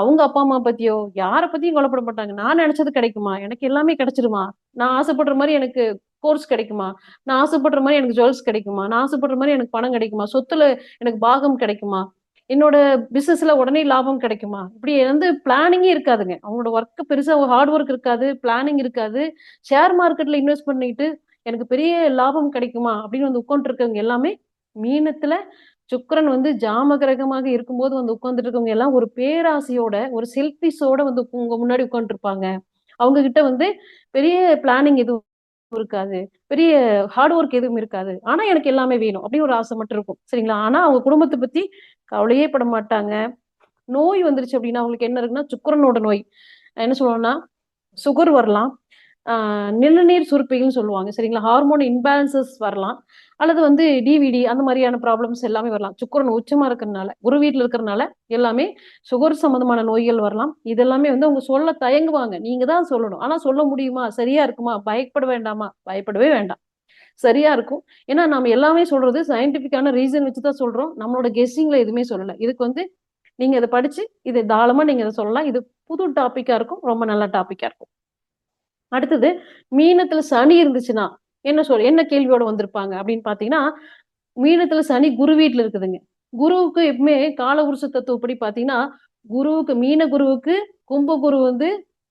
அவங்க அப்பா, அம்மா பத்தியோ யார பத்தியும் கவலைப்பட மாட்டாங்க. நான் நினைச்சது கிடைக்குமா? எனக்கு எல்லாமே கிடைச்சிருமா? நான் ஆசைப்படுற மாரி எனக்கு கோர்ஸ் கிடைக்குமா? நான் ஆசைப்படுற மாரி எனக்கு ஜுவல்ஸ் கிடைக்குமா? நான் ஆசைப்படுற மாரி எனக்கு பணம் கிடைக்குமா? சொத்துல எனக்கு பாகம் கிடைக்குமா? என்னோட பிசினஸ்ல உடனே லாபம் கிடைக்குமா? இப்படி வந்து பிளானிங்கே இருக்காதுங்க. அவங்களோட ஒர்க் பெருசா ஹார்ட் ஒர்க் இருக்காது, பிளானிங் இருக்காது. ஷேர் மார்க்கெட்ல இன்வெஸ்ட் பண்ணிட்டு எனக்கு பெரிய லாபம் கிடைக்குமா அப்படின்னு வந்து உட்கார்ந்து இருக்கவங்க எல்லாமே மீனத்துல சுக்கிரன் வந்து ஜாம கிரகமாக இருக்கும்போது வந்து உட்கார்ந்துட்டு இருக்கவங்க எல்லாம் ஒரு பேராசையோட ஒரு செல்பிஷோட வந்து உங்க முன்னாடி உட்கார்ந்து இருப்பாங்க. அவங்க கிட்ட வந்து பெரிய பிளானிங் எதுவும் இருக்காது, பெரிய ஹார்ட் ஒர்க் எதுவும் இருக்காது. ஆனா எனக்கு எல்லாமே வேணும் அப்படின்னு ஒரு ஆசை மட்டும் இருக்கும். சரிங்களா? ஆனா அவங்க குடும்பத்தை பத்தி கவலையே பட மாட்டாங்க. நோய் வந்துருச்சு அப்படின்னா அவங்களுக்கு என்ன இருக்குன்னா சுக்கிரனோட நோய் என்ன சொல்லுவோம்னா சுகர் வரலாம், நிலநீர் சுரப்பிகள்னு சொல்லுவாங்க சரிங்களா. ஹார்மோன் இன்பேலன்சஸ் வரலாம், அல்லது வந்து டிவிடி அந்த மாதிரியான ப்ராப்ளம்ஸ் எல்லாமே வரலாம். சுக்கரன் உச்சமா இருக்கிறதுனால, குரு வீட்டில் இருக்கிறதுனால எல்லாமே சுகர் சம்பந்தமான நோய்கள் வரலாம். இதெல்லாமே வந்து அவங்க சொல்ல தயங்குவாங்க. நீங்க தான் சொல்லணும். ஆனா சொல்ல முடியுமா, சரியா இருக்குமா, பயப்பட வேண்டாமா? பயப்படவே வேண்டாம், சரியா இருக்கும். ஏன்னா நம்ம எல்லாமே சொல்றது சயின்டிபிக்கான ரீசன் வச்சு தான் சொல்றோம். நம்மளோட கெஸ்ஸிங்ல எதுவுமே சொல்லல. இதுக்கு வந்து நீங்க இதை படிச்சு இதை தாராளமா நீங்க இதை சொல்லலாம். இது புது டாபிக்கா இருக்கும், ரொம்ப நல்ல டாபிக்கா இருக்கும். அடுத்தது, மீனத்துல சனி இருந்துச்சுன்னா என்ன கேள்வியோட வந்திருப்பாங்க அப்படின்னு பாத்தீங்கன்னா, மீனத்துல சனி குரு வீட்டுல இருக்குதுங்க. குருவுக்கு எப்பவுமே காலபுருஷ தத்துவப்படி பாத்தீங்கன்னா, மீன குருவுக்கு கும்ப குரு வந்து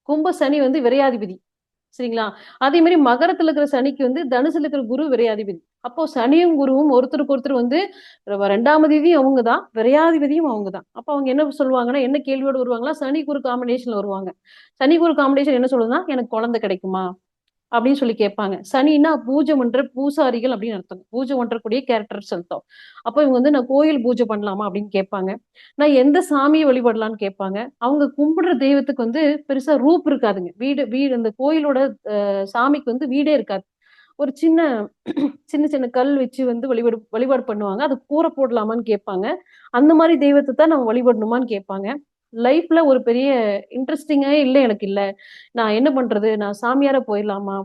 கும்ப சனி வந்து விரையாதிபதி சரிங்களா. அதே மாதிரி மகரத்துல இருக்கிற சனிக்கு வந்து தனுசுல இருக்கிற குரு விரையாதிபதி. அப்போ சனியும் குருவும் ஒருத்தருக்கு ஒருத்தர் வந்து 2ஆம் அதிபதியும் அவங்கதான், விரையாதிபதியும் அவங்கதான். அப்ப அவங்க என்ன சொல்லுவாங்கன்னா, என்ன கேள்வியோடு வருவாங்களா, சனி குரு காம்பினேஷன்ல வருவாங்க. சனி குரு காம்பினேஷன் என்ன சொல்லுதுன்னா, எனக்கு குழந்தை கிடைக்குமா அப்படின்னு சொல்லி கேட்பாங்க. சனின்னா பூஜை பண்ற பூசாரிகள் அப்படின்னு அர்த்தம். பூஜை பண்றக்கூடிய கேரக்டர்ஸ் அர்த்தம். அப்ப இவங்க வந்து நான் கோயில் பூஜை பண்ணலாமா அப்படின்னு கேட்பாங்க. நான் எந்த சாமியை வழிபடலான்னு கேட்பாங்க. அவங்க கும்பிடுற தெய்வத்துக்கு வந்து பெருசா ரூப் இருக்காதுங்க. வீடு வீடு அந்த கோயிலோட சாமிக்கு வந்து வீடே இருக்காது. ஒரு சின்ன சின்ன சின்ன கல் வச்சு வந்து வழிபாடு பண்ணுவாங்க. அது கூரை போடலாமான்னு கேட்பாங்க. அந்த மாதிரி தெய்வத்தை தான் நம்ம வழிபடணுமான்னு கேட்பாங்க. லைஃப்ல ஒரு பெரிய இன்ட்ரெஸ்டிங்கே இல்லை எனக்கு இல்ல, நான் என்ன பண்றது, நான் சாமியாரா போயிடலாமா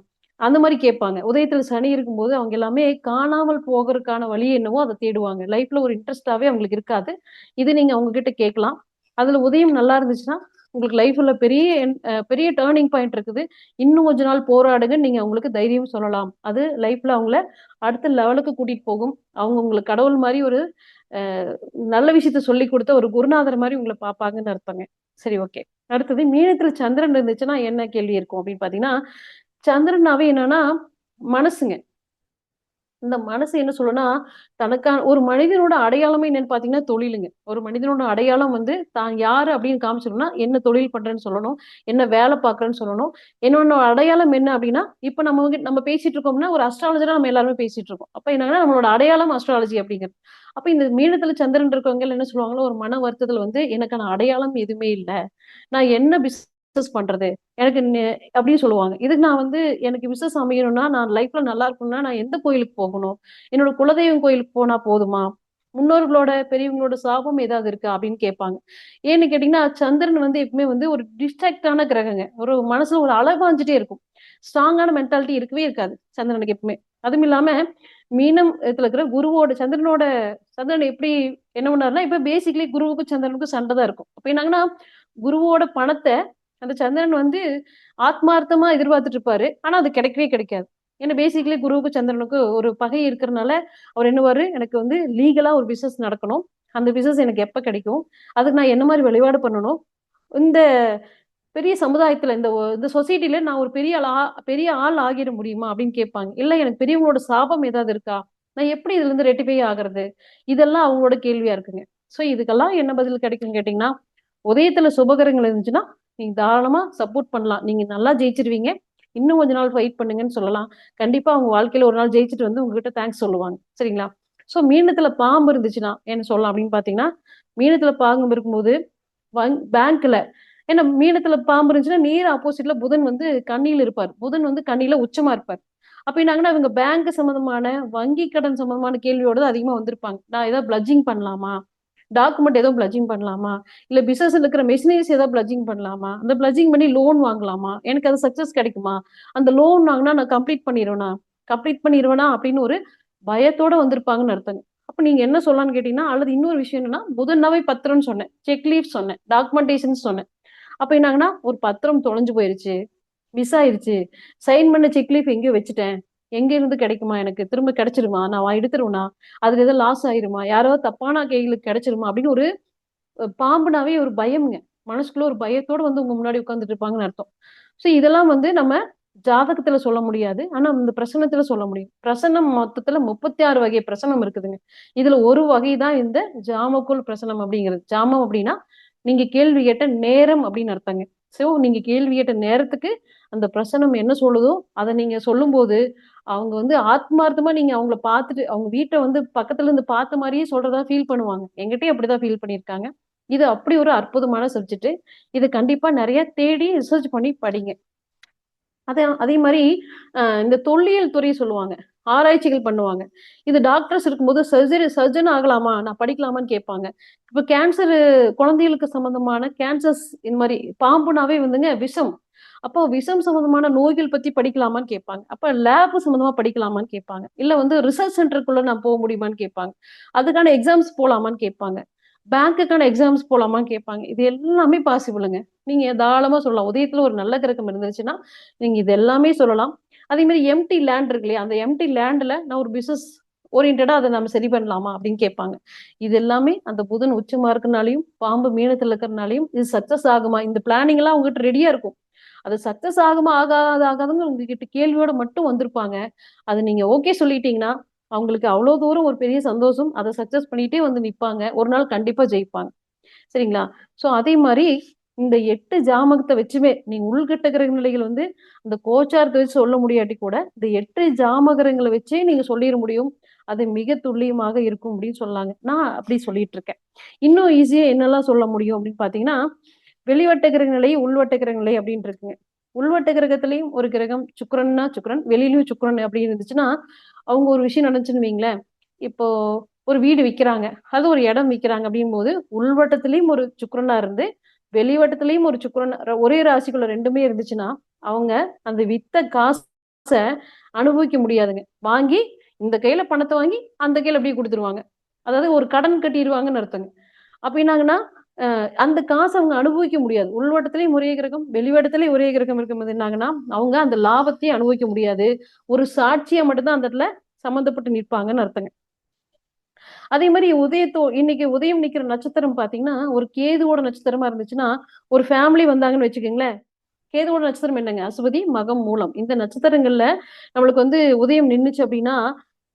அந்த மாதிரி கேட்பாங்க. உதயத்துல சனி இருக்கும்போது அவங்க எல்லாமே காணாமல் போகிறதுக்கான வழி என்னவோ அதை தேடுவாங்க. லைஃப்ல ஒரு இன்ட்ரெஸ்டாவே அவங்களுக்கு இருக்காது. இது நீங்க அவங்க கிட்ட கேட்கலாம். அதுல உதயம் நல்லா இருந்துச்சுன்னா உங்களுக்கு லைஃப்ல பெரிய டேர்னிங் பாயிண்ட் இருக்குது, இன்னும் கொஞ்ச நாள் போராடுங்க நீங்க அவங்களுக்கு தைரியம் சொல்லலாம். அது லைஃப்ல அவங்கள அடுத்த லெவலுக்கு கூட்டிட்டு போகும். அவங்க உங்களுக்கு கடவுள் மாதிரி ஒரு நல்ல விஷயத்த சொல்லி கொடுத்த ஒரு குருநாதர் மாதிரி உங்களை பார்ப்பாங்கன்னு அர்த்தங்க. சரி, ஓகே. அடுத்தது, மீனத்துல சந்திரன் இருந்துச்சுன்னா என்ன கேள்வி இருக்கும் அப்படின்னு பாத்தீங்கன்னா, சந்திரனாவே என்னன்னா மனசுங்க. இந்த மனசு என்ன சொல்லுன்னா, தனக்கான ஒரு மனிதனோட அடையாளமே என்னன்னு பாத்தீங்கன்னா தொழிலுங்க. ஒரு மனிதனோட அடையாளம் வந்து தான் யாரு அப்படின்னு காமிச்சிடணும்னா, என்ன தொழில் பண்றேன்னு சொல்லணும், என்ன வேலை பார்க்கறேன்னு சொல்லணும். என்னோட அடையாளம் என்ன அப்படின்னா, இப்ப நம்ம பேசிட்டு இருக்கோம்னா ஒரு அஸ்ட்ராலஜரா நம்ம எல்லாருமே பேசிட்டு இருக்கோம். அப்ப என்னன்னா நம்மளோட அடையாளம் அஸ்ட்ராலஜி அப்படிங்கிறது. அப்ப இந்த மீனத்துல சந்திரன் இருக்கவங்க என்ன சொல்லுவாங்களோ, ஒரு மன வருத்தத்துல வந்து எனக்கான அடையாளம் எதுவுமே இல்ல, நான் என்ன பிசினஸ் பண்றது எனக்கு அப்படின்னு சொல்லுவாங்க. இதுக்கு நான் வந்து எனக்கு பிசினஸ் அமையணும்னா, நான் லைஃப்ல நல்லா இருக்கணும்னா நான் எந்த கோயிலுக்கு போகணும், என்னோட குலதெய்வம் கோயிலுக்கு போனா போதுமா, முன்னோர்களோட பெரியவங்களோட சாபம் ஏதாவது இருக்கா அப்படின்னு கேட்பாங்க. ஏன்னு கேட்டீங்கன்னா, சந்திரன் வந்து எப்பவுமே வந்து ஒரு டிஸ்ட்ராக்டான கிரகங்க. ஒரு மனசுல ஒரு அலைபாஞ்சிட்டே இருக்கும். ஸ்ட்ராங்கான மென்டாலிட்டி இருக்கவே இருக்காது சந்திரனுக்கு எப்பவுமே. அதுவும் இல்லாம மீனம் இதுல இருக்கிற சந்திரன் எப்படி என்ன பண்ணாருன்னா, இப்ப பேசிக்கலி குருவுக்கும் சந்திரனுக்கும் சண்டை தான் இருக்கும். அப்ப என்னாங்கன்னா, குருவோட பணத்தை அந்த சந்திரன் வந்து ஆத்மார்த்தமா எதிர்பார்த்துட்டு இருப்பாரு. ஆனா அது கிடைக்கவே கிடைக்காது. ஏன்னா பேசிக்கலி குருவுக்கு சந்திரனுக்கு ஒரு பகை இருக்கிறதுனால அவர் என்னவாரு, எனக்கு வந்து லீகலா ஒரு பிசினஸ் நடக்கணும், அந்த பிசினஸ் எனக்கு எப்ப கிடைக்கும், அதுக்கு நான் என்ன மாதிரி வழிபாடு பண்ணணும், இந்த பெரிய சமுதாயத்துல இந்த சொசைட்டில நான் ஒரு பெரிய ஆள் ஆகிட முடியுமா அப்படின்னு கேட்பாங்க. இல்ல எனக்கு பெரியவங்களோட சாபம் ஏதாவது இருக்கா, நான் எப்படி இதுல இருந்து ரெட்டிஃபை ஆகுறது, இதெல்லாம் அவங்களோட கேள்வியா இருக்குங்க. சோ இதுக்கெல்லாம் என்ன பதில் கிடைக்கும்னு கேட்டீங்கன்னா, உதயத்துல சுபகரங்கள் இருந்துச்சுன்னா நீங்க தாராளமா சப்போர்ட் பண்ணலாம். நீங்க நல்லா ஜெயிச்சிருவீங்க, இன்னும் கொஞ்ச நாள் ஃபைட் பண்ணுங்கன்னு சொல்லலாம். கண்டிப்பா அவங்க வாழ்க்கையில ஒரு நாள் ஜெயிச்சுட்டு வந்து உங்ககிட்ட தேங்க்ஸ் சொல்லுவாங்க சரிங்களா. சோ மீனத்துல பாம்பு இருந்துச்சுன்னா என்ன சொல்லலாம் அப்படின்னு பாத்தீங்கன்னா, மீனத்துல பாம்பு இருக்கும்போது பேங்க்ல, ஏன்னா மீனத்துல பாம்பு இருந்துச்சுன்னா நேர் ஆப்போசிட்ல புதன் வந்து கண்ணியில இருப்பார். புதன் வந்து கண்ணியில உச்சமா இருப்பார். அப்ப என்னாங்கன்னா இவங்க பேங்க் சம்பந்தமான வங்கி கடன் சம்பந்தமான கேள்வியோட தான் அதிகமா வந்திருப்பாங்க. நான் ஏதாவது பிளட்ஜிங் பண்ணலாமா, டாக்குமெண்ட் ஏதோ பிளட்ஜிங் பண்ணலாமா, இல்ல பிசினஸ்ல இருக்கிற மெஷினரிஸ் ஏதாவது பிளட்ஜிங் பண்ணலாமா, அந்த பிளட்ஜிங் பண்ணி லோன் வாங்கலாமா, எனக்கு அது சக்சஸ் கிடைக்குமா, அந்த லோன் வாங்கினா நான் கம்ப்ளீட் பண்ணிடுவேனா அப்படின்னு ஒரு பயத்தோட வந்திருப்பாங்கன்னு அர்த்தங்க. அப்ப நீங்க என்ன சொல்லலாம்னு கேட்டீங்கன்னா, அல்லது இன்னொரு விஷயம் என்னன்னா, புதன்னாவே பத்திரம்னு சொன்னேன், செக் லீஃப் சொன்னேன், டாக்குமெண்டேஷன் சொன்னேன். அப்ப என்னாங்கன்னா ஒரு பத்திரம் தொலைஞ்சு போயிருச்சு, மிஸ் ஆயிருச்சு, சைன் பண்ண செக் லீஃப் எங்கேயோ வச்சுட்டேன், எங்க இருந்து கிடைக்குமா, எனக்கு திரும்ப கிடைச்சிருமா, நான் எடுத்துருவேனா, அதுல ஏதோ லாஸ் ஆயிருமா, யாரோ தப்பான கைகளுக்கு கிடைச்சிருமா அப்படின்னு ஒரு பாம்புனாவே ஒரு பயம்ங்க. மனசுக்குள்ள ஒரு பயத்தோட வந்து உங்க முன்னாடி உட்கார்ந்துட்டு இருப்பாங்கன்னு அர்த்தம். சோ இதெல்லாம் வந்து நம்ம ஜாதகத்துல சொல்ல முடியாது. ஆனா இந்த பிரசனத்துல சொல்ல முடியும். பிரசனம் மொத்தத்துல 36 வகை பிரசனம் இருக்குதுங்க. இதுல ஒரு வகை தான் இந்த ஜாமக்கோல் பிரசனம் அப்படிங்கிறது. ஜாமம் அப்படின்னா நீங்க கேள்வி கேட்ட நேரம் அப்படின்னு அர்த்தங்க. சோ நீங்க கேள்வி கேட்ட நேரத்துக்கு அந்த பிரசனம் என்ன சொல்லுதோ அதை நீங்க சொல்லும்போது அவங்க வந்து ஆத்மார்த்தமா நீங்க அவங்கள பார்த்துட்டு அவங்க வீட்டை வந்து பக்கத்துல இருந்து பார்த்த மாதிரியே சொல்றதா ஃபீல் பண்ணுவாங்க. எங்கிட்டயும் அப்படிதான் ஃபீல் பண்ணியிருக்காங்க. இது அப்படி ஒரு அற்புதமான சப்ஜெக்ட். இது கண்டிப்பா நிறைய தேடி ரிசர்ச் பண்ணி படிங்க. அதே மாதிரி இந்த தொல்லியல் துறை சொல்லுவாங்க, ஆராய்ச்சிகள் பண்ணுவாங்க. இது டாக்டர்ஸ் இருக்கும்போது சர்ஜன் ஆகலாமா, நான் படிக்கலாமான்னு கேட்பாங்க. இப்ப கேன்சர் குழந்தைகளுக்கு சம்பந்தமான கேன்சர்ஸ் இந்த மாதிரி பாம்புனாவே வந்துங்க விஷம். அப்போ விஷம் சம்பந்தமான நோய்கள் பத்தி படிக்கலாமான்னு கேட்பாங்க. அப்ப லேப் சம்பந்தமா படிக்கலாமான்னு கேட்பாங்க. இல்ல வந்து ரிசர்ச் சென்டருக்குள்ள நான் போக முடியுமான்னு கேட்பாங்க. அதுக்கான எக்ஸாம்ஸ் போலாமான்னு கேட்பாங்க. பேங்க்குக்கான எக்ஸாம்ஸ் போலாமான்னு கேட்பாங்க. இது எல்லாமே பாசிபிளுங்க. நீங்க தாராளமா சொல்லலாம். உதயத்துல ஒரு நல்ல கிரகம் இருந்துச்சுன்னா நீங்க இது எல்லாமே சொல்லலாம். அதே மாதிரி எம்டி லேண்ட் இருக்கு இல்லையா, அந்த எம்டி லேண்ட்ல நான் ஒரு பிசினஸ் ஓரியன்டா அதை நம்ம சரி பண்ணலாமா அப்படின்னு கேட்பாங்க. இது எல்லாமே அந்த புதன் உச்சமா இருக்கனாலையும் பாம்பு மீனத்துல இருக்கிறனாலையும் இது சக்சஸ் ஆகுமா, இந்த பிளானிங் எல்லாம் உங்ககிட்ட ரெடியா இருக்கும். அது சக்சஸ் ஆகுமா ஆகாதுங்க உங்ககிட்ட கேள்வியோட மட்டும் வந்திருப்பாங்க. அது நீங்க ஓகே சொல்லிட்டீங்கன்னா அவங்களுக்கு அவ்வளவு தூரம் ஒரு பெரிய சந்தோஷம். அதை சக்சஸ் பண்ணிட்டே வந்து நிப்பாங்க. ஒரு நாள் கண்டிப்பா ஜெயிப்பாங்க. சரிங்களா? சோ அதே மாதிரி இந்த 8 ஜாமகத்தை வச்சுமே நீங்க உள்கட்ட கிரக நிலைகள் வந்து அந்த கோச்சாரத்தை வச்சு சொல்ல முடியாட்டி கூட இந்த 8 ஜாமகரங்களை வச்சே நீங்க சொல்லிட முடியும். அது மிக துல்லியமாக இருக்கும் அப்படின்னு சொல்லாங்க. நான் அப்படி சொல்லிட்டு இருக்கேன். இன்னும் ஈஸியா என்னெல்லாம் சொல்ல முடியும் அப்படின்னு பாத்தீங்கன்னா, வெளிவட்ட கிரக நிலை, உள்வட்ட கிரக நிலை அப்படின்னு இருக்குங்க. உள்வட்ட கிரகத்திலையும் ஒரு கிரகம் சுக்கிரன்னா சுக்கிரன், வெளியிலயும் சுக்கிரன் அப்படின்னு இருந்துச்சுன்னா அவங்க ஒரு விஷயம் நினைச்சுன்னு வைங்களேன். இப்போ ஒரு வீடு விற்கிறாங்க, அது ஒரு இடம் விற்கிறாங்க அப்படின் போது உள்வட்டத்திலயும் ஒரு சுக்கிரனா இருந்து வெளிவட்டத்திலயும் ஒரு சுக்கிரன் ஒரே ராசிக்குள்ள ரெண்டுமே இருந்துச்சுன்னா அவங்க அந்த வித்த காசை அனுபவிக்க முடியாதுங்க. வாங்கி இந்த கையில பணத்தை வாங்கி அந்த கையில அப்படியே கொடுத்துருவாங்க. அதாவது ஒரு கடன் கட்டிடுவாங்கன்னு அர்த்தங்க. அப்ப என்னாங்கன்னா அந்த காசை அவங்க அனுபவிக்க முடியாது. உள்வட்டத்திலேயும் ஒரே கிரகம், வெளிவட்டத்திலேயும் ஒரே கிரகம் இருக்கும்போது என்னாங்கன்னா அவங்க அந்த லாபத்தையும் அனுபவிக்க முடியாது. ஒரு சாட்சியா மட்டும்தான் அந்த இடத்துல சம்மந்தப்பட்டு நிற்பாங்கன்னு அர்த்தங்க. அதே மாதிரி இன்னைக்கு உதயம் நிக்கிற நட்சத்திரம் பாத்தீங்கன்னா ஒரு கேதுவோட நட்சத்திரமா இருந்துச்சுன்னா ஒரு ஃபேமிலி வந்தாங்கன்னு வச்சுக்கோங்களேன். கேதுவோட நட்சத்திரம் என்னங்க? அசுபதி, மகம், மூலம். இந்த நட்சத்திரங்கள்ல நம்மளுக்கு வந்து உதயம் நின்னுச்சு அப்படின்னா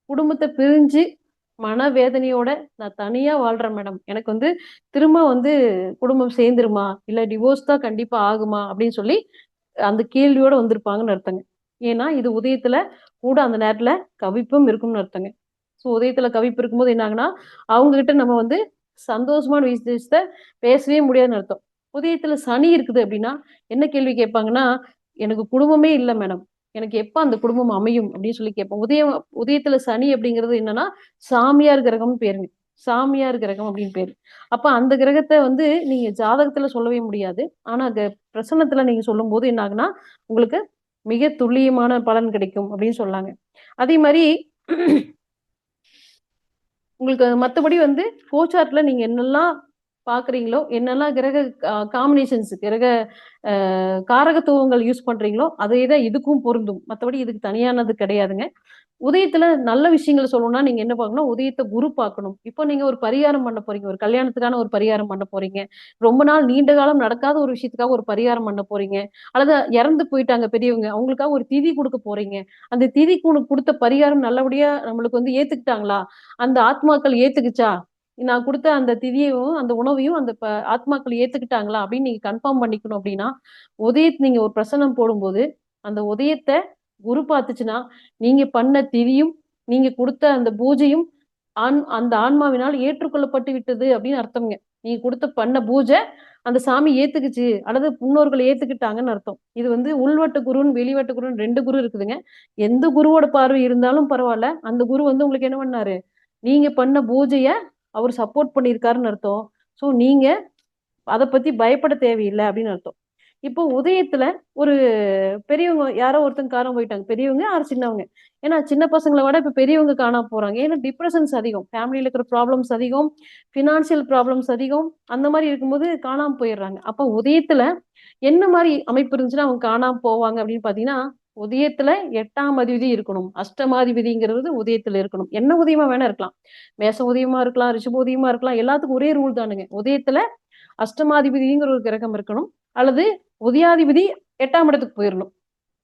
குடும்பத்தை பிரிஞ்சு மனவேதனையோட நான் தனியா வாழ்றேன் மேடம், எனக்கு வந்து திரும்ப வந்து குடும்பம் சேர்ந்துருமா இல்ல டிவோர்ஸ் தான் கண்டிப்பா ஆகுமா அப்படின்னு சொல்லி அந்த கேள்வியோட வந்திருப்பாங்கன்னு அர்த்தங்க. ஏன்னா இது உதயத்துல கூட அந்த நேரத்துல கவிப்பும் இருக்கும்னு அர்த்தங்க. ஸோ உதயத்துல கவிப்பு இருக்கும்போது என்ன ஆகுனா அவங்க கிட்ட நம்ம வந்து சந்தோஷமான விஷயத்த பேசவே முடியாதுன்னு அர்த்தம். உதயத்துல சனி இருக்குது அப்படின்னா என்ன கேள்வி கேட்பாங்கன்னா, எனக்கு குடும்பமே இல்லை மேடம், எனக்கு எப்ப அந்த குடும்பம் அமையும் அப்படின்னு சொல்லி கேட்போம். உதயத்துல சனி அப்படிங்கிறது என்னன்னா சாமியார் கிரகம்னு பேருங்க. சாமியார் கிரகம் அப்படின்னு பேரு. அப்ப அந்த கிரகத்தை வந்து நீங்க ஜாதகத்துல சொல்லவே முடியாது. ஆனா பிரசன்னத்துல நீங்க சொல்லும் போது என்ன ஆகுனா உங்களுக்கு மிக துல்லியமான பலன் கிடைக்கும் அப்படின்னு சொல்லாங்க. அதே மாதிரி உங்களுக்கு மத்தபடி வந்து கோச்சார்ட்ல நீங்க என்னெல்லாம் பாக்குறீங்களோ, என்னெல்லாம் கிரக காம்பினேஷன்ஸ், கிரக காரகத்துவங்கள் யூஸ் பண்றீங்களோ அதே தான் இதுக்கும் பொருந்தும். மத்தபடி இதுக்கு தனியானது கிடையாதுங்க. உதயத்துல நல்ல விஷயங்கள் சொல்லணும்னா நீங்க என்ன பார்க்கணும், உதயத்தை குரு பார்க்கணும். இப்போ நீங்க ஒரு பரிகாரம் பண்ண போறீங்க, ஒரு கல்யாணத்துக்கான ஒரு பரிகாரம் பண்ண போறீங்க, ரொம்ப நாள் நீண்ட காலம் நடக்காத ஒரு விஷயத்துக்காக ஒரு பரிகாரம் பண்ண போறீங்க, அல்லது இறந்து போயிட்டாங்க பெரியவங்க அவங்களுக்காக ஒரு திதி கொடுக்க போறீங்க. அந்த திதி கொடுத்த பரிகாரம் நல்லபடியா நம்மளுக்கு வந்து ஏத்துக்கிட்டாங்களா, அந்த ஆத்மாக்கள் ஏத்துக்குச்சா, நான் கொடுத்த அந்த திதியையும் அந்த உணவையும் அந்த ஆத்மாக்கள் ஏத்துக்கிட்டாங்களா அப்படின்னு நீங்க கன்ஃபார்ம் பண்ணிக்கணும். அப்படின்னா உதயத்தை நீங்க ஒரு பிரசனம் போடும்போது அந்த உதயத்தை குரு பார்த்துச்சுன்னா நீங்க பண்ண திதியும் நீங்க கொடுத்த அந்த பூஜையும் அந்த ஆன்மாவினால் ஏற்றுக்கொள்ளப்பட்டு விட்டது அப்படின்னு அர்த்தம்ங்க. நீங்க கொடுத்த பண்ண பூஜை அந்த சாமி ஏத்துக்குச்சு அல்லது முன்னோர்கள் ஏத்துக்கிட்டாங்கன்னு அர்த்தம். இது வந்து உள்வட்ட குருன்னு வெளிவட்ட குருன்னு 2 குரு இருக்குதுங்க. எந்த குருவோட பார்வை இருந்தாலும் பரவாயில்ல, அந்த குரு வந்து உங்களுக்கு என்ன பண்ணாரு, நீங்க பண்ண பூஜைய அவர் சப்போர்ட் பண்ணியிருக்காருன்னு அர்த்தம். சோ நீங்க அதை பத்தி பயப்பட தேவையில்லை அப்படின்னு அர்த்தம். இப்போ உதயத்துல ஒரு பெரியவங்க யாரோ ஒருத்தங்க காணாம போயிட்டாங்க, பெரியவங்க யாரும் சின்னவங்க. ஏன்னா சின்ன பசங்களை விட இப்ப பெரியவங்க காணாம போறாங்க. ஏன்னா டிப்ரெஷன்ஸ் அதிகம், ஃபேமிலியில இருக்கிற ப்ராப்ளம்ஸ் அதிகம், பினான்சியல் ப்ராப்ளம்ஸ் அதிகம். அந்த மாதிரி இருக்கும்போது காணாம போயிடுறாங்க. அப்ப உதயத்துல என்ன மாதிரி அமைப்பு இருந்துச்சுன்னா அவங்க காணாம போவாங்க அப்படின்னு பாத்தீங்கன்னா, உதயத்துல 8ஆம் அதிபதி இருக்கணும். அஷ்டமாதிபதிங்கிறது உதயத்துல இருக்கணும். என்ன உதயமா வேணா இருக்கலாம், மேச உதயமா இருக்கலாம், ரிஷப உதயமா இருக்கலாம், எல்லாத்துக்கும் ஒரே ரூல் தானுங்க. உதயத்துல அஷ்டமாதிபதிங்கிற ஒரு கிரகம் இருக்கணும், அல்லது உதயாதிபதி 8ஆம் இடத்துக்கு போயிடணும்.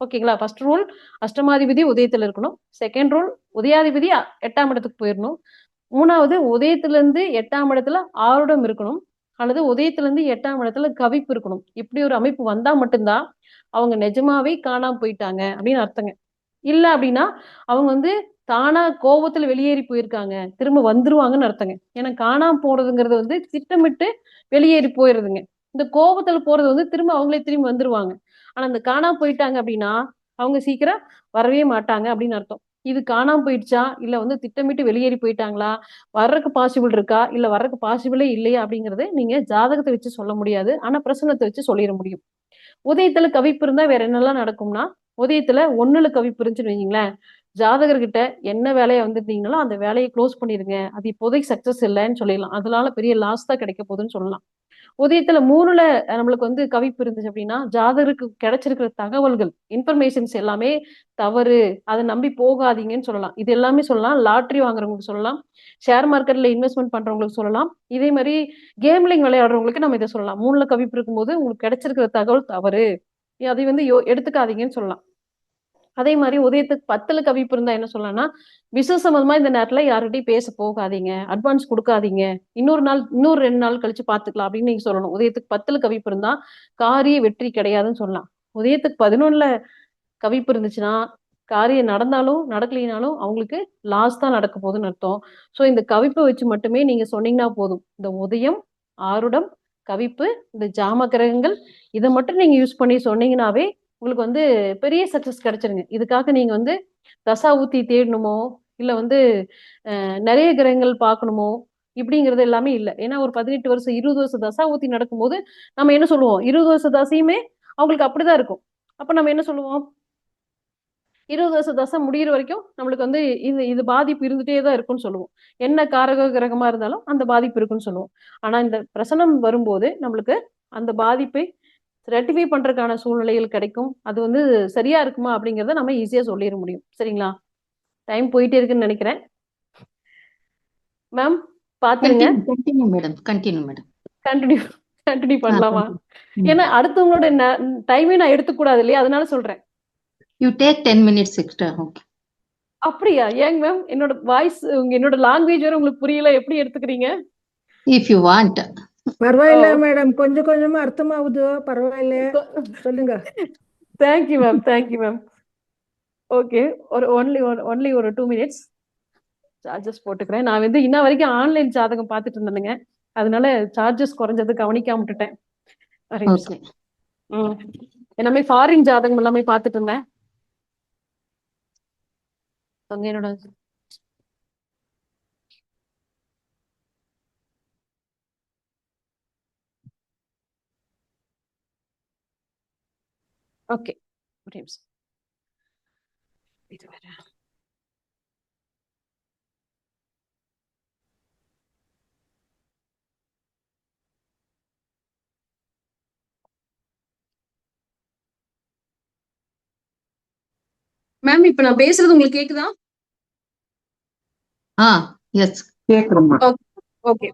ஓகேங்களா? ஃபர்ஸ்ட் ரூல் அஷ்டமாதிபதி உதயத்துல இருக்கணும். செகண்ட் ரூல் உதயாதிபதி 8ஆம் இடத்துக்கு போயிடணும். மூணாவது உதயத்துல இருந்து 8ஆம் இடத்துல ஆருடம் இருக்கணும், அல்லது உதயத்துல இருந்து 8ஆம் இடத்துல கவிப்பு இருக்கணும். இப்படி ஒரு அமைப்பு வந்தா மட்டும்தான் அவங்க நிஜமாவே காணாம போயிட்டாங்க அப்படின்னு அர்த்தங்க. இல்ல அப்படின்னா அவங்க வந்து தானா கோபத்துல வெளியேறி போயிருக்காங்க, திரும்ப வந்துருவாங்கன்னு அர்த்தங்க. ஏன்னா காணாம போறதுங்கிறது வந்து திட்டமிட்டு வெளியேறி போயிருதுங்க. இந்த கோபத்துல போறது வந்து திரும்ப அவங்களே திரும்பி வந்துருவாங்க. ஆனா இந்த காணாம போயிட்டாங்க அப்படின்னா அவங்க சீக்கிரம் வரவே மாட்டாங்க அப்படின்னு அர்த்தம். இது காணாம போயிடுச்சா, இல்ல வந்து திட்டமிட்டு வெளியேறி போயிட்டாங்களா, வர்றதுக்கு பாசிபிள் இருக்கா, இல்ல வர்றதுக்கு பாசிபிளே இல்லையா அப்படிங்கறது நீங்க ஜாதகத்தை வச்சு சொல்ல முடியாது. ஆனா பிரசனத்தை வச்சு சொல்லிட முடியும். உதயத்துல கவிப்பு இருந்தா வேற என்னெல்லாம் நடக்கும்னா, உதயத்துல 1ல கவிப்பு இருந்துச்சுன்னு வைங்களேன், ஜாதகர்கிட்ட என்ன வேலையா வந்திருந்தீங்களோ அந்த வேலையை க்ளோஸ் பண்ணிருங்க, அது இப்போதைக்கு சக்சஸ் இல்லைன்னு சொல்லிடலாம். அதனால பெரிய லாஸ் தான் கிடைக்க போகுதுன்னு சொல்லலாம். உதயத்துல 3ல நம்மளுக்கு வந்து கவிப்பு இருந்துச்சு அப்படின்னா, ஜாதகருக்கு கிடைச்சிருக்கிற தகவல்கள், இன்ஃபர்மேஷன்ஸ் எல்லாமே தவறு, அதை நம்பி போகாதீங்கன்னு சொல்லலாம். இது எல்லாமே சொல்லலாம். லாட்டரி வாங்குறவங்களுக்கு சொல்லலாம், ஷேர் மார்க்கெட்ல இன்வெஸ்ட்மெண்ட் பண்றவங்களுக்கு சொல்லலாம், இதே மாதிரி கேம்லிங் விளையாடுறவங்களுக்கு நம்ம இதை சொல்லலாம். 3ல கவிப்பு இருக்கும்போது உங்களுக்கு கிடைச்சிருக்கிற தகவல் தவறு, அதை வந்து எடுத்துக்காதீங்கன்னு சொல்லலாம். அதே மாதிரி உதயத்துக்கு 10ல கவிப்பு இருந்தா என்ன சொல்லலாம்னா, பிசினஸ் சம்பந்தமா இந்த நேரத்துல யார்கிட்டயும் பேச போகாதீங்க, அட்வான்ஸ் கொடுக்காதீங்க, இன்னொரு 2 நாள் கழிச்சு பாத்துக்கலாம் அப்படின்னு நீங்க சொல்லணும். உதயத்துக்கு 10ல கவிப்பு இருந்தா காரிய வெற்றி கிடையாதுன்னு சொல்லலாம். உதயத்துக்கு 11ல கவிப்பு இருந்துச்சுன்னா, காரியம் நடந்தாலும் நடக்கலைனாலும் அவங்களுக்கு லாஸ் தான் நடக்க போகுதுன்னு அர்த்தம். சோ இந்த கவிப்பை வச்சு மட்டுமே நீங்க சொன்னீங்கன்னா போதும். இந்த உதயம், ஆருடம், கவிப்பு, இந்த ஜாம கிரகங்கள் இதை மட்டும் நீங்க யூஸ் பண்ணி சொன்னீங்கன்னாவே உங்களுக்கு வந்து பெரிய சக்சஸ் கிடைச்சிருங்க. இதுக்காக நீங்க வந்து தசா ஊத்தி தேடணுமோ, இல்ல வந்து நிறைய கிரகங்கள் பார்க்கணுமோ இப்படிங்கிறது எல்லாமே இல்லை. ஏன்னா ஒரு 18 வருஷம் 20 வருஷம் தசா ஊத்தி நடக்கும்போது நம்ம என்ன சொல்லுவோம், 20 வருஷம் தசையுமே அவங்களுக்கு அப்படிதான் இருக்கும். அப்ப நம்ம என்ன சொல்லுவோம், 20 வருஷ தசை முடியிற வரைக்கும் நம்மளுக்கு வந்து இது பாதிப்பு இருந்துட்டே தான் இருக்கும்னு சொல்லுவோம். என்ன காரக கிரகமா இருந்தாலும் அந்த பாதிப்பு இருக்குன்னு சொல்லுவோம். ஆனா இந்த பிரசனம் வரும்போது நம்மளுக்கு அந்த பாதிப்பை ரெட்டிஃபை பண்றதுக்கான சூழ்நிலைகள் கிடைக்கும். அது வந்து சரியா இருக்குமா அப்படிங்கறத நம்ம ஈஸியா சொல்லிட முடியும். சரிங்களா? டைம் போயிட்டே இருக்குன்னு நினைக்கிறேன். மேம் பாத்துருங்க. Continue madam, continue madam. Continue பண்ணலாமா? ஏன்னா அடுத்தவங்களோட டைமே நான் எடுத்துக்கூடாது இல்லையா, அதனால சொல்றேன். You take 10 minutes extra. Okay. அப்படியா? ஏங்க மேம், என்னோட வாய்ஸ் என்னோட லாங்குவேஜ் வேற உங்களுக்கு புரியல, எப்படி எடுத்துக்கிறீங்க? If you want. பரவாயில்ல மேடம், கொஞ்சம் கொஞ்சமா அர்த்தமாகுது, பரவாயில்ல, சொல்லுங்க. Thank you ma'am. ஓகே, ஒன்லி ஒரு 2 minutes சார்ஜஸ் போட்டுக்கிறேன். நான் வந்து இன்ன வரைக்கும் ஆன்லைன் ஜாதகம் பார்த்துட்டு இருந்தேனுங்க, அதனால சார்ஜஸ் குறைஞ்சது கவனிக்காம விட்டுட்டேன். ஓகே. எல்லாமே ஃபாரின் ஜாதகம் எல்லாமே பார்த்துட்டு இருந்தேன். என்னோட ஓகே, ஒரு நிமிஷம். இது வேற மேம், இப்ப நான் பேசுறது உங்களுக்கு கேக்குதா? எஸ் கேக்குறோம்மா. ஓகே.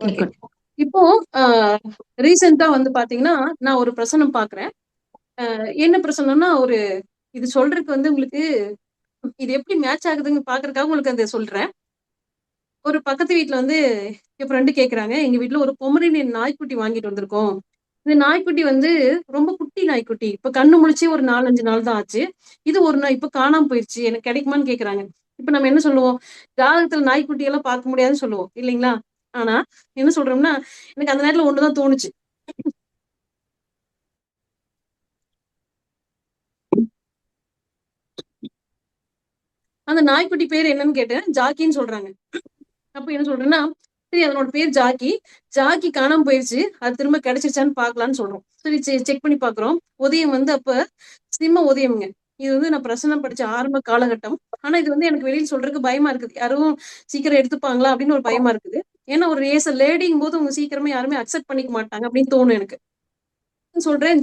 இப்போ ரீசெண்டா வந்து பாத்தீங்கன்னா நான் ஒரு பிரசனம் பாக்குறேன். என்ன பிரசனம்னா, ஒரு இது சொல்றதுக்கு வந்து உங்களுக்கு இது எப்படி மேட்ச் ஆகுதுன்னு பாக்குறதுக்காக உங்களுக்கு அதை சொல்றேன். ஒரு பக்கத்து வீட்டுல வந்து என் ஃப்ரெண்டு கேக்குறாங்க, எங்க வீட்டுல ஒரு பொமரேனியன் நாய்க்குட்டி வாங்கிட்டு வந்திருக்கோம். இந்த நாய்க்குட்டி வந்து ரொம்ப குட்டி நாய்க்குட்டி, இப்ப கண்ணு முழிச்சு ஒரு 4-5 நாள் தான் ஆச்சு. இது ஒரு நாய் இப்ப காணாம போயிடுச்சு, எனக்கு கிடைக்குமான்னு கேக்குறாங்க. இப்ப நம்ம என்ன சொல்லுவோம், ஜாதகத்துல நாய்க்குட்டி எல்லாம் பார்க்க முடியாதுன்னு சொல்லுவோம் இல்லைங்களா? ஆனா என்ன சொல்றோம்னா, எனக்கு அந்த நேரத்துல ஒண்ணுதான் தோணுச்சு. அந்த நாய்க்குட்டி பேர் என்னன்னு கேட்டேன், ஜாக்கின்னு சொல்றாங்க. அப்ப என்ன சொல்றேன்னா, சரி அதனோட பேர் ஜாக்கி காணாம போயிருச்சு, அது திரும்ப கிடைச்சிருச்சான்னு பாக்கலாம்னு சொல்றோம். சரி செக் பண்ணி பாக்குறோம். உதயம் வந்து அப்ப சிம்ம உதயம்ங்க. இது வந்து நான் பிரசனம் படிச்ச ஆரம்ப காலகட்டம். ஆனா இது வந்து எனக்கு வெளியில சொல்றதுக்கு பயமா இருக்குது, யாரும் சீக்கிரம் எடுத்துப்பாங்களா அப்படின்னு ஒரு பயமா இருக்குது. ஏன்னா ஒரு லேடிங்கும் போது உங்க சீக்கிரமா யாருமே அக்செப்ட் பண்ணிக்க மாட்டாங்க அப்படின்னு தோணும் எனக்கு. சொல்றேன்,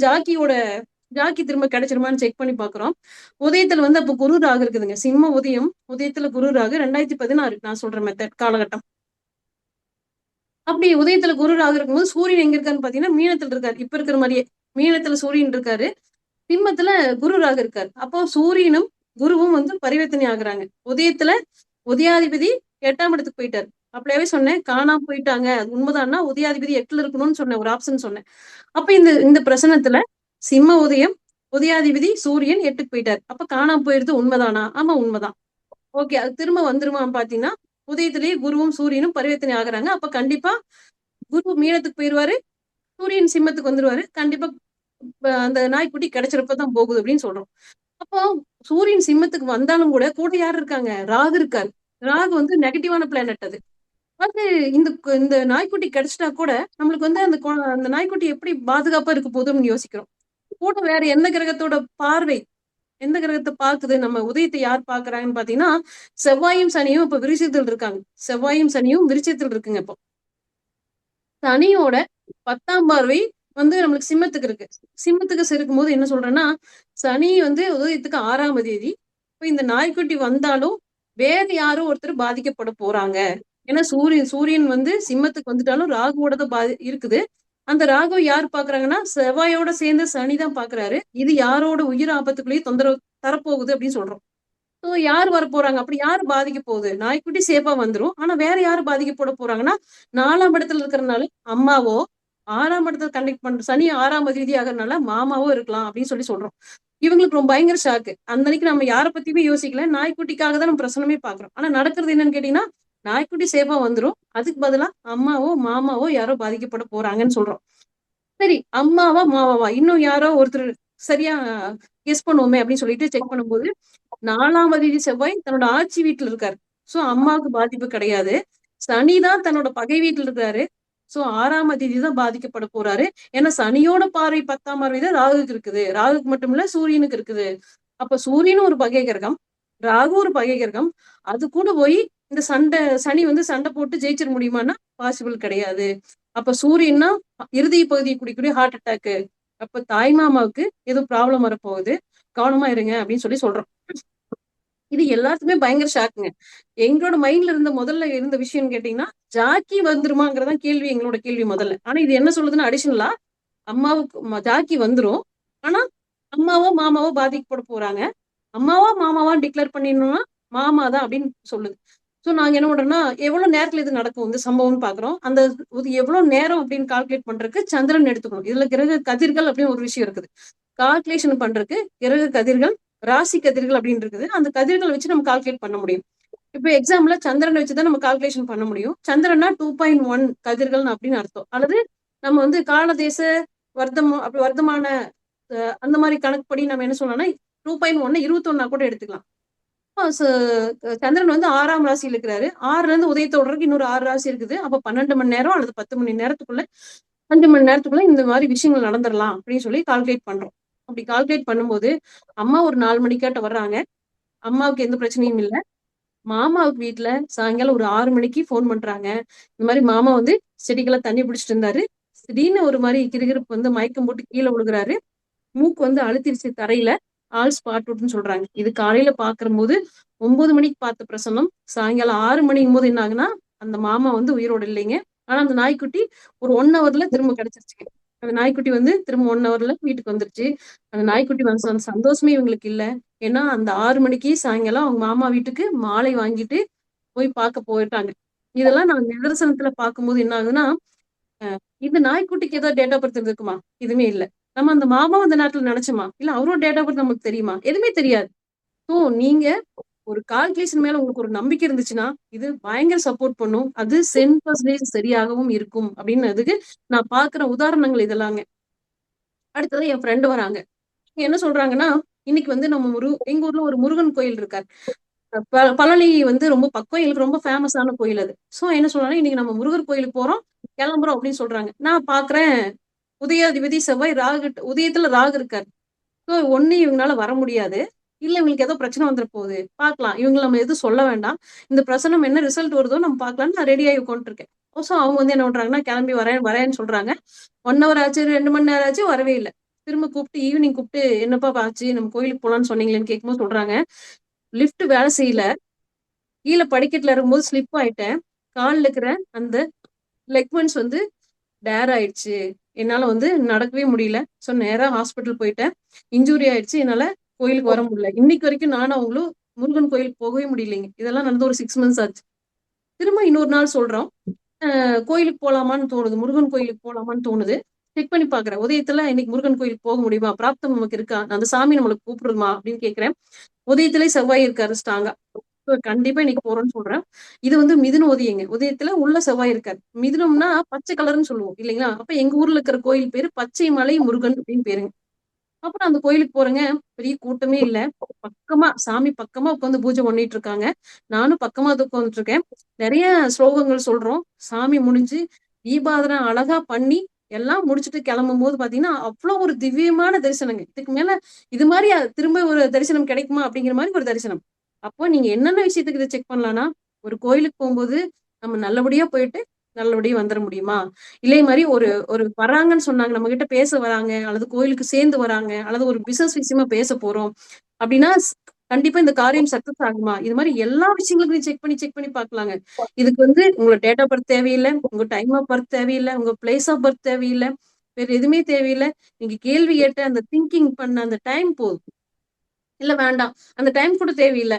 ஜாக்கி திரும்ப கிடைச்சிருமான்னு செக் பண்ணி பாக்குறோம். உதயத்துல வந்து அப்ப குரு ராகு இருக்குதுங்க. சிம்ம உதயம், உதயத்துல குரு ராகு 2016 நான் சொல்ற மெத்தட் காலகட்டம். அப்படி உதயத்துல குரு ராகு இருக்கும்போது சூரியன் எங்க இருக்காருன்னு பாத்தீங்கன்னா மீனத்துல இருக்காரு. இப்ப இருக்கிற மாதிரியே மீனத்துல சூரியன் இருக்காரு, சிம்மத்துல குரு ராகு இருக்காரு. அப்போ சூரியனும் குருவும் வந்து பரிவர்த்தனை ஆகுறாங்க. உதயத்துல உதயாதிபதி 8ஆம் இடத்துக்கு போயிட்டாரு. அப்படியாவே சொன்னேன், காணாம போயிட்டாங்க அது உண்மைதான்னா உதயாதிபதி 8ல இருக்கணும்னு சொன்னேன், ஒரு ஆப்ஷன் சொன்னேன். அப்ப இந்த பிரசனத்துல சிம்ம உதயம், உதயாதிபதி சூரியன் 8க்கு போயிட்டாரு. அப்ப காணாம போயிடுது உண்மைதானா? ஆமா உண்மைதான். ஓகே, அது திரும்ப வந்துருமா பாத்தீங்கன்னா, உதயத்திலேயே குருவும் சூரியனும் பரிவர்த்தனை ஆகுறாங்க. அப்ப கண்டிப்பா குரு மீனத்துக்கு போயிருவாரு, சூரியன் சிம்மத்துக்கு வந்துருவாரு. கண்டிப்பா அந்த நாய்க்குட்டி கிடைச்சிருப்பதான் போகுது அப்படின்னு சொல்றோம். அப்போ சூரியன் சிம்மத்துக்கு வந்தாலும் கூட கூட யார் இருக்காங்க? ராகு இருக்காரு. ராகு வந்து நெகட்டிவான பிளானட் அது. அது இந்த நாய்க்குட்டி கிடைச்சிட்டா கூட நம்மளுக்கு வந்து அந்த நாய்க்குட்டி எப்படி பாதுகாப்பா இருக்க போகுதுன்னு யோசிக்கிறோம். கூட வேற எந்த கிரகத்தோட பார்வை, எந்த கிரகத்தை பார்க்குது? நம்ம உதயத்தை யார் பாக்குறாங்கன்னு பாத்தீங்கன்னா, செவ்வாயும் சனியும் இப்ப விருச்சிகத்தில் இருக்காங்க. செவ்வாயும் சனியும் விருச்சிகத்தில் இருக்குங்க இப்போ. சனியோட 10ஆம் பார்வை வந்து நம்மளுக்கு சிம்மத்துக்கு இருக்கு. சிம்மத்துக்கு இருக்கும் போது என்ன சொல்றேன்னா, சனி வந்து உதயத்துக்கு 6ஆம் தேதி. இப்ப இந்த நாய்க்குட்டி வந்தாலும் வேற யாரோ ஒருத்தர் பாதிக்கப்பட போறாங்க. ஏன்னா சூரியன் வந்து சிம்மத்துக்கு வந்துட்டாலும் ராகுவோட தான் இருக்குது. அந்த ராகுவை யார் பாக்குறாங்கன்னா, செவ்வாயோட சேர்ந்து சனி தான் பாக்குறாரு. இது யாரோட உயிர் ஆபத்துக்குள்ளேயே தொந்தரவு தரப்போகுது அப்படின்னு சொல்றோம். ஸோ யார் வர போறாங்க? அப்படி யார் பாதிக்க போகுது? நாய்க்குட்டி சேஃபா வந்துரும். ஆனா வேற யாரு பாதிக்கப்பட போறாங்கன்னா, 4ஆம் இடத்துல இருக்கிறனால அம்மாவோ, 6ஆம் இடத்துல கண்டக்ட் பண்ற சனி 6ஆம் அதிபதி ஆகிறதுனால மாமாவோ இருக்கலாம் அப்படின்னு சொல்றோம். இவங்களுக்கு ரொம்ப பயங்கர ஷாக்கு. அந்த அன்னைக்கு நம்ம யாரை பத்தியுமே யோசிக்கல. நாய்க்குட்டிக்காக தான் நம்ம பிரசனமே பாக்குறோம். ஆனா நடக்கிறது என்னன்னு கேட்டீங்கன்னா, நாய்க்குட்டி சேஃபா வந்துரும். அதுக்கு பதிலா அம்மாவோ, மாமாவோ யாரோ பாதிக்கப்பட போறாங்கன்னு சொல்றோம். சரி, அம்மாவா, மாமாவா இன்னும் யாரோ ஒருத்தர் சரியா கெஸ் பண்ணுவோமே அப்படின்னு சொல்லிட்டு செக் பண்ணும்போது 4ஆம் அதிபதி செவ்வாய் தன்னோட ஆட்சி வீட்டுல இருக்காரு. சோ அம்மாவுக்கு பாதிப்பு கிடையாது. சனிதான் தன்னோட பகை வீட்டுல இருக்காரு. சோ 6ஆம் அதிபதி தான் பாதிக்கப்பட போறாரு. ஏன்னா சனியோட பார்வை 10ஆம் பார்வை தான் ராகுக்கு இருக்குது. ராகுக்கு மட்டும் இல்ல சூரியனுக்கு இருக்குது. அப்ப சூரியனும் ஒரு பகை கிரகம், ராகு ஒரு பகை கிரகம். அது கூட போய் இந்த சனி வந்து சண்டை போட்டு ஜெயிச்சிட முடியுமான்னா பாசிபிள் கிடையாது. அப்ப சூரியன்னா இறுதி பகுதியை குடிக்கூடிய ஹார்ட் அட்டாக்கு. அப்ப தாய் மாமாவுக்கு ஏதோ ப்ராப்ளம் வரப்போகுது, கவனமா இருங்க அப்படின்னு சொல்றோம். இது எல்லாத்துக்குமே பயங்கர ஷாக்குங்க. எங்களோட மைண்ட்ல முதல்ல இருந்த விஷயம் கேட்டீங்கன்னா, ஜாக்கி வந்துருமாங்கிறதான் கேள்வி, எங்களோட கேள்வி முதல்ல. ஆனா இது என்ன சொல்லுதுன்னா, அடிஷனலா அம்மாவுக்கு ஜாக்கி வந்துரும். ஆனா அம்மாவோ மாமாவோ பாதிக்கப்பட போறாங்க. அம்மாவா மாமாவா டிக்ளேர் பண்ணிடணும்னா மாமா தான் அப்படின்னு சொல்லுது. சோ நாங்க என்ன பண்றோம்னா, எவ்வளவு நேரத்துல இது நடக்கும் இந்த சம்பவம்னு பாக்குறோம். அந்த எவ்வளவு நேரம் அப்படின்னு கால்குலேட் பண்றதுக்கு சந்திரன் எடுத்துக்கணும். இதுல கிரக கதிர்கள் அப்படின்னு ஒரு விஷயம் இருக்குது. கால்குலேஷன் பண்றதுக்கு கிரக கதிர்கள், ராசி கதிர்கள் அப்படின்னு இருக்குது. அந்த கதிர்கள் வச்சு நம்ம கால்குலேட் பண்ண முடியும். இப்ப எக்ஸாம்பிள்ல சந்திரனை வச்சுதான் நம்ம கால்குலேஷன் பண்ண முடியும். சந்திரனா 2.1 கதிர்கள் அப்படின்னு அர்த்தம். அல்லது நம்ம வந்து காலதேச வர்த்தமான அந்த மாதிரி கணக்குப்படி நம்ம என்ன சொல்லலாம்னா 2.1 21 கூட எடுத்துக்கலாம். சந்திரன் வந்து 6ஆம் ராசியில் இருக்கிறாரு. 6ல இருந்து உதயத்தோடுறதுக்கு இன்னொரு 6 ராசி இருக்குது. அப்ப 12 மணி நேரம் அல்லது 10 மணி நேரத்துக்குள்ள 5 மணி நேரத்துக்குள்ள இந்த மாதிரி விஷயங்கள் நடந்துடலாம் அப்படின்னு சொல்லி கால்குலேட் பண்றோம். அப்படி கால்குலேட் பண்ணும்போது அம்மா ஒரு 4 மணிக்காட்ட வர்றாங்க. அம்மாவுக்கு எந்த பிரச்சனையும் இல்லை. மாமாவுக்கு வீட்டுல சாயங்காலம் ஒரு 6 மணிக்கு போன் பண்றாங்க. இந்த மாதிரி மாமா வந்து செடிகளை தண்ணி பிடிச்சிட்டு இருந்தாரு. திடீர்னு ஒரு மாதிரி கிருகிருப்பு வந்து மயக்கம் போட்டு கீழே விழுகிறாரு. மூக்கு வந்து அழுத்திருச்சு தரையில. ஆல் ஸ்பாட் அவுட்னு சொல்றாங்க. இது காலையில பாக்குற போது 9 மணிக்கு பார்த்த பிரசனம் சாயங்காலம் 6 மணிக்கும் போது என்ன ஆகுனா அந்த மாமா வந்து உயிரோடு இல்லைங்க. ஆனா அந்த நாய்க்குட்டி ஒரு 1 ஹவர்ல திரும்ப கிடைச்சிருச்சுங்க. அந்த நாய்க்குட்டி வந்து திரும்ப 1 ஹவர்ல வீட்டுக்கு வந்துருச்சு. அந்த நாய்க்குட்டி வந்து அந்த சந்தோஷமே இவங்களுக்கு இல்ல. ஏன்னா அந்த 6 மணிக்கு சாயங்காலம் அவங்க மாமா வீட்டுக்கு மாலை வாங்கிட்டு போய் பார்க்க போயிட்டாங்க. இதெல்லாம் நான் நிதர்சனத்துல பார்க்கும்போது என்ன ஆகுதுன்னா, இந்த நாய்க்குட்டிக்கு ஏதாவது டேட் ஆஃப் பர்த் இருக்குமா? எதுவுமே இல்ல. நம்ம அந்த மாமா அந்த நேரத்துல நினைச்சோமா? இல்ல அவரோட டேட் ஆஃப் பர்த் நமக்கு தெரியுமா? எதுவுமே தெரியாது. ஸோ நீங்க ஒரு கால்குலேஷன் மேல உங்களுக்கு ஒரு நம்பிக்கை இருந்துச்சுன்னா இது பயங்கர சப்போர்ட் பண்ணும். அது 100% சரியாகவும் இருக்கும் அப்படின்னதுக்கு நான் பாக்குற உதாரணங்கள் இதெல்லாங்க. அடுத்தது என் ஃப்ரெண்டு வராங்க. என்ன சொல்றாங்கன்னா, இன்னைக்கு வந்து நம்ம எங்க ஊர்ல ஒரு முருகன் கோயில் இருக்காரு. பழனி வந்து ரொம்ப பக்கம், எங்களுக்கு ரொம்ப ஃபேமஸான கோயில் அது. சோ என்ன சொல்றாங்க, இன்னைக்கு நம்ம முருகர் கோயிலுக்கு போறோம், கிளம்புறோம் அப்படின்னு சொல்றாங்க. நான் பாக்குறேன் உதயாதிபதி செவ்வாய் உதயத்துல ராகு இருக்காரு. ஸோ ஒண்ணு இவங்களால வர முடியாது, இல்ல இவங்களுக்கு ஏதோ பிரச்சனை வந்துட போகுது, பாக்கலாம், இவங்க நம்ம எதுவும் சொல்ல வேண்டாம், இந்த பிரசனம் என்ன ரிசல்ட் வருதோ நம்ம பாக்கலாம்னு நான் ரெடியாகி உட்காந்துருக்கேன். ஸோ அவங்க வந்து என்ன பண்றாங்கன்னா, கிளம்பி வரேன்னு சொல்றாங்க. 1 ஹவர் ஆச்சு, 2 மணி நேரம் ஆச்சு, வரவே இல்லை. திரும்ப கூப்பிட்டு ஈவினிங் கூப்பிட்டு என்னப்பா ஆச்சு, நம்ம கோயிலுக்கு போலான்னு சொன்னீங்களேன்னு கேட்கும்போது சொல்றாங்க, லிஃப்ட் வேலை செய்யல, கீழே படிக்கட்டுல இருக்கும்போது ஸ்லிப் ஆயிட்டேன், காலில் இருக்கிற அந்த லெக்மெண்ட்ஸ் வந்து டேர் ஆயிடுச்சு, என்னால வந்து நடக்கவே முடியல. ஸோ நேரா ஹாஸ்பிட்டல் போயிட்டேன், இன்ஜுரி ஆயிடுச்சு, என்னால கோயிலுக்கு வர முடியல. இன்னைக்கு வரைக்கும் நானும் அவங்களும் முருகன் கோயிலுக்கு போகவே முடியலைங்க. இதெல்லாம் நடந்து ஒரு 6 months ஆச்சு. திரும்ப இன்னொரு நாள் சொல்றோம், கோயிலுக்கு போலாமான்னு தோணுது, முருகன் கோயிலுக்கு போலாமான்னு தோணுது. செக் பண்ணி பாக்குறேன், உதயத்துல இன்னைக்கு முருகன் கோயிலுக்கு போக முடியுமா, பிராப்தம் நமக்கு இருக்கா, அந்த சாமி நம்மளுக்கு கூப்பிடுமா அப்படின்னு கேட்கிறேன். உதயத்திலே செவ்வாய் இருக்காரு ஸ்ட்ராங்கா. கண்டிப்பா இன்னைக்கு போறோம்னு சொல்றேன். இது வந்து மிதுன உதயங்க. உதயத்துல உள்ள செவ்வாய் இருக்காரு. மிதுனம்னா பச்சை கலர்னு சொல்லுவோம் இல்லைங்களா? அப்ப எங்க ஊர்ல இருக்கிற கோயில் பேரு பச்சை மலை முருகன் அப்படின்னு பேருங்க. அப்புறம் அந்த கோயிலுக்கு போறேங்க, பெரிய கூட்டமே இல்ல. பக்கமா சாமி பக்கமா உட்காந்து பூஜை பண்ணிட்டு இருக்காங்க. நானும் பக்கமா உட்காந்துட்டு இருக்கேன். நிறைய ஸ்லோகங்கள் சொல்றோம். சாமி முடிஞ்சு தீபாராதனை அழகா பண்ணி எல்லாம் முடிச்சுட்டு கிளம்பும்போது பாத்தீங்கன்னா, அவ்வளவு ஒரு திவ்யமான தரிசனங்க. இதுக்கு மேல இது மாதிரி திரும்ப ஒரு தரிசனம் கிடைக்குமா அப்படிங்கிற மாதிரி ஒரு தரிசனம். அப்போ நீங்க என்னென்ன விஷயத்துக்கு இதை செக் பண்ணலாம்னா, ஒரு கோயிலுக்கு போகும்போது நம்ம நல்லபடியா போயிட்டு நல்லபடியா வந்துட முடியுமா? இல்லை மாதிரி ஒரு ஒரு வராங்கன்னு சொன்னாங்க, நம்ம கிட்ட பேச வராங்க, அல்லது கோயிலுக்கு சேர்ந்து வராங்க, அல்லது ஒரு பிசினஸ் விஷயமா பேச போறோம் அப்படின்னா கண்டிப்பா இந்த காரியம் சக்சஸ் ஆகுமா? இது மாதிரி எல்லா விஷயங்களுக்கும் செக் பண்ணி பார்க்கலாங்க. இதுக்கு உங்களோட டேட் ஆஃப் பர்த் தேவையில்லை, உங்க டைம் ஆஃப் பர்த் தேவையில்லை, உங்க பிளேஸ் ஆஃப் பர்த் தேவையில்லை, வேற எதுவுமே தேவையில்லை. நீங்க கேள்வி கேட்ட அந்த திங்கிங் பண்ண அந்த டைம் போதும். இல்ல வேண்டாம், அந்த டைம் கூட தேவையில்லை.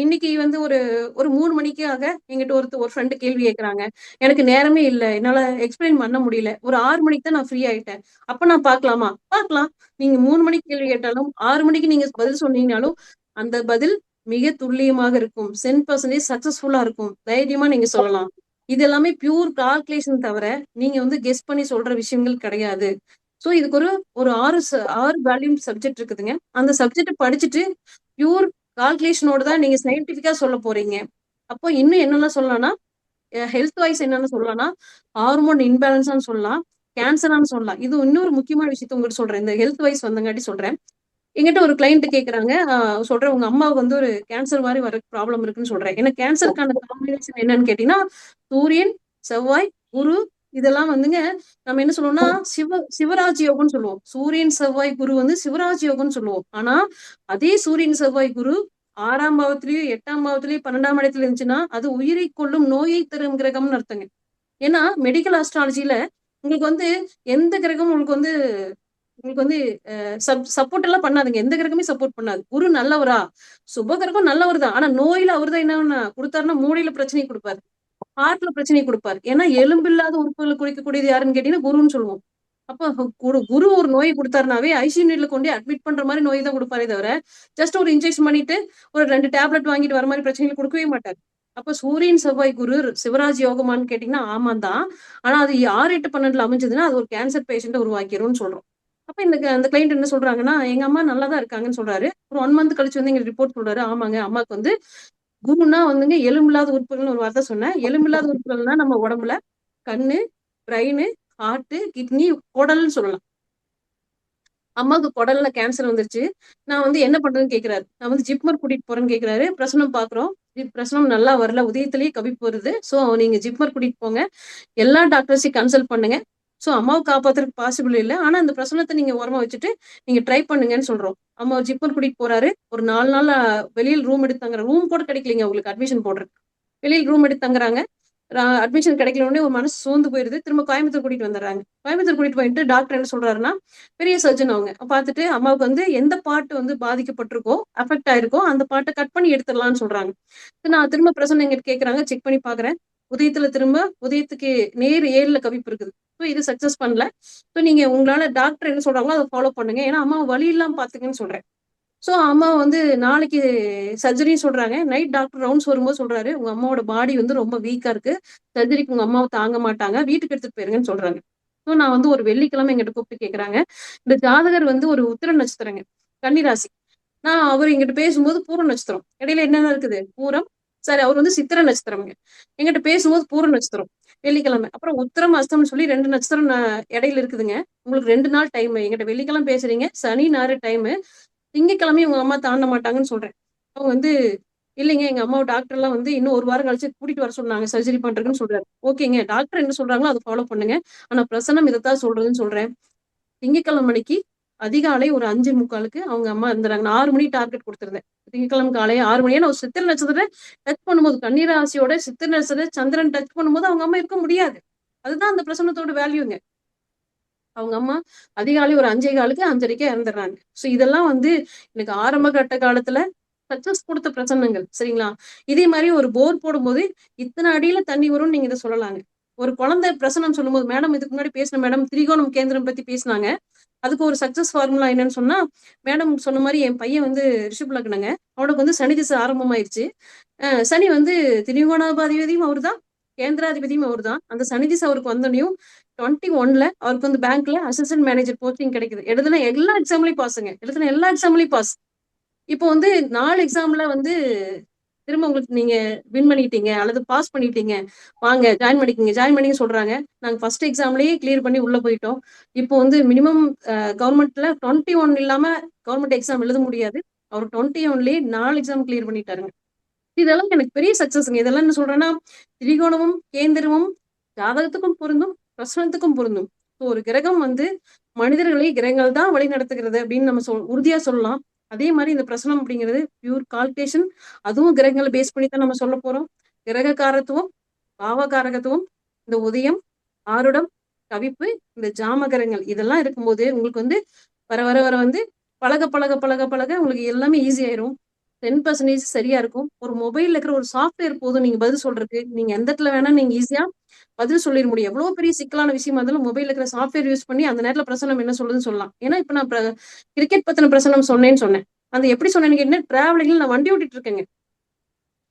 இன்னைக்கு ஒரு ஒரு 3 மணிக்காக எங்கிட்ட ஒரு ஃப்ரெண்டு கேள்வி கேட்கறாங்க. எனக்கு நேரமே இல்லை, என்னால எக்ஸ்பிளைன் பண்ண முடியல, ஒரு 6 மணிக்கு தான் நான் ஃப்ரீ ஆயிட்டேன், அப்ப நான் பார்க்கலாமா? பார்க்கலாம். நீங்க 3 மணிக்கு கேள்வி கேட்டாலும் 6 மணிக்கு நீங்க பதில் சொன்னீங்கனாலும் அந்த பதில் மிக துல்லியமாக இருக்கும். 10% சக்சஸ்ஃபுல்லா இருக்கும். தைரியமா நீங்க சொல்லலாம். இது எல்லாமே பியூர் கால்குலேஷன் தவிர நீங்க கெஸ் பண்ணி சொல்ற விஷயங்கள் கிடையாது. சோ இதுக்கு ஒரு 6 வேல்யூம் சப்ஜெக்ட் இருக்குதுங்க. அந்த சப்ஜெக்ட் படிச்சுட்டு பியூர் கால்குலேஷனோட தான் நீங்க சயின்டிபிக்கா சொல்ல போறீங்க. அப்போ இன்னும் என்னெல்லாம் சொல்லலாம்னா, ஹெல்த் வைஸ் என்னன்னு சொல்லலாம்னா, ஹார்மோன் இன்பேலன்ஸான்னு சொல்லலாம், கேன்சரான்னு சொல்லலாம். இது இன்னொரு முக்கியமான விஷயத்த உங்களுக்கு சொல்றேன். இந்த ஹெல்த் வைஸ் வந்தங்காட்டி சொல்றேன். எங்கிட்ட ஒரு கிளைண்ட் கேக்குறாங்க, சொல்றேன் உங்க அம்மாவுக்கு ஒரு கேன்சர் மாதிரி வர ப்ராப்ளம் இருக்குன்னு சொல்றேன். ஏன்னா கேன்சருக்கான காம்பினேஷன் என்னன்னு கேட்டீங்கன்னா, சூரியன், செவ்வாய், குரு, இதெல்லாம் நம்ம என்ன சொல்லுவோம்னா சிவராஜ் யோகம்னு சொல்லுவோம். சூரியன், செவ்வாய், குரு சிவராஜ் யோகம்னு சொல்லுவோம். ஆனா அதே சூரியன், செவ்வாய், குரு 6ஆம் பாவத்திலயும் 8ஆம் பாவத்திலயும் 12ஆம் இடத்துல இருந்துச்சுன்னா அது உயிரை கொள்ளும் நோயை தரும் கிரகம்னு அர்த்தங்க. ஏன்னா மெடிக்கல் ஆஸ்ட்ராலஜில உங்களுக்கு எந்த கிரகமும் உங்களுக்கு சப்போர்ட் எல்லாம் பண்ணாதுங்க. எந்த கிரகமே சப்போர்ட் பண்ணாது. குரு நல்லவரா? சுப கிரகம் நல்லவர் தான். ஆனா நோயில அவர்தான் என்ன கொடுத்தாருன்னா, மூளையில பிரச்சனை கொடுப்பாரு, ஹார்ட்ல பிரச்சனை கொடுப்பாரு. ஏன்னா எலும்பில்லாத உறுப்புகளை குறிக்கக்கூடியது யாருன்னு கேட்டீங்கன்னா குருன்னு சொல்லுவோம். அப்ப குரு ஒரு நோயை கொடுத்தாருனாவே ஐசியூல கொண்டு அட்மிட் பண்ற மாதிரி நோய் தான் கொடுப்பாரே தவிர ஜஸ்ட் ஒரு இன்ஜெக்ஷன் பண்ணிட்டு ஒரு 2 டேப்லெட் வாங்கிட்டு வர மாதிரி பிரச்சனைகள் கொடுக்கவே மாட்டாரு. அப்ப சூரியன், செவ்வாய், குரு சிவராஜ் யோகமான்னு கேட்டீங்கன்னா ஆமா தான். ஆனா அது 6, 8, 12 அமைஞ்சதுன்னா அது ஒரு கேன்சர் பேஷண்ட்டை உருவாக்கிரும்னு சொல்றோம். அப்ப அந்த கிளைண்ட் என்ன சொல்றாங்கன்னா, எங்க அம்மா நல்லாதான் இருக்காங்கன்னு சொல்றாரு. ஒரு 1 மந்த் கழிச்சு எங்க ரிப்போர்ட் சொல்றாரு, ஆமாங்க அம்மாக்கு குருன்னா எலும்பில்லாத உறுப்புகள்னு ஒரு வார்த்தை சொன்னேன். எலும்பில்லாத உறுப்புகள்னா நம்ம உடம்புல கண்ணு, பிரெயின், ஹார்ட், கிட்னி, குடல்னு சொல்லலாம். அம்மாவுக்கு குடல்ல கேன்சர் வந்துருச்சு. நான் என்ன பண்றேன்னு கேக்குறாரு. நான் ஜிப்மர் கூட்டிட்டு போறேன்னு கேக்குறாரு. பிரசனம் பாக்குறோம். பிரசனம் நல்லா வரல, உதயத்திலேயே கவிப்பு வருது. சோ நீங்க ஜிப்மர் கூட்டிட்டு போங்க, எல்லா டாக்டர்ஸையும் கன்சல்ட் பண்ணுங்க. சோ அம்மாவை காப்பாத்துறதுக்கு பாசிபிள் இல்லை, ஆனா அந்த பிரசனத்தை நீங்க ஓரமா வச்சுட்டு நீங்க ட்ரை பண்ணுங்கன்னு சொல்றோம். அம்மா ஜிப்மர் கூட்டிட்டு போறாரு. ஒரு 4 நாள் வெளியில் ரூம் எடுத்து தங்குற, ரூம் கூட கிடைக்கலீங்க உங்களுக்கு அட்மிஷன் போடுறது. வெளியில் ரூம் எடுத்து தங்குறாங்க. அட்மிஷன் கிடைக்கல உடனே ஒரு மனசு சோர்ந்து போயிருது. திரும்ப கோயம்புத்தூர் கூட்டிட்டு வந்துடுறாங்க. கோயம்புத்தூர் கூட்டிட்டு போயிட்டு டாக்டர் என்ன சொல்றாருன்னா, பெரிய சர்ஜன் அவங்க பார்த்துட்டு அம்மாவுக்கு எந்த பார்ட் பாதிக்கப்பட்டிருக்கோ, அஃபெக்ட் ஆயிருக்கோ அந்த பார்ட்டை கட் பண்ணி எடுத்துடலாம்னு சொல்றாங்க. நான் திரும்ப பிரசன்ன எங்கிட்ட கேட்கறாங்க, செக் பண்ணி பாக்குறேன். உதயத்துக்கு நேர் 7ல கவிப்பு இருக்குது. ஸோ இது சக்சஸ் பண்ணல. ஸோ நீங்க உங்களால டாக்டர் என்ன சொல்றாங்களோ அதை ஃபாலோ பண்ணுங்க, ஏன்னா அம்மா வலி இல்லாம பாத்துங்கன்னு சொல்றேன். சோ அம்மா நாளைக்கு சர்ஜரி சொல்றாங்க. நைட் டாக்டர் ரவுண்ட்ஸ் வரும்போது சொல்றாரு, உங்க அம்மாவோட பாடி ரொம்ப வீக்கா இருக்கு, சர்ஜரிக்கு உங்க அம்மாவை தாங்க மாட்டாங்க, வீட்டுக்கு எடுத்துட்டு போயிருங்கன்னு சொல்றாங்க. ஸோ நான் ஒரு வெள்ளிக்கிழமை எங்கிட்ட கூப்பிட்டு கேட்கறாங்க. இந்த ஜாதகர் ஒரு உத்திர நட்சத்திரங்க, கன்னிராசி. நான் அவர் எங்கிட்ட பேசும்போது பூர நட்சத்திரம், இடையில என்னென்ன இருக்குது பூரம், சரி அவர் சித்திர நட்சத்திரம்ங்க. எங்கிட்ட பேசும்போது பூர நட்சத்திரம் வெள்ளிக்கிழமை. அப்புறம் உத்திரம் அஸ்தம்னு சொல்லி 2 நட்சத்திரம் இடையில இருக்குதுங்க. உங்களுக்கு 2 நாள் டைம். எங்கிட்ட வெள்ளிக்கிழமை பேசுறீங்க, சனி ஞாயிறு டைம், திங்கக்கிழமை உங்க அம்மா தாண்ட மாட்டாங்கன்னு சொல்றேன். அவங்க இல்லைங்க எங்க அம்மாவை டாக்டர் எல்லாம் இன்னும் 1 வாரம் கழிச்சு கூட்டிட்டு வர சொன்னாங்க சர்ஜரி பண்றதுன்னு சொல்றாரு. ஓகேங்க, டாக்டர் என்ன சொல்றாங்களோ அதை ஃபாலோ பண்ணுங்க, ஆனா பிரசன்னம் இதைத்தான் சொல்றதுன்னு சொல்றேன். திங்கக்கிழமை மணிக்கு அதிகாலை ஒரு 5:45 அவங்க அம்மா இருந்தாங்க. நான் 6 மணி டார்கெட் கொடுத்திருந்தேன். திங்கக்கிழமை காலை 6 மணி. ஒரு சித்திர நட்சத்திரத்தை டச் பண்ணும்போது, கன்னிராசியோட சித்திர நட்சத்திர சந்திரன் டச் பண்ணும்போது அவங்க அம்மா இருக்க முடியாது. அதுதான் அந்த பிரசன்னத்தோட வேல்யூங்க. அவங்க அம்மா அதிகாலை ஒரு 5:15 5:30 இறந்துடுறாங்க. சோ இதெல்லாம் எனக்கு ஆரம்ப கட்ட காலத்துல சக்சஸ் கொடுத்த பிரச்சனைகள். சரிங்களா? இதே மாதிரி ஒரு போர் போடும்போது இத்தனை அடியில தண்ணி வரும்னு நீங்க இதை சொல்லலாங்க. ஒரு குழந்தை பிரசனம் சொல்லும்போது, மேடம் இதுக்கு முன்னாடி பேசின மேடம் திரிகோணம் கேந்திரம் பத்தி பேசினாங்க. அதுக்கு ஒரு சக்சஸ் ஃபார்முலா என்னன்னு சொன்னா, மேடம் சொன்ன மாதிரி என் பையன் ரிஷப் லக்னங்க, அவனுக்கு சனி திசை ஆரம்பமாயிருச்சு. சனி திரிகோணாதிபதியும் அவர் தான், கேந்திராதிபதியும் அவர் தான். அந்த சனி திசை அவருக்கு வந்தோடனையும் 2021 அவருக்கு வந்து பேங்க்ல அசிஸ்டன்ட் மேனேஜர் போஸ்டிங் கிடைக்குது. எழுதின எல்லா எக்ஸாம்லயும் பாஸுங்க. எழுதின எல்லா எக்ஸாம்லயும் பாஸ். இப்போ வந்து 4 எக்ஸாம்ல வந்து திரும்ப உங்களுக்கு நீங்க வின் பண்ணிட்டீங்க அல்லது பாஸ் பண்ணிட்டீங்க, வாங்க ஜாயின் பண்ணிக்க சொல்றாங்க. நாங்க ஃபர்ஸ்ட் எக்ஸாம்லயே கிளியர் பண்ணி உள்ள போயிட்டோம். இப்போ வந்து மினிமம் கவர்மெண்ட்ல 21 இல்லாம கவர்மெண்ட் எக்ஸாம் எழுத முடியாது. அவர் 21லயே 4 எக்ஸாம் கிளியர் பண்ணிட்டாருங்க. இதெல்லாம் எனக்கு பெரிய சக்சஸ்ங்க. இதெல்லாம் என்ன சொல்றேன்னா, திரிகோணமும் கேந்திரமும் ஜாதகத்துக்கும் பொருந்தும், பிரசனத்துக்கும் பொருந்தும். ஒரு கிரகம் வந்து மனிதர்களை கிரகங்கள் தான் வழி நடத்துகிறது அப்படின்னு நம்ம உறுதியா சொல்லலாம். அதே மாதிரி இந்த பிரசனம் அப்படிங்கிறது பியூர் கால்குலேஷன். அதுவும் கிரகங்களை பேஸ் பண்ணி தான் நம்ம சொல்ல போறோம். கிரக காரத்துவம், பாவகாரகத்துவம், இந்த உதயம், ஆருடம், கவிப்பு, இந்த ஜாமகரங்கள் இதெல்லாம் இருக்கும்போது உங்களுக்கு வந்து வர வர வர வந்து பழக பழக பழக பழக உங்களுக்கு எல்லாமே ஈஸி ஆயிரும். 10% சரியா இருக்கும். ஒரு மொபைல்ல இருக்கிற ஒரு சாஃப்ட்வேர் போதும் நீங்க பதில் சொல்றதுக்கு. நீங்க எந்த இடத்துல வேணா நீங்க ஈஸியா பதில் சொல்லிட முடியும். எவ்வளவு பெரிய சிக்கலான விஷயமா இருந்தாலும் மொபைல்ல இருக்கிற சாஃப்ட்வேர் யூஸ் பண்ணி அந்த நேரத்துல பிரசனம் என்ன சொல்லுதுன்னு சொல்லலாம். ஏன்னா இப்ப நான் கிரிக்கெட் பத்தின பிரசனம் சொன்னேன். அது எப்படி சொன்னேன்னு கேட்டீங்கன்னா, டிராவலிங்ல நான் வண்டி ஓட்டிட்டு இருக்கேங்க.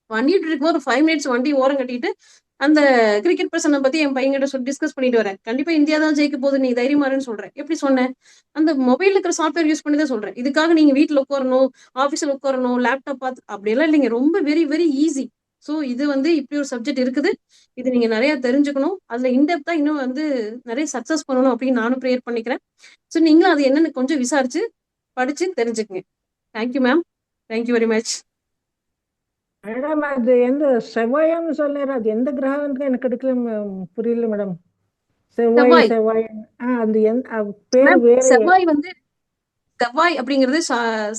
வண்டி ஓட்டிட்டு இருக்கும்போது ஒரு 5 மினிட்ஸ் வண்டி ஓரம் கட்டிட்டு அந்த கிரிக்கெட் பிரசனம் பத்தி என் பையன்கிட்ட சொல்லி டிஸ்கஸ் பண்ணிட்டு வரேன். கண்டிப்பா இந்தியா தான் ஜெயிக்க போகுது, நீ தைரியமாருன்னு சொல்றேன். எப்படி சொன்னேன்? அந்த மொபைல்ல இருக்கிற சாஃப்ட்வேர் யூஸ் பண்ணி தான் சொல்றேன். இதுக்காக நீங்க வீட்டுல உட்காரணும், ஆபீஸ்ல உட்காரணும், லேப்டாப் பார்த்து அப்படியெல்லாம் இல்லைங்க. ரொம்ப வெரி வெரி ஈஸி. ஸோ இது வந்து இப்படி ஒரு சப்ஜெக்ட் இருக்குது. இது நீங்க நிறைய தெரிஞ்சுக்கணும். அதுல இன்டெப்தா இன்னும் வந்து நிறைய சக்சஸ் பண்ணணும் அப்படின்னு நானும் ப்ரேயர் பண்ணிக்கிறேன். ஸோ நீங்களும் அது என்னன்னு கொஞ்சம் விசாரிச்சு படிச்சு தெரிஞ்சுக்குங்க. Thank you ma'am. Thank you very much. Madam அது எந்த செவ்வாயன்னு சொல்றாரு, அது எந்த கிரகம்னு எனக்கு எடுக்கல, புரியல மேடம். செவ்வாய். செவ்வாய் அது பேர் மேம், வேற. செவ்வாய் அப்படிங்கிறது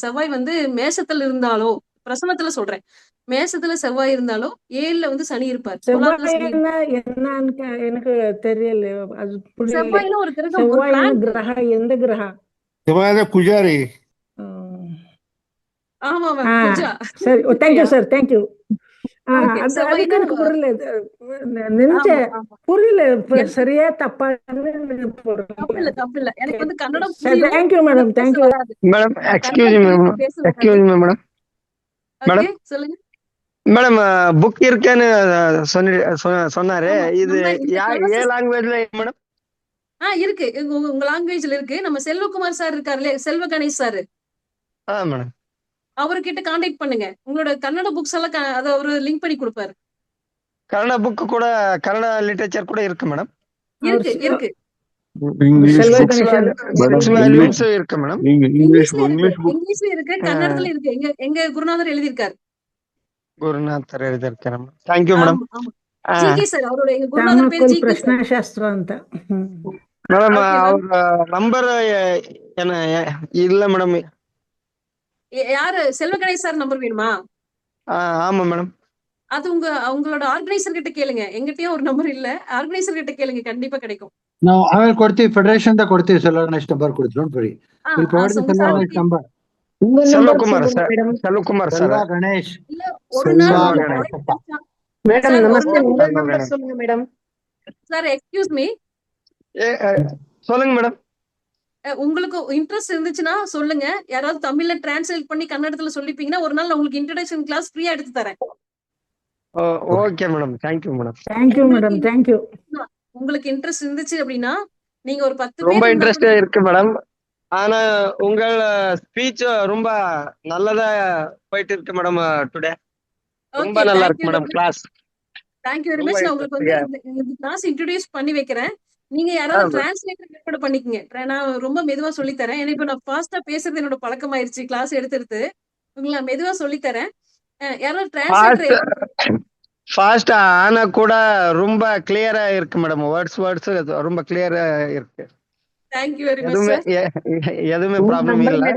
செவ்வாய் வந்து மேசத்துல இருந்தாலோ, பிரசனத்துல சொல்றேன், மேசத்துல செவ்வாய் இருந்தாலோ 7ல வந்து சனி இருப்பார். துலாத்துல சனி இருப்பார். செவ்வாய்னா என்னன்னு எனக்கு தெரியல, அது புரியல. செவ்வாய்னா ஒரு கிரகம், ஒரு செவ்வாய் பிளானட். கிரகம் எந்த கிரகம்? செவ்வாய் பூஜாரி. ஆமா மேம், குஜா. சரி, தேங்க்யூ சார், தேங்க்யூ. Okay, அது செவ்வாய்னா எனக்கு புரியல, நினைச்சேன். ஆமா, ஆமா. புரியல எனக்கு சரியா தப்பா. தப்பில்ல. எனக்கு வந்து கன்னடம் புரியும். தேங்க்யூ மேடம், பேச தேங்க்யூ வராது. மேடம் எக்ஸ்கியூஸ் கன்னடம் மீ புரியும், மேடம். பேச வராது. Excuse me madam. ஓகே, சொல்லுங்க மேடம் புக் இருக்கேன்னு சொன்னாரு. இது நம்ம இந்த classes- ஏ லாங்குவேஜ்ல மேடம்? இருக்கு. உங்க லாங்குவேஜ்ல இருக்கு. நம்ம செல்வகுமார் சார் இருக்காருல்ல, செல்வ கணேஷ் சார், மேடம். அவர்கிட்ட கான்டாக்ட் பண்ணுங்க. உங்களோட கன்னட புக்ஸ் எல்லாம் அதை அவரு லிங்க் பண்ணி கொடுப்பாரு. கன்னட புக்கு கூட, கன்னட லிட்டரேச்சர் கூட இருக்கு மேடம். இருக்கு இருக்கு. செல்வ கணேசன் வேல்யூஸ் இருக்கு மேடம். இங்கிலீஷ்ல இருக்கு, கன்னடத்துல இருக்கு. எங்க குருநாதர் எழுதியிருக்காரு. ಗುರುನಾಥರ್ எழுதியிருக்காரு. Thank you madam. ஆமா, ஆமா. ஜிகே சார், அவரோட எங்க குருநாதர் பேர் ஜிகே ಪ್ರಶ್ನಾ சார். ಶಾಸ್ತ್ರ ಅಂತ. Madam Okay, ma'am. ಅವ್ರ ನಂಬರ್ என்ன இல்ல மேடம். யாரு? செல்வ கணேஷ் சார் நம்பர் வேணுமா? ஆமா மேடம். அது அவங்களோட ஆர்கனைசர் கிட்ட கேளுங்க. எங்கிட்டயும் ஒரு நம்பர் இல்ல. ஆர்கனைசர் கிட்ட கேளுங்க, கண்டிப்பா கிடைக்கும். ನಾವು ಆಮೇಲೆ ಕೊಡ್ತೀವಿ, ಫೆಡರೇಷನ್ ದ ಕೊಡ್ತೀವಿ. ಸೆಲ್ವಗಣೇಶ್ ನಂಬರ್ ಕೊಡ್ತೀವಿ, don't worry. Will provide the உங்க Selvaganesh number. Selvakumar sir, Selvakumar sir. Selva Ganesh. இல்ல, ஒரு நாள் செல்வ உங்களுக்கு கணேஷ். வாய்ப்பு கிடைச்சா- மேடம் சார், ஒரு நமஸ்தே, நாள் உங்க நம்பர் சொல்லுங்க மேடம். சார், எக்ஸ்கியூஸ் மீ, சொல்லுங்க மேடம். உங்களுக்கு இன்ட்ரெஸ்ட் இருந்துச்சுன்னா சொல்லுங்க. யாராவது தமிழ்ல டிரான்ஸ்லேட் பண்ணி கன்னடத்துல சொல்லிப்பீங்கன்னா ஒரு நாள் உங்களுக்கு இன்ட்ரோடக்ஷன் கிளாஸ் ஃப்ரீயா எடுத்து தரேன். Okay madam, thank you madam. Thank you madam, thank you. உங்களுக்கு இன்ட்ரெஸ்ட் இருந்துச்சு அப்படின்னா நீங்க ஒரு 10 ரொம்ப பேர் இன்ட்ரெஸ்டா இருக்கு மேடம். ஆனா உங்கள் ஸ்பீச் ரொம்ப நல்லதா போயிட்டு இருக்கு மேடம். டுடே ரொம்ப நல்லா இருக்கு madam class. Thank you very much. நான் உங்களுக்கு வந்து இந்த கிளாஸ் இன்ட்ரோடியூஸ் பண்ணி வைக்கிறேன். நீங்க யாராவது டிரான்ஸ்லேட்டர் ரெக்கார்ட் பண்ணிக்கங்க. நான் ரொம்ப மெதுவா சொல்லி தரேன். ஏன்னா இப்ப நான் ஃபாஸ்டா பேசுறது என்னோட பழக்கமாயிருச்சு கிளாஸ் எடுத்து உங்களுக்கு நான் மெதுவா சொல்லி தரேன். யாராவது டிரான்ஸ்லேட்டர் ஃபாஸ்ட் ஆனா கூட ரொம்ப கிளியரா இருக்கு மேடம். வேர்ட்ஸ் ரொம்ப கிளியரா இருக்கு. Thank you very much sir. எதுவுமே ப்ராப்ளம் இல்ல.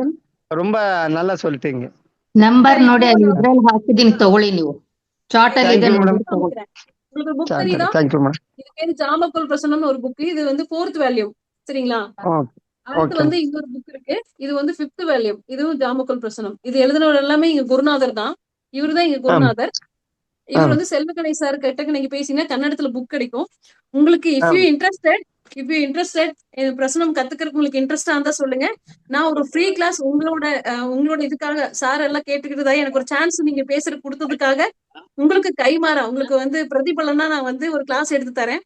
ரொம்ப நல்லா சொல்லிட்டீங்க. ನಂಬರ್ ನೋಡಿ ಅಲ್ಲಿ ಇದ್ರಲ್ಲಿ ಹಾಕಿದೀನಿ, ತಗೊಳ್ಳಿ ನೀವು. ಚಾರ್ಟ್ ಅಲ್ಲಿ ಇದೆ ನೋಡಿ, ತಗೊಳ್ಳಿ. உங்களுக்கு புக் தெரியுதா? Thank you madam. இது பேரு ஜாமக்கோல் பிரசனம்னு ஒரு புக். இது வந்து 4th வேல்யூம், சரிங்களா? அடுத்து வந்து இன்னொரு புக் இருக்கு. இது வந்து 5th வேல்யூம். இதுவும் ஜாமக்கோல் பிரசனம். இது எழுதினவர் எல்லாமே இங்க குருநாதர் தான். இவருதான் இங்க குருநாதர். இவர் வந்து செல்வ கணேஷ் சார் கிட்ட நீங்க பேசினா கன்னடத்துல புக் கிடைக்கும் உங்களுக்கு. இஃப் யூ இன்ட்ரெஸ்டட் பிரசனம் கத்துக்கிறதுக்கு உங்களுக்கு இன்ட்ரெஸ்டா இருந்தா சொல்லுங்க. நான் ஒரு ஃப்ரீ கிளாஸ் உங்களோட இதுக்காக சார் எல்லாம் கேட்டுக்கிட்டதா எனக்கு ஒரு சான்ஸ் நீங்க பேசுற கொடுத்ததுக்காக உங்களுக்கு கைமாறா உங்களுக்கு வந்து பிரதிபலனா நான் வந்து ஒரு கிளாஸ் எடுத்து தரேன்.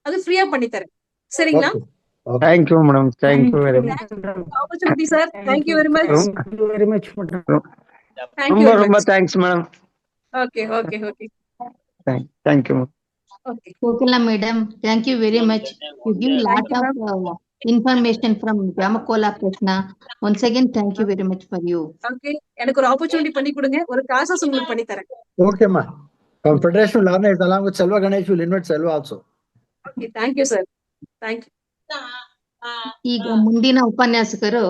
அது ஃப்ரீயா பண்ணி தரேன், ಸರಿங்களಾ? Okay. Thank you madam, thank you very much. Opportunity sir. Thank you very much. Very much madam. Thank you ತುಂಬಾ ವೆರಿ ತುಂಬಾ much. Thanks madam. Okay okay okay thank you. Okay. Kokila madam, thank you very much. You give lot Thank you, of information from Jamakola Krishna. Once again, thank you very much for you. Okay, எனக்கு ஒரு opportunity பண்ணி கொடுங்க, ஒரு classes உங்களுக்கு பண்ணி தரேன். Okay, ma. Confederation will organize along with Selva Ganesh will invite Selva also. Okay, thank you sir. Thank you. ಈಗ ಮುಂದಿನ ಉಪನ್ಯಾಸಕರು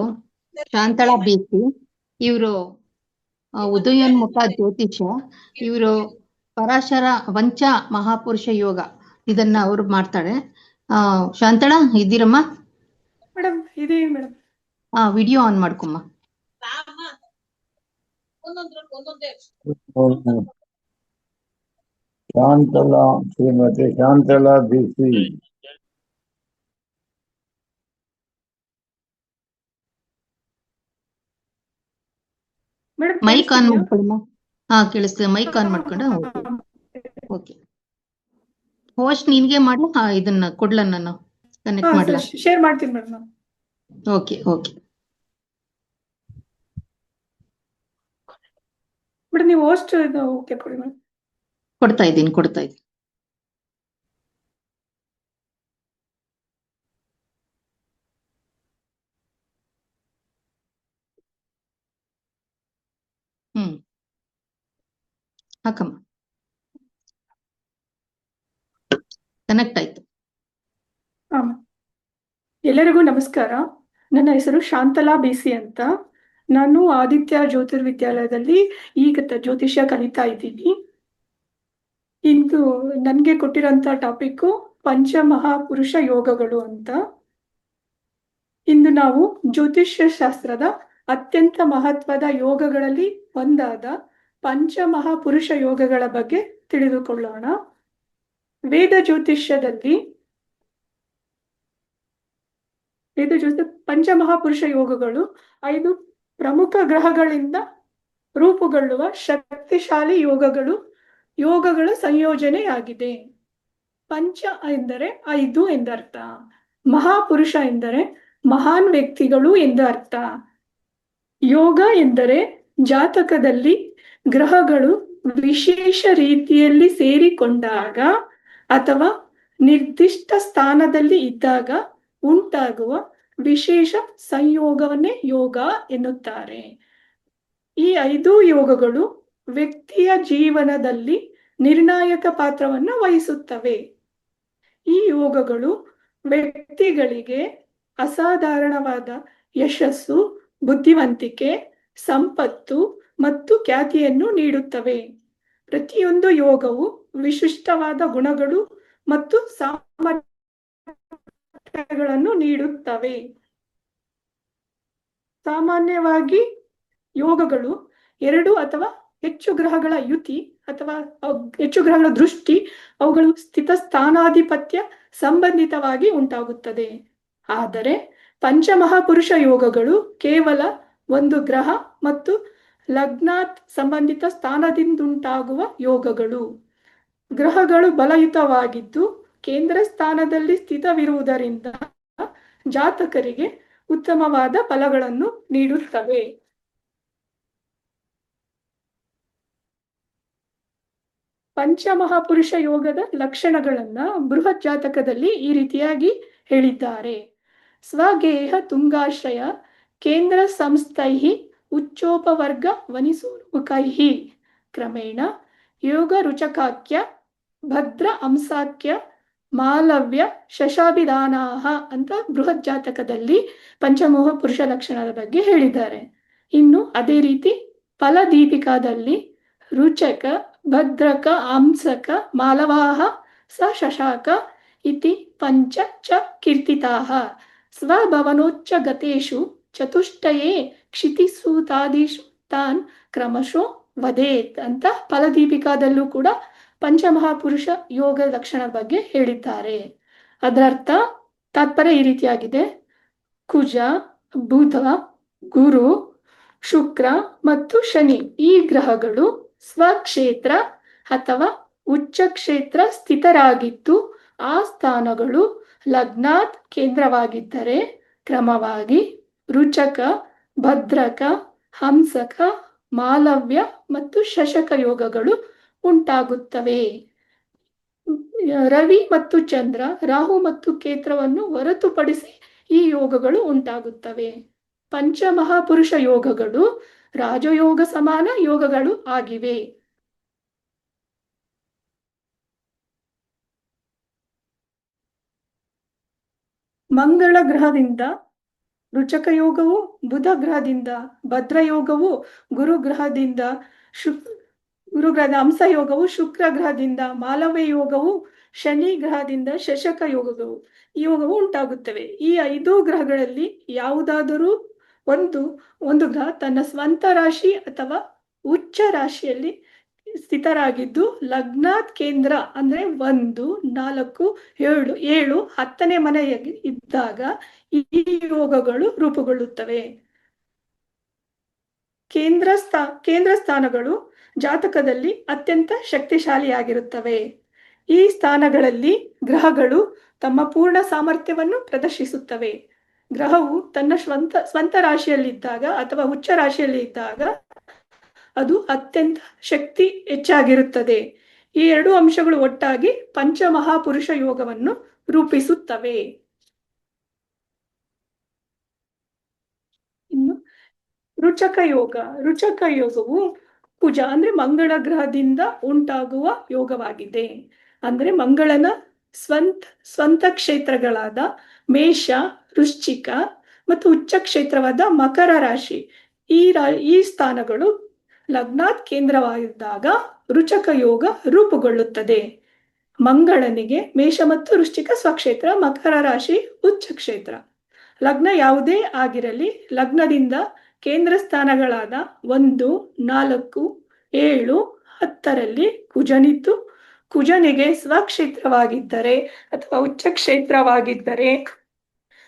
ಶಾಂತಳಾ ಬೀಸಿ. ಇವರು ಉದಯೋನ್ಮುಖ ಜ್ಯೋತಿಷ್ಯ. ಇವರು ಪರಾಶರ ವಂಚ ಮಹಾಪುರುಷ ಯೋಗ ಇದನ್ನ ಅವ್ರು ಮಾಡ್ತಾರೆ. ಶಾಂತಳಾ ಇದ್ದೀರಮ್ಮ? ಮೇಡಮ್ ಇದೀವಿ ಮೇಡಮ್. ವಿಡಿಯೋ ಆನ್ ಮಾಡ್ಕೊಮ್ಮ. Shantala, Shrimati Shantala busy. Madam mic on ಮಾಡ್ಕೊಳಮ್ಮ. ಕೇಳಿಸ್ತದೆ. ಮೈಕ್ ಆನ್ ಮಾಡ್ಕೊಂಡು ಓಕೆ. ಹೋಸ್ಟ್ ನಿನ್ಗೆ ಮಾಡ್ಲ? ಇದನ್ನ ಕೊಡ್ಲ, ನಾನು ಕನೆಕ್ಟ್ ಮಾಡ್ಲಾ? ಶೇರ್ ಮಾಡ್ತೀನಿ ಮೇಡಮ್. ಓಕೆ ಓಕೆ ಮೇಡಮ್ ನೀವು ಹೋಸ್ಟ್ ಓಕೆ ಕೊಡಿ ಮೇಡಮ್. ಕೊಡ್ತಾ ಇದ್ದೀನಿ. ಹಾಕಮ್ಮ. ಕನೆಕ್ಟ್ ಆಯ್ತು. ಎಲ್ಲರಿಗೂ ನಮಸ್ಕಾರ. ನನ್ನ ಹೆಸರು ಶಾಂತಲಾ ಬಿಸಿ ಅಂತ. ನಾನು ಆದಿತ್ಯ ಜ್ಯೋತಿರ್ವಿದ್ಯಾಲಯದಲ್ಲಿ ಈಗ ಜ್ಯೋತಿಷ್ಯ ಕಲಿತಾ ಇದ್ದೀನಿ. ಇಂದು ನನಗೆ ಕೊಟ್ಟಿರೋಂಥ ಟಾಪಿಕ್ಕು ಪಂಚಮಹಾಪುರುಷ ಯೋಗಗಳು ಅಂತ. ಇಂದು ನಾವು ಜ್ಯೋತಿಷ್ಯ ಶಾಸ್ತ್ರದ ಅತ್ಯಂತ ಮಹತ್ವದ ಯೋಗಗಳಲ್ಲಿ ಒಂದಾದ ಪಂಚಮಹಾಪುರುಷ ಯೋಗಗಳ ಬಗ್ಗೆ ತಿಳಿದುಕೊಳ್ಳೋಣ. ವೇದ ಜ್ಯೋತಿಷ್ಯದಲ್ಲಿ ಪಂಚಮಹಾಪುರುಷ ಯೋಗಗಳು 5 ಪ್ರಮುಖ ಗ್ರಹಗಳಿಂದ ರೂಪುಗೊಳ್ಳುವ ಶಕ್ತಿಶಾಲಿ ಯೋಗಗಳ ಸಂಯೋಜನೆಯಾಗಿದೆ. ಪಂಚ ಎಂದರೆ 5 ಎಂದರ್ಥ. ಮಹಾಪುರುಷ ಎಂದರೆ ಮಹಾನ್ ವ್ಯಕ್ತಿಗಳು ಎಂದರ್ಥ. ಯೋಗ ಎಂದರೆ ಜಾತಕದಲ್ಲಿ ಗ್ರಹಗಳು ವಿಶೇಷ ರೀತಿಯಲ್ಲಿ ಸೇರಿಕೊಂಡಾಗ ಅಥವಾ ನಿರ್ದಿಷ್ಟ ಸ್ಥಾನದಲ್ಲಿ ಇದ್ದಾಗ ಉಂಟಾಗುವ ವಿಶೇಷ ಸಂಯೋಗವನ್ನೇ ಯೋಗ ಎನ್ನುತ್ತಾರೆ. ಈ 5 ಯೋಗಗಳು ವ್ಯಕ್ತಿಯ ಜೀವನದಲ್ಲಿ ನಿರ್ಣಾಯಕ ಪಾತ್ರವನ್ನು ವಹಿಸುತ್ತವೆ. ಈ ಯೋಗಗಳು ವ್ಯಕ್ತಿಗಳಿಗೆ ಅಸಾಧಾರಣವಾದ ಯಶಸ್ಸು, ಬುದ್ಧಿವಂತಿಕೆ, ಸಂಪತ್ತು ಮತ್ತು ಖ್ಯಾತಿಯನ್ನು ನೀಡುತ್ತವೆ. ಪ್ರತಿಯೊಂದು ಯೋಗವು ವಿಶಿಷ್ಟವಾದ ಗುಣಗಳು ಮತ್ತು ಸಾಮರ್ಥ್ಯಗಳನ್ನು ನೀಡುತ್ತವೆ. ಸಾಮಾನ್ಯವಾಗಿ ಯೋಗಗಳು 2 ಅಥವಾ ಹೆಚ್ಚು ಗ್ರಹಗಳ ಯುತಿ ಅಥವಾ ಹೆಚ್ಚು ಗ್ರಹಗಳ ದೃಷ್ಟಿ, ಅವುಗಳು ಸ್ಥಿತಸ್ಥಾನಾಧಿಪತ್ಯ ಸಂಬಂಧಿತವಾಗಿ ಉಂಟಾಗುತ್ತದೆ. ಆದರೆ ಪಂಚಮಹಾಪುರುಷ ಯೋಗಗಳು ಕೇವಲ ಒಂದು ಗ್ರಹ ಮತ್ತು ಲಗ್ನಾತ್ ಸಂಬಂಧಿತ ಸ್ಥಾನದಿಂದುಂಟಾಗುವ ಯೋಗಗಳು. ಗ್ರಹಗಳು ಬಲಯುತವಾಗಿದ್ದು ಕೇಂದ್ರ ಸ್ಥಾನದಲ್ಲಿ ಸ್ಥಿತವಿರುವುದರಿಂದ ಜಾತಕರಿಗೆ ಉತ್ತಮವಾದ ಫಲಗಳನ್ನು ನೀಡುತ್ತವೆ. ಪಂಚಮಹಾಪುರುಷ ಯೋಗದ ಲಕ್ಷಣಗಳನ್ನ ಬೃಹತ್ ಜಾತಕದಲ್ಲಿ ಈ ರೀತಿಯಾಗಿ ಹೇಳಿದ್ದಾರೆ. ಸ್ವಗೇಹ ತುಂಗಾಶ್ರಯ ಕೇಂದ್ರ ಸಂಸ್ಥೈಃ ಉಚ್ಚೋಪವರ್ಗ ವನಿಸೂರ್ಮುಖೈಃ ಕ್ರಮೇಣ ಯೋಗ ರುಚಕಾಖ್ಯ ಭದ್ರ ಅಂಸಾಖ್ಯ ಮಾಲವ್ಯ ಶಶಾಭಿಧಾನಾಹ ಅಂತ ಬೃಹತ್ ಜಾತಕದಲ್ಲಿ ಪಂಚಮಹಾಪುರುಷ ಲಕ್ಷಣದ ಬಗ್ಗೆ ಹೇಳಿದ್ದಾರೆ. ಇನ್ನು ಅದೇ ರೀತಿ ಫಲದೀಪಿಕಾದಲ್ಲಿ ರುಚಕ ಭದ್ರಕ ಅಂಸಕ ಮಾಲವಾಹ ಸ ಶಶಾಕ ಇತಿ ಪಂಚ ಚ ಕೀರ್ತಿತಾಃ ಸ್ವಭವನೋಚ್ಚ ಗತೇಷು ಚತುಷ್ಟಯೇ ಕ್ಷಿತಿಸೂತಾದಿಷು ತಾನ್ ಕ್ರಮಶೋ ವದೇತ್ ಅಂತ ಫಲದೀಪಿಕಾದಲ್ಲೂ ಕೂಡ ಪಂಚಮಹಾಪುರುಷ ಯೋಗ ಲಕ್ಷಣ ಬಗ್ಗೆ ಹೇಳಿದ್ದಾರೆ. ಅದರರ್ಥ ತಾತ್ಪರ್ಯ ಈ ರೀತಿಯಾಗಿದೆ. ಕುಜ, ಬುಧ, ಗುರು, ಶುಕ್ರ ಮತ್ತು ಶನಿ ಈ ಗ್ರಹಗಳು ಸ್ವಕ್ಷೇತ್ರ ಅಥವಾ ಉಚ್ಚ ಕ್ಷೇತ್ರ ಸ್ಥಿತರಾಗಿದ್ದು ಆ ಸ್ಥಾನಗಳು ಲಗ್ನಾತ್ ಕೇಂದ್ರವಾಗಿದ್ದರೆ ಕ್ರಮವಾಗಿ ರುಚಕ, ಭದ್ರಕ, ಹಂಸಕ, ಮಾಲವ್ಯ ಮತ್ತು ಶಶಕ ಯೋಗಗಳು ಉಂಟಾಗುತ್ತವೆ. ರವಿ ಮತ್ತು ಚಂದ್ರ, ರಾಹು ಮತ್ತು ಕೇತ್ರವನ್ನು ಹೊರತುಪಡಿಸಿ ಈ ಯೋಗಗಳು ಉಂಟಾಗುತ್ತವೆ. ಪಂಚಮಹಾಪುರುಷ ಯೋಗಗಳು ರಾಜಯೋಗ ಸಮಾನ ಯೋಗಗಳು ಆಗಿವೆ. ಮಂಗಳ ಗ್ರಹದಿಂದ ರುಚಕ ಯೋಗವು, ಬುಧ ಗ್ರಹದಿಂದ ಭದ್ರಯೋಗವು, ಗುರುಗ್ರಹದಿಂದ ಹಂಸ ಯೋಗವು, ಶುಕ್ರ ಗ್ರಹದಿಂದ ಮಾಲವ್ಯ ಯೋಗವು, ಶನಿ ಗ್ರಹದಿಂದ ಶಶಕ ಯೋಗಗಳು ಈ ಯೋಗವು ಉಂಟಾಗುತ್ತವೆ. ಈ 5 ಗ್ರಹಗಳಲ್ಲಿ ಯಾವುದಾದರೂ ಒಂದು ಗ್ರಹ ತನ್ನ ಸ್ವಂತ ರಾಶಿ ಅಥವಾ ಉಚ್ಚ ರಾಶಿಯಲ್ಲಿ ಸ್ಥಿತರಾಗಿದ್ದು ಲಗ್ನಾತ್ ಕೇಂದ್ರ ಅಂದ್ರೆ 1, 4, 7, 10ನೇ ಮನೆಯಾಗಿ ಇದ್ದಾಗ ಈ ಯೋಗಗಳು ರೂಪುಗೊಳ್ಳುತ್ತವೆ. ಕೇಂದ್ರ ಸ್ಥಾನಗಳು ಜಾತಕದಲ್ಲಿ ಅತ್ಯಂತ ಶಕ್ತಿಶಾಲಿಯಾಗಿರುತ್ತವೆ. ಈ ಸ್ಥಾನಗಳಲ್ಲಿ ಗ್ರಹಗಳು ತಮ್ಮ ಪೂರ್ಣ ಸಾಮರ್ಥ್ಯವನ್ನು ಪ್ರದರ್ಶಿಸುತ್ತವೆ. ಗ್ರಹವು ತನ್ನ ಸ್ವಂತ ರಾಶಿಯಲ್ಲಿದ್ದಾಗ ಅಥವಾ ಉಚ್ಚ ರಾಶಿಯಲ್ಲಿ ಇದ್ದಾಗ ಅದು ಅತ್ಯಂತ ಶಕ್ತಿ ಹೆಚ್ಚಾಗಿರುತ್ತದೆ. ಈ 2 ಅಂಶಗಳು ಒಟ್ಟಾಗಿ ಪಂಚಮಹಾಪುರುಷ ಯೋಗವನ್ನು ರೂಪಿಸುತ್ತವೆ. ಇನ್ನು ರುಚಕ ಯೋಗವು ಕುಜ ಅಂದ್ರೆ ಮಂಗಳ ಗ್ರಹದಿಂದ ಉಂಟಾಗುವ ಯೋಗವಾಗಿದೆ. ಅಂದ್ರೆ ಮಂಗಳನ ಸ್ವಂತ ಕ್ಷೇತ್ರಗಳಾದ ಮೇಷ, ವೃಶ್ಚಿಕ ಮತ್ತು ಉಚ್ಚ ಕ್ಷೇತ್ರವಾದ ಮಕರ ರಾಶಿ ಈ ಸ್ಥಾನಗಳು ಲಗ್ನಾತ್ ಕೇಂದ್ರವಾಗಿದ್ದಾಗ ರುಚಕ ಯೋಗ ರೂಪುಗೊಳ್ಳುತ್ತದೆ. ಮಂಗಳನಿಗೆ ಮೇಷ ಮತ್ತು ವೃಶ್ಚಿಕ ಸ್ವಕ್ಷೇತ್ರ, ಮಕರ ರಾಶಿ ಉಚ್ಚ ಕ್ಷೇತ್ರ. ಲಗ್ನ ಯಾವುದೇ ಆಗಿರಲಿ, ಲಗ್ನದಿಂದ ಕೇಂದ್ರ ಸ್ಥಾನಗಳಾದ 1, 4, 7, 10ರಲ್ಲಿ ಕುಜನಿದ್ದು ಕುಜನಿಗೆ ಸ್ವಕ್ಷೇತ್ರವಾಗಿದ್ದರೆ ಅಥವಾ ಉಚ್ಚ ಕ್ಷೇತ್ರವಾಗಿದ್ದರೆ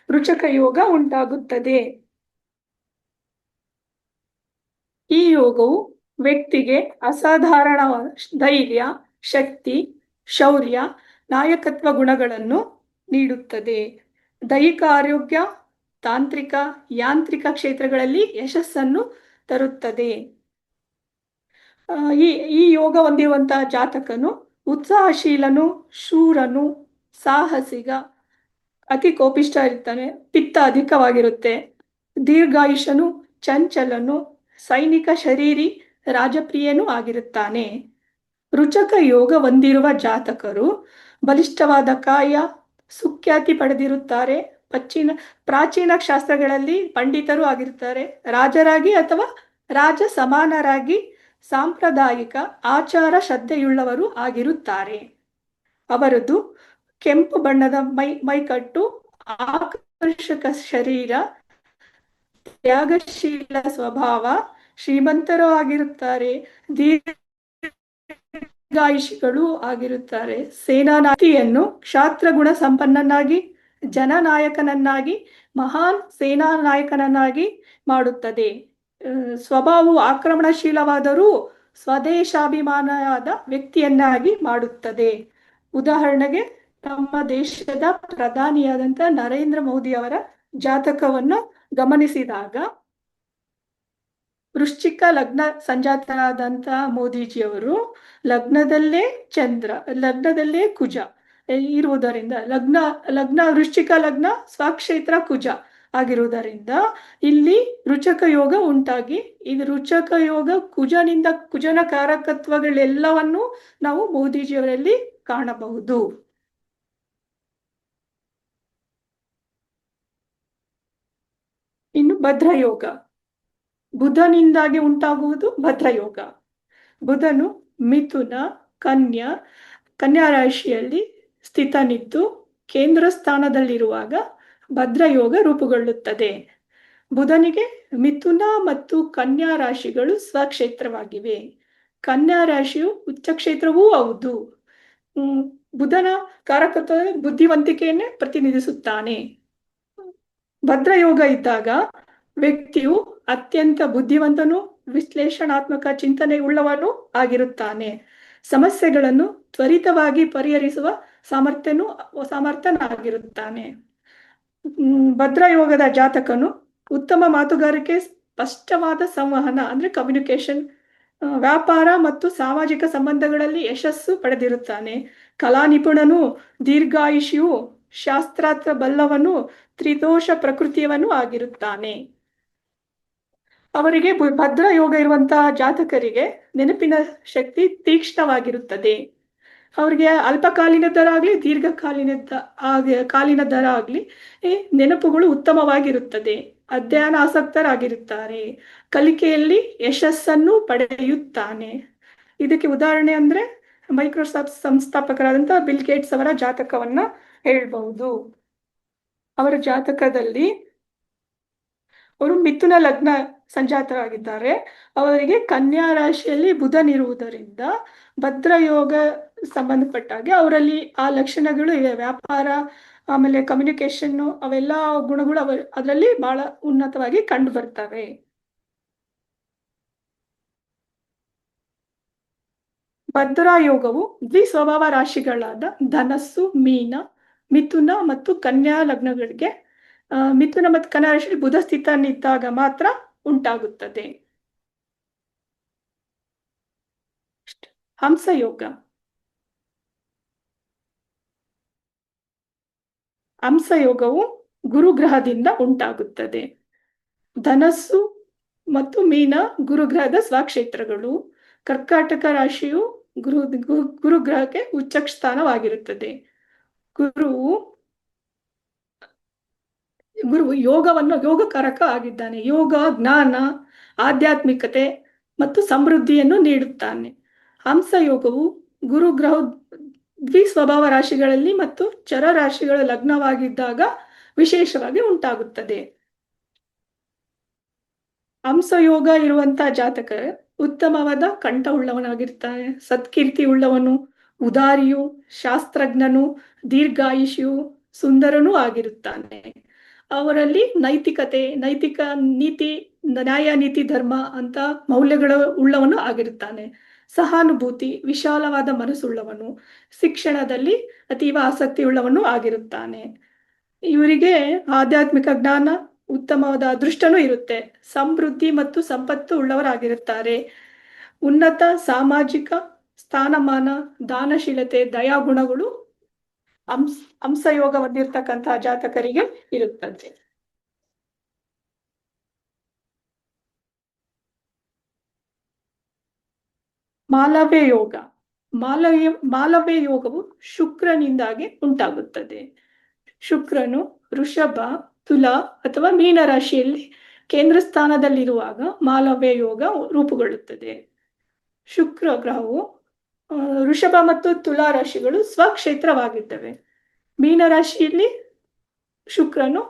ರುಚಕ ಯೋಗ ಉಂಟಾಗುತ್ತದೆ. ಈ ಯೋಗವು ವ್ಯಕ್ತಿಗೆ ಅಸಾಧಾರಣ ಧೈರ್ಯ, ಶಕ್ತಿ, ಶೌರ್ಯ, ನಾಯಕತ್ವ ಗುಣಗಳನ್ನು ನೀಡುತ್ತದೆ. ದೈಹಿಕ ಆರೋಗ್ಯ, ತಾಂತ್ರಿಕ, ಯಾಂತ್ರಿಕ ಕ್ಷೇತ್ರಗಳಲ್ಲಿ ಯಶಸ್ಸನ್ನು ತರುತ್ತದೆ. ಈ ಯೋಗ ಹೊಂದಿರುವಂತಹ ಜಾತಕನು ಉತ್ಸಾಹಶೀಲನು, ಶೂರನು, ಸಾಹಸಿಗ, ಅತಿ ಕೋಪಿಷ್ಠ ಇರ್ತಾನೆ, ಪಿತ್ತ ಅಧಿಕವಾಗಿರುತ್ತೆ, ದೀರ್ಘಾಯುಷನು, ಚಂಚಲನು, ಸೈನಿಕ ಶರೀರಿ, ರಾಜಪ್ರಿಯನೂ ಆಗಿರುತ್ತಾನೆ. ರುಚಕ ಯೋಗ ಹೊಂದಿರುವ ಜಾತಕರು ಬಲಿಷ್ಠವಾದ ಕಾಯ, ಸುಖ್ಯಾತಿ ಪಡೆದಿರುತ್ತಾರೆ, ಪ್ರಾಚೀನ ಶಾಸ್ತ್ರಗಳಲ್ಲಿ ಪಂಡಿತರು ಆಗಿರುತ್ತಾರೆ, ರಾಜರಾಗಿ ಅಥವಾ ರಾಜ ಸಮಾನರಾಗಿ ಸಾಂಪ್ರದಾಯಿಕ ಆಚಾರ ಶ್ರದ್ಧೆಯುಳ್ಳವರು ಆಗಿರುತ್ತಾರೆ. ಅವರದು ಕೆಂಪು ಬಣ್ಣದ ಮೈಕಟ್ಟು, ಆಕರ್ಷಕ ಶರೀರ, ತ್ಯಾಗಶೀಲ ಸ್ವಭಾವ, ಶ್ರೀಮಂತರು ಆಗಿರುತ್ತಾರೆ, ದೀರ್ಘಾಯುಷಿಗಳು ಆಗಿರುತ್ತಾರೆ. ಸೇನಾನಾಯಕಿಯನ್ನು ಕ್ಷಾತ್ರಗುಣ ಸಂಪನ್ನನಾಗಿ, ಜನನಾಯಕನನ್ನಾಗಿ, ಮಹಾನ್ ಸೇನಾ ನಾಯಕನನ್ನಾಗಿ ಮಾಡುತ್ತದೆ. ಸ್ವಭಾವವು ಆಕ್ರಮಣಶೀಲವಾದರೂ ಸ್ವದೇಶಾಭಿಮಾನವಾದ ವ್ಯಕ್ತಿಯನ್ನಾಗಿ ಮಾಡುತ್ತದೆ. ಉದಾಹರಣೆಗೆ ನಮ್ಮ ದೇಶದ ಪ್ರಧಾನಿಯಾದಂಥ ನರೇಂದ್ರ ಮೋದಿ ಅವರ ಜಾತಕವನ್ನು ಗಮನಿಸಿದಾಗ ವೃಶ್ಚಿಕ ಲಗ್ನ ಸಂಜಾತರಾದಂತಹ ಮೋದಿಜಿಯವರು ಲಗ್ನದಲ್ಲೇ ಚಂದ್ರ, ಲಗ್ನದಲ್ಲೇ ಕುಜ ಇರುವುದರಿಂದ ಲಗ್ನ ವೃಶ್ಚಿಕ ಲಗ್ನ ಸ್ವಕ್ಷೇತ್ರ ಕುಜ ಆಗಿರುವುದರಿಂದ ಇಲ್ಲಿ ರುಚಕ ಯೋಗ ಉಂಟಾಗಿ, ಇದು ರುಚಕ ಯೋಗ ಕುಜನ ಕಾರಕತ್ವಗಳೆಲ್ಲವನ್ನು ನಾವು ಮೋದಿಜಿಯವರಲ್ಲಿ ಕಾಣಬಹುದು. ಇನ್ನು ಭದ್ರಯೋಗ, ಬುಧನಿಂದಾಗಿ ಉಂಟಾಗುವುದು ಭದ್ರಯೋಗ. ಬುಧನು ಮಿಥುನ, ಕನ್ಯಾ ರಾಶಿಯಲ್ಲಿ ಸ್ಥಿತನಿದ್ದು ಕೇಂದ್ರ ಸ್ಥಾನದಲ್ಲಿರುವಾಗ ಭದ್ರಯೋಗ ರೂಪುಗೊಳ್ಳುತ್ತದೆ. ಬುಧನಿಗೆ ಮಿಥುನ ಮತ್ತು ಕನ್ಯಾ ರಾಶಿಗಳು ಸ್ವಕ್ಷೇತ್ರವಾಗಿವೆ. ಕನ್ಯಾ ರಾಶಿಯು ಉಚ್ಚ ಕ್ಷೇತ್ರವೂ ಹೌದು. ಬುಧನ ಕಾರಕತ್ವ ಬುದ್ಧಿವಂತಿಕೆಯನ್ನೇ ಪ್ರತಿನಿಧಿಸುತ್ತಾನೆ. ಭದ್ರಯೋಗ ಇದ್ದಾಗ ವ್ಯಕ್ತಿಯು ಅತ್ಯಂತ ಬುದ್ಧಿವಂತನು, ವಿಶ್ಲೇಷಣಾತ್ಮಕ ಚಿಂತನೆ ಉಳ್ಳವನು ಆಗಿರುತ್ತಾನೆ. ಸಮಸ್ಯೆಗಳನ್ನು ತ್ವರಿತವಾಗಿ ಪರಿಹರಿಸುವ ಸಮರ್ಥನಾಗಿರುತ್ತಾನೆ. ಭದ್ರಯೋಗದ ಜಾತಕನು ಉತ್ತಮ ಮಾತುಗಾರಿಕೆ, ಸ್ಪಷ್ಟವಾದ ಸಂವಹನ ಅಂದ್ರೆ ಕಮ್ಯುನಿಕೇಶನ್, ವ್ಯಾಪಾರ ಮತ್ತು ಸಾಮಾಜಿಕ ಸಂಬಂಧಗಳಲ್ಲಿ ಯಶಸ್ಸು ಪಡೆದಿರುತ್ತಾನೆ. ಕಲಾ ನಿಪುಣನು, ದೀರ್ಘಾಯುಷ್ಯು, ಶಾಸ್ತ್ರಾರ್ಥ ಬಲ್ಲವನು, ತ್ರಿದೋಷ ಪ್ರಕೃತಿಯವನು ಆಗಿರುತ್ತಾನೆ. ಅವರಿಗೆ ಭದ್ರ ಯೋಗ ಇರುವಂತಹ ಜಾತಕರಿಗೆ ನೆನಪಿನ ಶಕ್ತಿ ತೀಕ್ಷ್ಣವಾಗಿರುತ್ತದೆ. ಅವರಿಗೆ ಅಲ್ಪಕಾಲೀನದರಾಗ್ಲಿ ಕಾಲಿನದರಾಗ್ಲಿ ನೆನಪುಗಳು ಉತ್ತಮವಾಗಿರುತ್ತದೆ. ಅಧ್ಯಯನ ಆಸಕ್ತರಾಗಿರುತ್ತಾರೆ. ಕಲಿಕೆಯಲ್ಲಿ ಯಶಸ್ಸನ್ನು ಪಡೆಯುತ್ತಾನೆ. ಇದಕ್ಕೆ ಉದಾಹರಣೆ ಅಂದ್ರೆ ಮೈಕ್ರೋಸಾಫ್ಟ್ ಸಂಸ್ಥಾಪಕರಾದಂತಹ ಬಿಲ್ ಗೇಟ್ಸ್ ಅವರ ಜಾತಕವನ್ನ ಹೇಳ್ಬಹುದು. ಅವರ ಜಾತಕದಲ್ಲಿ ಅವರು ಮಿಥುನ ಲಗ್ನ ಸಂಜಾತರಾಗಿದ್ದಾರೆ. ಅವರಿಗೆ ಕನ್ಯಾ ರಾಶಿಯಲ್ಲಿ ಬುಧನಿರುವುದರಿಂದ ಭದ್ರಯೋಗ ಸಂಬಂಧಪಟ್ಟಾಗೆ ಅವರಲ್ಲಿ ಆ ಲಕ್ಷಣಗಳು ಇವೆ. ವ್ಯಾಪಾರ, ಆಮೇಲೆ ಕಮ್ಯುನಿಕೇಶನ್, ಅವೆಲ್ಲ ಗುಣಗಳು ಅದರಲ್ಲಿ ಬಹಳ ಉನ್ನತವಾಗಿ ಕಂಡು ಬರ್ತವೆ. ಭದ್ರಯೋಗವು ದ್ವಿಸ್ವಭಾವ ರಾಶಿಗಳಾದ ಧನಸ್ಸು, ಮೀನ, ಮಿಥುನ ಮತ್ತು ಕನ್ಯಾ ಲಗ್ನಗಳಿಗೆ ಮಿಥುನ ಮತ್ತು ಕನ್ಯಾ ರಾಶಿಯಲ್ಲಿ ಬುಧ ಸ್ಥಿತನಿದ್ದಾಗ ಮಾತ್ರ ಉಂಟಾಗುತ್ತದೆ. ಹಂಸಯೋಗ. ಹಂಸಯೋಗವು ಗುರುಗ್ರಹದಿಂದ ಉಂಟಾಗುತ್ತದೆ. ಧನಸ್ಸು ಮತ್ತು ಮೀನ ಗುರುಗ್ರಹದ ಸ್ವಕ್ಷೇತ್ರಗಳು. ಕರ್ಕಾಟಕ ರಾಶಿಯು ಗುರುಗ್ರಹಕ್ಕೆ ಉಚ್ಚ ಸ್ಥಾನವಾಗಿರುತ್ತದೆ. ಗುರು ಯೋಗಕಾರಕ ಆಗಿದ್ದಾನೆ. ಯೋಗ, ಜ್ಞಾನ, ಆಧ್ಯಾತ್ಮಿಕತೆ ಮತ್ತು ಸಮೃದ್ಧಿಯನ್ನು ನೀಡುತ್ತಾನೆ. ಹಂಸಯೋಗವು ಗುರುಗ್ರಹ ದ್ವಿಸ್ವಭಾವ ರಾಶಿಗಳಲ್ಲಿ ಮತ್ತು ಚರ ರಾಶಿಗಳ ಲಗ್ನವಾಗಿದ್ದಾಗ ವಿಶೇಷವಾಗಿ ಉಂಟಾಗುತ್ತದೆ. ಹಂಸಯೋಗ ಇರುವಂತಹ ಜಾತಕ ಉತ್ತಮವಾದ ಕಂಠ ಉಳ್ಳವನಾಗಿರ್ತಾನೆ. ಸತ್ಕೀರ್ತಿ ಉಳ್ಳವನು, ಉದಾರಿಯು, ಶಾಸ್ತ್ರಜ್ಞನು, ದೀರ್ಘಾಯುಷ್ಯು, ಸುಂದರನೂ ಆಗಿರುತ್ತಾನೆ. ಅವರಲ್ಲಿ ನೈತಿಕ ನೀತಿ, ನ್ಯಾಯ, ನೀತಿ, ಧರ್ಮ ಅಂತ ಮೌಲ್ಯಗಳು ಉಳ್ಳವನು ಆಗಿರುತ್ತಾನೆ. ಸಹಾನುಭೂತಿ, ವಿಶಾಲವಾದ ಮನಸ್ಸುಳ್ಳವನು, ಶಿಕ್ಷಣದಲ್ಲಿ ಅತೀವ ಆಸಕ್ತಿ ಉಳ್ಳವನು ಆಗಿರುತ್ತಾನೆ. ಇವರಿಗೆ ಆಧ್ಯಾತ್ಮಿಕ ಜ್ಞಾನ, ಉತ್ತಮವಾದ ಅದೃಷ್ಟನೂ ಇರುತ್ತೆ. ಸಮೃದ್ಧಿ ಮತ್ತು ಸಂಪತ್ತು ಉಳ್ಳವರಾಗಿರುತ್ತಾರೆ. ಉನ್ನತ ಸಾಮಾಜಿಕ ಸ್ಥಾನಮಾನ, ದಾನಶೀಲತೆ, ದಯಾಗುಣಗಳು ಹಂಸಯೋಗ ಹೊಂದಿರತಕ್ಕಂತಹ ಜಾತಕರಿಗೆ ಇರುತ್ತದೆ. ಮಾಲವ್ಯ ಯೋಗ. ಮಾಲವ್ಯ ಯೋಗವು ಶುಕ್ರನಿಂದಾಗಿ ಉಂಟಾಗುತ್ತದೆ. ಶುಕ್ರನು ವೃಷಭ, ತುಲಾ ಅಥವಾ ಮೀನ ರಾಶಿಯಲ್ಲಿ ಕೇಂದ್ರ ಸ್ಥಾನದಲ್ಲಿರುವಾಗ ಮಾಲವ್ಯ ಯೋಗ ರೂಪುಗೊಳ್ಳುತ್ತದೆ. ಶುಕ್ರ ಗ್ರಹವು ವೃಷಭ ಮತ್ತು ತುಲಾ ರಾಶಿಗಳು ಸ್ವಕ್ಷೇತ್ರವಾಗಿದ್ದವೆ. ಮೀನ ರಾಶಿಯಲ್ಲಿ ಶುಕ್ರನು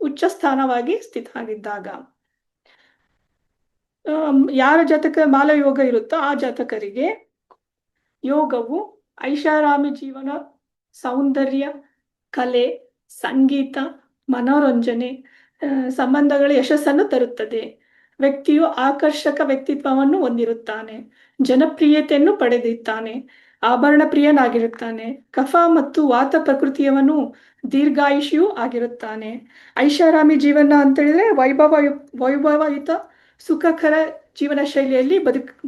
ಉಚ್ಚ ಸ್ಥಾನವಾಗಿ ಸ್ಥಿತವಾಗಿದ್ದಾಗ ಯಾರ ಜಾತಕ ಮಾಲಯೋಗ ಇರುತ್ತೋ ಆ ಜಾತಕರಿಗೆ ಯೋಗವು ಐಷಾರಾಮಿ ಜೀವನ, ಸೌಂದರ್ಯ, ಕಲೆ, ಸಂಗೀತ, ಮನೋರಂಜನೆ, ಸಂಬಂಧಗಳ ಯಶಸ್ಸನ್ನು ತರುತ್ತದೆ. ವ್ಯಕ್ತಿಯು ಆಕರ್ಷಕ ವ್ಯಕ್ತಿತ್ವವನ್ನು ಹೊಂದಿರುತ್ತಾನೆ. ಜನಪ್ರಿಯತೆಯನ್ನು ಪಡೆದಿದ್ದಾನೆ. ಆಭರಣ ಪ್ರಿಯನಾಗಿರುತ್ತಾನೆ. ಕಫ ಮತ್ತು ವಾತ ಪ್ರಕೃತಿಯವನು ದೀರ್ಘಾಯುಷಿಯೂ ಆಗಿರುತ್ತಾನೆ. ಐಷಾರಾಮಿ ಜೀವನ ಅಂತ ಹೇಳಿದ್ರೆ ವೈಭವಯುತ ಸುಖಕರ ಜೀವನ ಶೈಲಿಯಲ್ಲಿ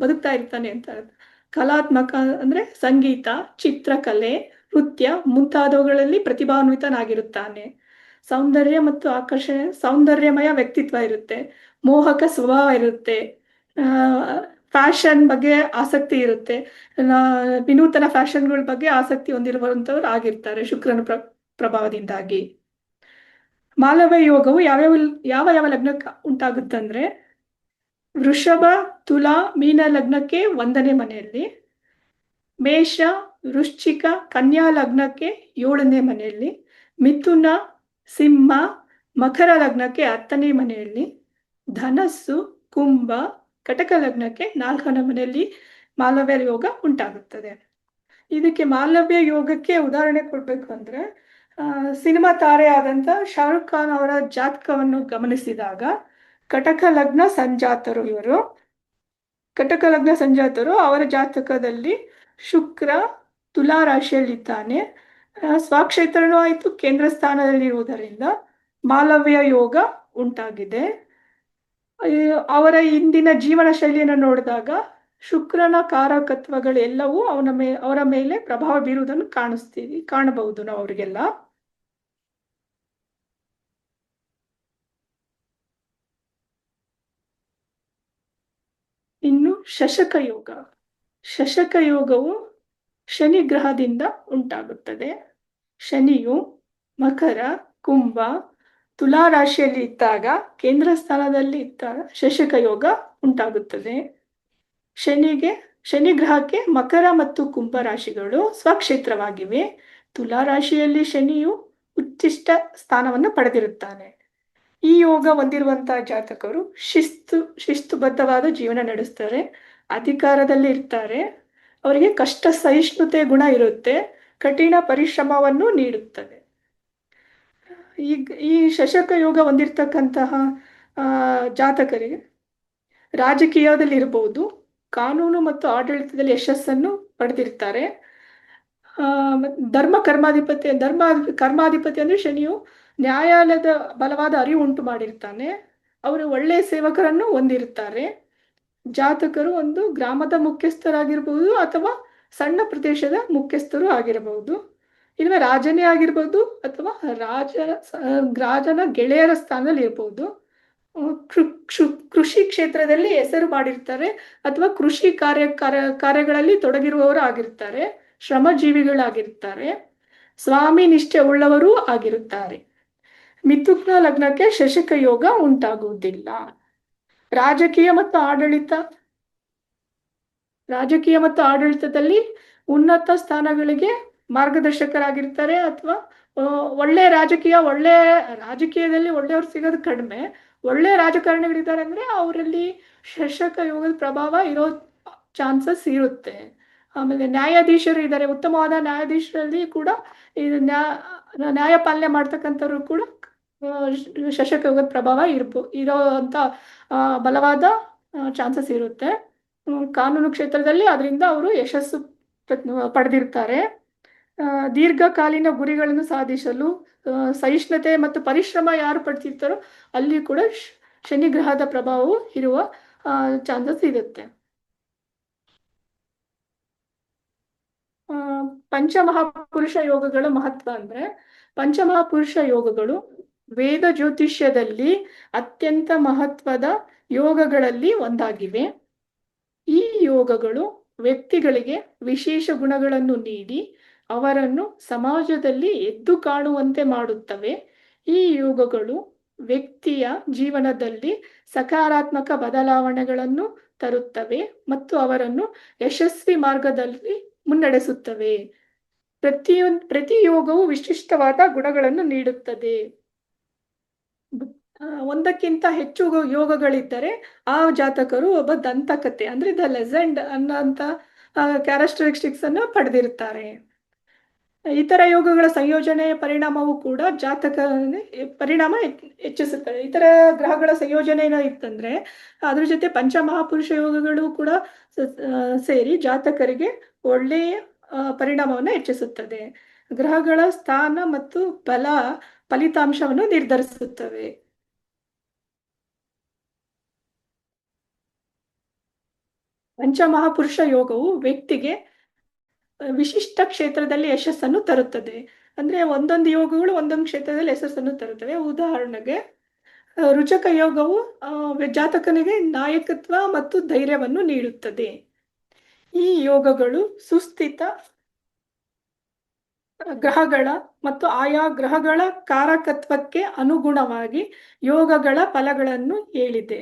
ಬದುಕ್ತಾ ಇರ್ತಾನೆ ಅಂತ. ಕಲಾತ್ಮಕ ಅಂದ್ರೆ ಸಂಗೀತ, ಚಿತ್ರಕಲೆ, ನೃತ್ಯ ಮುಂತಾದವುಗಳಲ್ಲಿ ಪ್ರತಿಭಾನ್ವಿತನಾಗಿರುತ್ತಾನೆ. ಸೌಂದರ್ಯ ಮತ್ತು ಆಕರ್ಷಣೆ, ಸೌಂದರ್ಯಮಯ ವ್ಯಕ್ತಿತ್ವ ಇರುತ್ತೆ. ಮೋಹಕ ಸ್ವಭಾವ ಇರುತ್ತೆ. ಫ್ಯಾಷನ್ ಬಗ್ಗೆ ಆಸಕ್ತಿ ಇರುತ್ತೆ. ವಿನೂತನ ಫ್ಯಾಷನ್ಗಳ ಬಗ್ಗೆ ಆಸಕ್ತಿ ಹೊಂದಿರುವಂತವ್ರು ಆಗಿರ್ತಾರೆ ಶುಕ್ರನ ಪ್ರಭಾವದಿಂದಾಗಿ. ಮಾಲವ್ಯ ಯೋಗವು ಯಾವ ಲಗ್ನಕ್ಕೆ ಉಂಟಾಗುತ್ತಂದ್ರೆ ವೃಷಭ, ತುಲಾ, ಮೀನ ಲಗ್ನಕ್ಕೆ 1ನೇ ಮನೆಯಲ್ಲಿ, ಮೇಷ, ವೃಶ್ಚಿಕ, ಕನ್ಯಾ ಲಗ್ನಕ್ಕೆ 7ನೇ ಮನೆಯಲ್ಲಿ, ಮಿಥುನ, ಸಿಂಹ, ಮಕರ ಲಗ್ನಕ್ಕೆ 10ನೇ ಮನೆಯಲ್ಲಿ, ಧನಸ್ಸು, ಕುಂಭ, ಕಟಕ ಲಗ್ನಕ್ಕೆ 4ನೇ ಮನೆಯಲ್ಲಿ ಮಾಲವ್ಯ ಯೋಗ ಉಂಟಾಗುತ್ತದೆ. ಇದಕ್ಕೆ ಮಾಲವ್ಯ ಯೋಗಕ್ಕೆ ಉದಾಹರಣೆ ಕೊಡ್ಬೇಕು ಅಂದ್ರೆ ಸಿನಿಮಾ ತಾರೆ ಆದಂತ ಶಾರುಖ್ ಖಾನ್ ಅವರ ಜಾತಕವನ್ನು ಗಮನಿಸಿದಾಗ ಕಟಕ ಲಗ್ನ ಸಂಜಾತರು ಅವರ ಜಾತಕದಲ್ಲಿ ಶುಕ್ರ ತುಲಾ ರಾಶಿಯಲ್ಲಿದ್ದಾನೆ. ಸ್ವಕ್ಷೇತ್ರನೂ ಆಯಿತು, ಕೇಂದ್ರ ಸ್ಥಾನದಲ್ಲಿರುವುದರಿಂದ ಮಾಲವ್ಯ ಯೋಗ ಉಂಟಾಗಿದೆ. ಅವರ ಇಂದಿನ ಜೀವನ ಶೈಲಿಯನ್ನು ನೋಡಿದಾಗ ಶುಕ್ರನ ಕಾರಕತ್ವಗಳೆಲ್ಲವೂ ಅವರ ಮೇಲೆ ಪ್ರಭಾವ ಬೀರುವುದನ್ನು ಕಾಣಬಹುದು ನಾವು ಅವರಿಗೆಲ್ಲ. ಇನ್ನು ಶಶಕ ಯೋಗ. ಶಶಕ ಯೋಗವು ಶನಿ ಗ್ರಹದಿಂದ ಉಂಟಾಗುತ್ತದೆ. ಶನಿಯು ಮಕರ, ಕುಂಭ, ತುಲಾ ರಾಶಿಯಲ್ಲಿ ಇದ್ದಾಗ, ಕೇಂದ್ರ ಸ್ಥಾನದಲ್ಲಿ ಇದ್ದಾಗ ಶಶಕ ಯೋಗ ಉಂಟಾಗುತ್ತದೆ. ಶನಿ ಗ್ರಹಕ್ಕೆ ಮಕರ ಮತ್ತು ಕುಂಭ ರಾಶಿಗಳು ಸ್ವಕ್ಷೇತ್ರವಾಗಿವೆ. ತುಲಾ ರಾಶಿಯಲ್ಲಿ ಶನಿಯು ಉಚ್ಚಿಷ್ಟ ಸ್ಥಾನವನ್ನು ಪಡೆದಿರುತ್ತಾನೆ. ಈ ಯೋಗ ಹೊಂದಿರುವಂತಹ ಜಾತಕರು ಶಿಸ್ತುಬದ್ಧವಾದ ಜೀವನ ನಡೆಸ್ತಾರೆ, ಅಧಿಕಾರದಲ್ಲಿ ಇರ್ತಾರೆ, ಅವರಿಗೆ ಕಷ್ಟ ಸಹಿಷ್ಣುತೆ ಗುಣ ಇರುತ್ತೆ, ಕಠಿಣ ಪರಿಶ್ರಮವನ್ನು ನೀಡುತ್ತದೆ. ಈ ಶಶಕ ಯೋಗ ಹೊಂದಿರತಕ್ಕಂತಹ ಜಾತಕರಿಗೆ ರಾಜಕೀಯದಲ್ಲಿ ಇರಬಹುದು, ಕಾನೂನು ಮತ್ತು ಆಡಳಿತದಲ್ಲಿ ಯಶಸ್ಸನ್ನು ಪಡೆದಿರ್ತಾರೆ. ಕರ್ಮಾಧಿಪತಿ ಅಂದ್ರೆ ಶನಿಯು ನ್ಯಾಯಾಲಯದ ಬಲವಾದ ಅರಿವು ಉಂಟು ಮಾಡಿರ್ತಾನೆ. ಅವರು ಒಳ್ಳೆಯ ಸೇವಕರನ್ನು ಹೊಂದಿರುತ್ತಾರೆ. ಜಾತಕರು ಒಂದು ಗ್ರಾಮದ ಮುಖ್ಯಸ್ಥರಾಗಿರ್ಬಹುದು ಅಥವಾ ಸಣ್ಣ ಪ್ರದೇಶದ ಮುಖ್ಯಸ್ಥರು ಆಗಿರಬಹುದು, ಇಲ್ಲ ರಾಜನೇ ಆಗಿರ್ಬೋದು ಅಥವಾ ರಾಜನ ಗೆಳೆಯರ ಸ್ಥಾನದಲ್ಲಿ ಇರ್ಬೋದು. ಕೃಷಿ ಕ್ಷೇತ್ರದಲ್ಲಿ ಹೆಸರು ಮಾಡಿರ್ತಾರೆ ಅಥವಾ ಕೃಷಿ ಕಾರ್ಯಗಳಲ್ಲಿ ತೊಡಗಿರುವವರು ಆಗಿರ್ತಾರೆ, ಶ್ರಮಜೀವಿಗಳಾಗಿರ್ತಾರೆ, ಸ್ವಾಮಿ ನಿಷ್ಠೆ ಉಳ್ಳವರೂ ಆಗಿರುತ್ತಾರೆ. ಮಿಥುನ ಲಗ್ನಕ್ಕೆ ಶಶಕ ಯೋಗ ಉಂಟಾಗುವುದಿಲ್ಲ. ರಾಜಕೀಯ ಮತ್ತು ಆಡಳಿತದಲ್ಲಿ ಉನ್ನತ ಸ್ಥಾನಗಳಿಗೆ ಮಾರ್ಗದರ್ಶಕರಾಗಿರ್ತಾರೆ ಅಥವಾ ಒಳ್ಳೆ ರಾಜಕೀಯದಲ್ಲಿ ಒಳ್ಳೆಯವ್ರು ಸಿಗೋದು ಕಡಿಮೆ. ಒಳ್ಳೆ ರಾಜಕಾರಣಿಗಳಿದ್ದಾರೆ ಅಂದ್ರೆ ಅವರಲ್ಲಿ ಶಶಕ ಯೋಗದ ಪ್ರಭಾವ ಇರೋ ಚಾನ್ಸಸ್ ಇರುತ್ತೆ. ಆಮೇಲೆ ನ್ಯಾಯಾಧೀಶರು ಇದ್ದಾರೆ, ಉತ್ತಮವಾದ ನ್ಯಾಯಾಧೀಶರಲ್ಲಿ ಕೂಡ ನ್ಯಾಯ ಪಾಲನೆ ಮಾಡ್ತಕ್ಕಂಥವ್ರು ಕೂಡ ಶಶಕ ಯೋಗದ ಪ್ರಭಾವ ಇರೋಂಥ ಬಲವಾದ ಚಾನ್ಸಸ್ ಇರುತ್ತೆ. ಕಾನೂನು ಕ್ಷೇತ್ರದಲ್ಲಿ ಅದರಿಂದ ಅವರು ಯಶಸ್ಸು ಪಡೆದಿರ್ತಾರೆ. ದೀರ್ಘಕಾಲೀನ ಗುರಿಗಳನ್ನು ಸಾಧಿಸಲು ಸಹಿಷ್ಣುತೆ ಮತ್ತು ಪರಿಶ್ರಮ ಯಾರು ಪಡ್ತಿರ್ತಾರೋ ಅಲ್ಲಿ ಕೂಡ ಶನಿ ಗ್ರಹದ ಪ್ರಭಾವವು ಇರುವ ಚಾನ್ಸಸ್ ಇರುತ್ತೆ. ಪಂಚಮಹಾಪುರುಷ ಯೋಗಗಳ ಮಹತ್ವ ಅಂದ್ರೆ, ಪಂಚಮಹಾಪುರುಷ ಯೋಗಗಳು ವೇದ ಜ್ಯೋತಿಷ್ಯದಲ್ಲಿ ಅತ್ಯಂತ ಮಹತ್ವದ ಯೋಗಗಳಲ್ಲಿ ಒಂದಾಗಿವೆ. ಈ ಯೋಗಗಳು ವ್ಯಕ್ತಿಗಳಿಗೆ ವಿಶೇಷ ಗುಣಗಳನ್ನು ನೀಡಿ ಅವರನ್ನು ಸಮಾಜದಲ್ಲಿ ಎದ್ದು ಕಾಣುವಂತೆ ಮಾಡುತ್ತವೆ. ಈ ಯೋಗಗಳು ವ್ಯಕ್ತಿಯ ಜೀವನದಲ್ಲಿ ಸಕಾರಾತ್ಮಕ ಬದಲಾವಣೆಗಳನ್ನು ತರುತ್ತವೆ ಮತ್ತು ಅವರನ್ನು ಯಶಸ್ವಿ ಮಾರ್ಗದಲ್ಲಿ ಮುನ್ನಡೆಸುತ್ತವೆ. ಪ್ರತಿ ಯೋಗವು ವಿಶಿಷ್ಟವಾದ ಗುಣಗಳನ್ನು ನೀಡುತ್ತದೆ. ಒಂದಕ್ಕಿಂತ ಹೆಚ್ಚು ಯೋಗಗಳಿದ್ದರೆ ಆ ಜಾತಕರು ಒಬ್ಬ ದಂತಕಥೆ ಅಂದ್ರೆ ದ ಲೆಜೆಂಡ್ ಅನ್ನೋಂಥ ಕ್ಯಾರೆಕ್ಟರಿಸ್ಟಿಕ್ಸ್ ಅನ್ನು ಪಡೆದಿರುತ್ತಾರೆ. ಇತರ ಯೋಗಗಳ ಸಂಯೋಜನೆಯ ಪರಿಣಾಮವು ಕೂಡ ಪರಿಣಾಮ ಹೆಚ್ಚಿಸುತ್ತದೆ. ಇತರ ಗ್ರಹಗಳ ಸಂಯೋಜನೆ ಇತ್ತಂದ್ರೆ ಅದ್ರ ಜೊತೆ ಪಂಚಮಹಾಪುರುಷ ಯೋಗಗಳು ಕೂಡ ಸೇರಿ ಜಾತಕರಿಗೆ ಒಳ್ಳೆಯ ಪರಿಣಾಮವನ್ನು ಹೆಚ್ಚಿಸುತ್ತದೆ. ಗ್ರಹಗಳ ಸ್ಥಾನ ಮತ್ತು ಫಲಿತಾಂಶವನ್ನು ನಿರ್ಧರಿಸುತ್ತವೆ. ಪಂಚಮಹಾಪುರುಷ ಯೋಗವು ವ್ಯಕ್ತಿಗೆ ವಿಶಿಷ್ಟ ಕ್ಷೇತ್ರದಲ್ಲಿ ಯಶಸ್ಸನ್ನು ತರುತ್ತದೆ. ಅಂದ್ರೆ ಒಂದೊಂದು ಯೋಗಗಳು ಒಂದೊಂದು ಕ್ಷೇತ್ರದಲ್ಲಿ ಯಶಸ್ಸನ್ನು ತರುತ್ತವೆ. ಉದಾಹರಣೆಗೆ ರುಚಕ ಯೋಗವು ಜಾತಕನಿಗೆ ನಾಯಕತ್ವ ಮತ್ತು ಧೈರ್ಯವನ್ನು ನೀಡುತ್ತದೆ. ಈ ಯೋಗಗಳು ಸುಸ್ಥಿತ ಗ್ರಹಗಳ ಮತ್ತು ಆಯಾ ಗ್ರಹಗಳ ಕಾರಕತ್ವಕ್ಕೆ ಅನುಗುಣವಾಗಿ ಯೋಗಗಳ ಫಲಗಳನ್ನು ಹೇಳಿದೆ.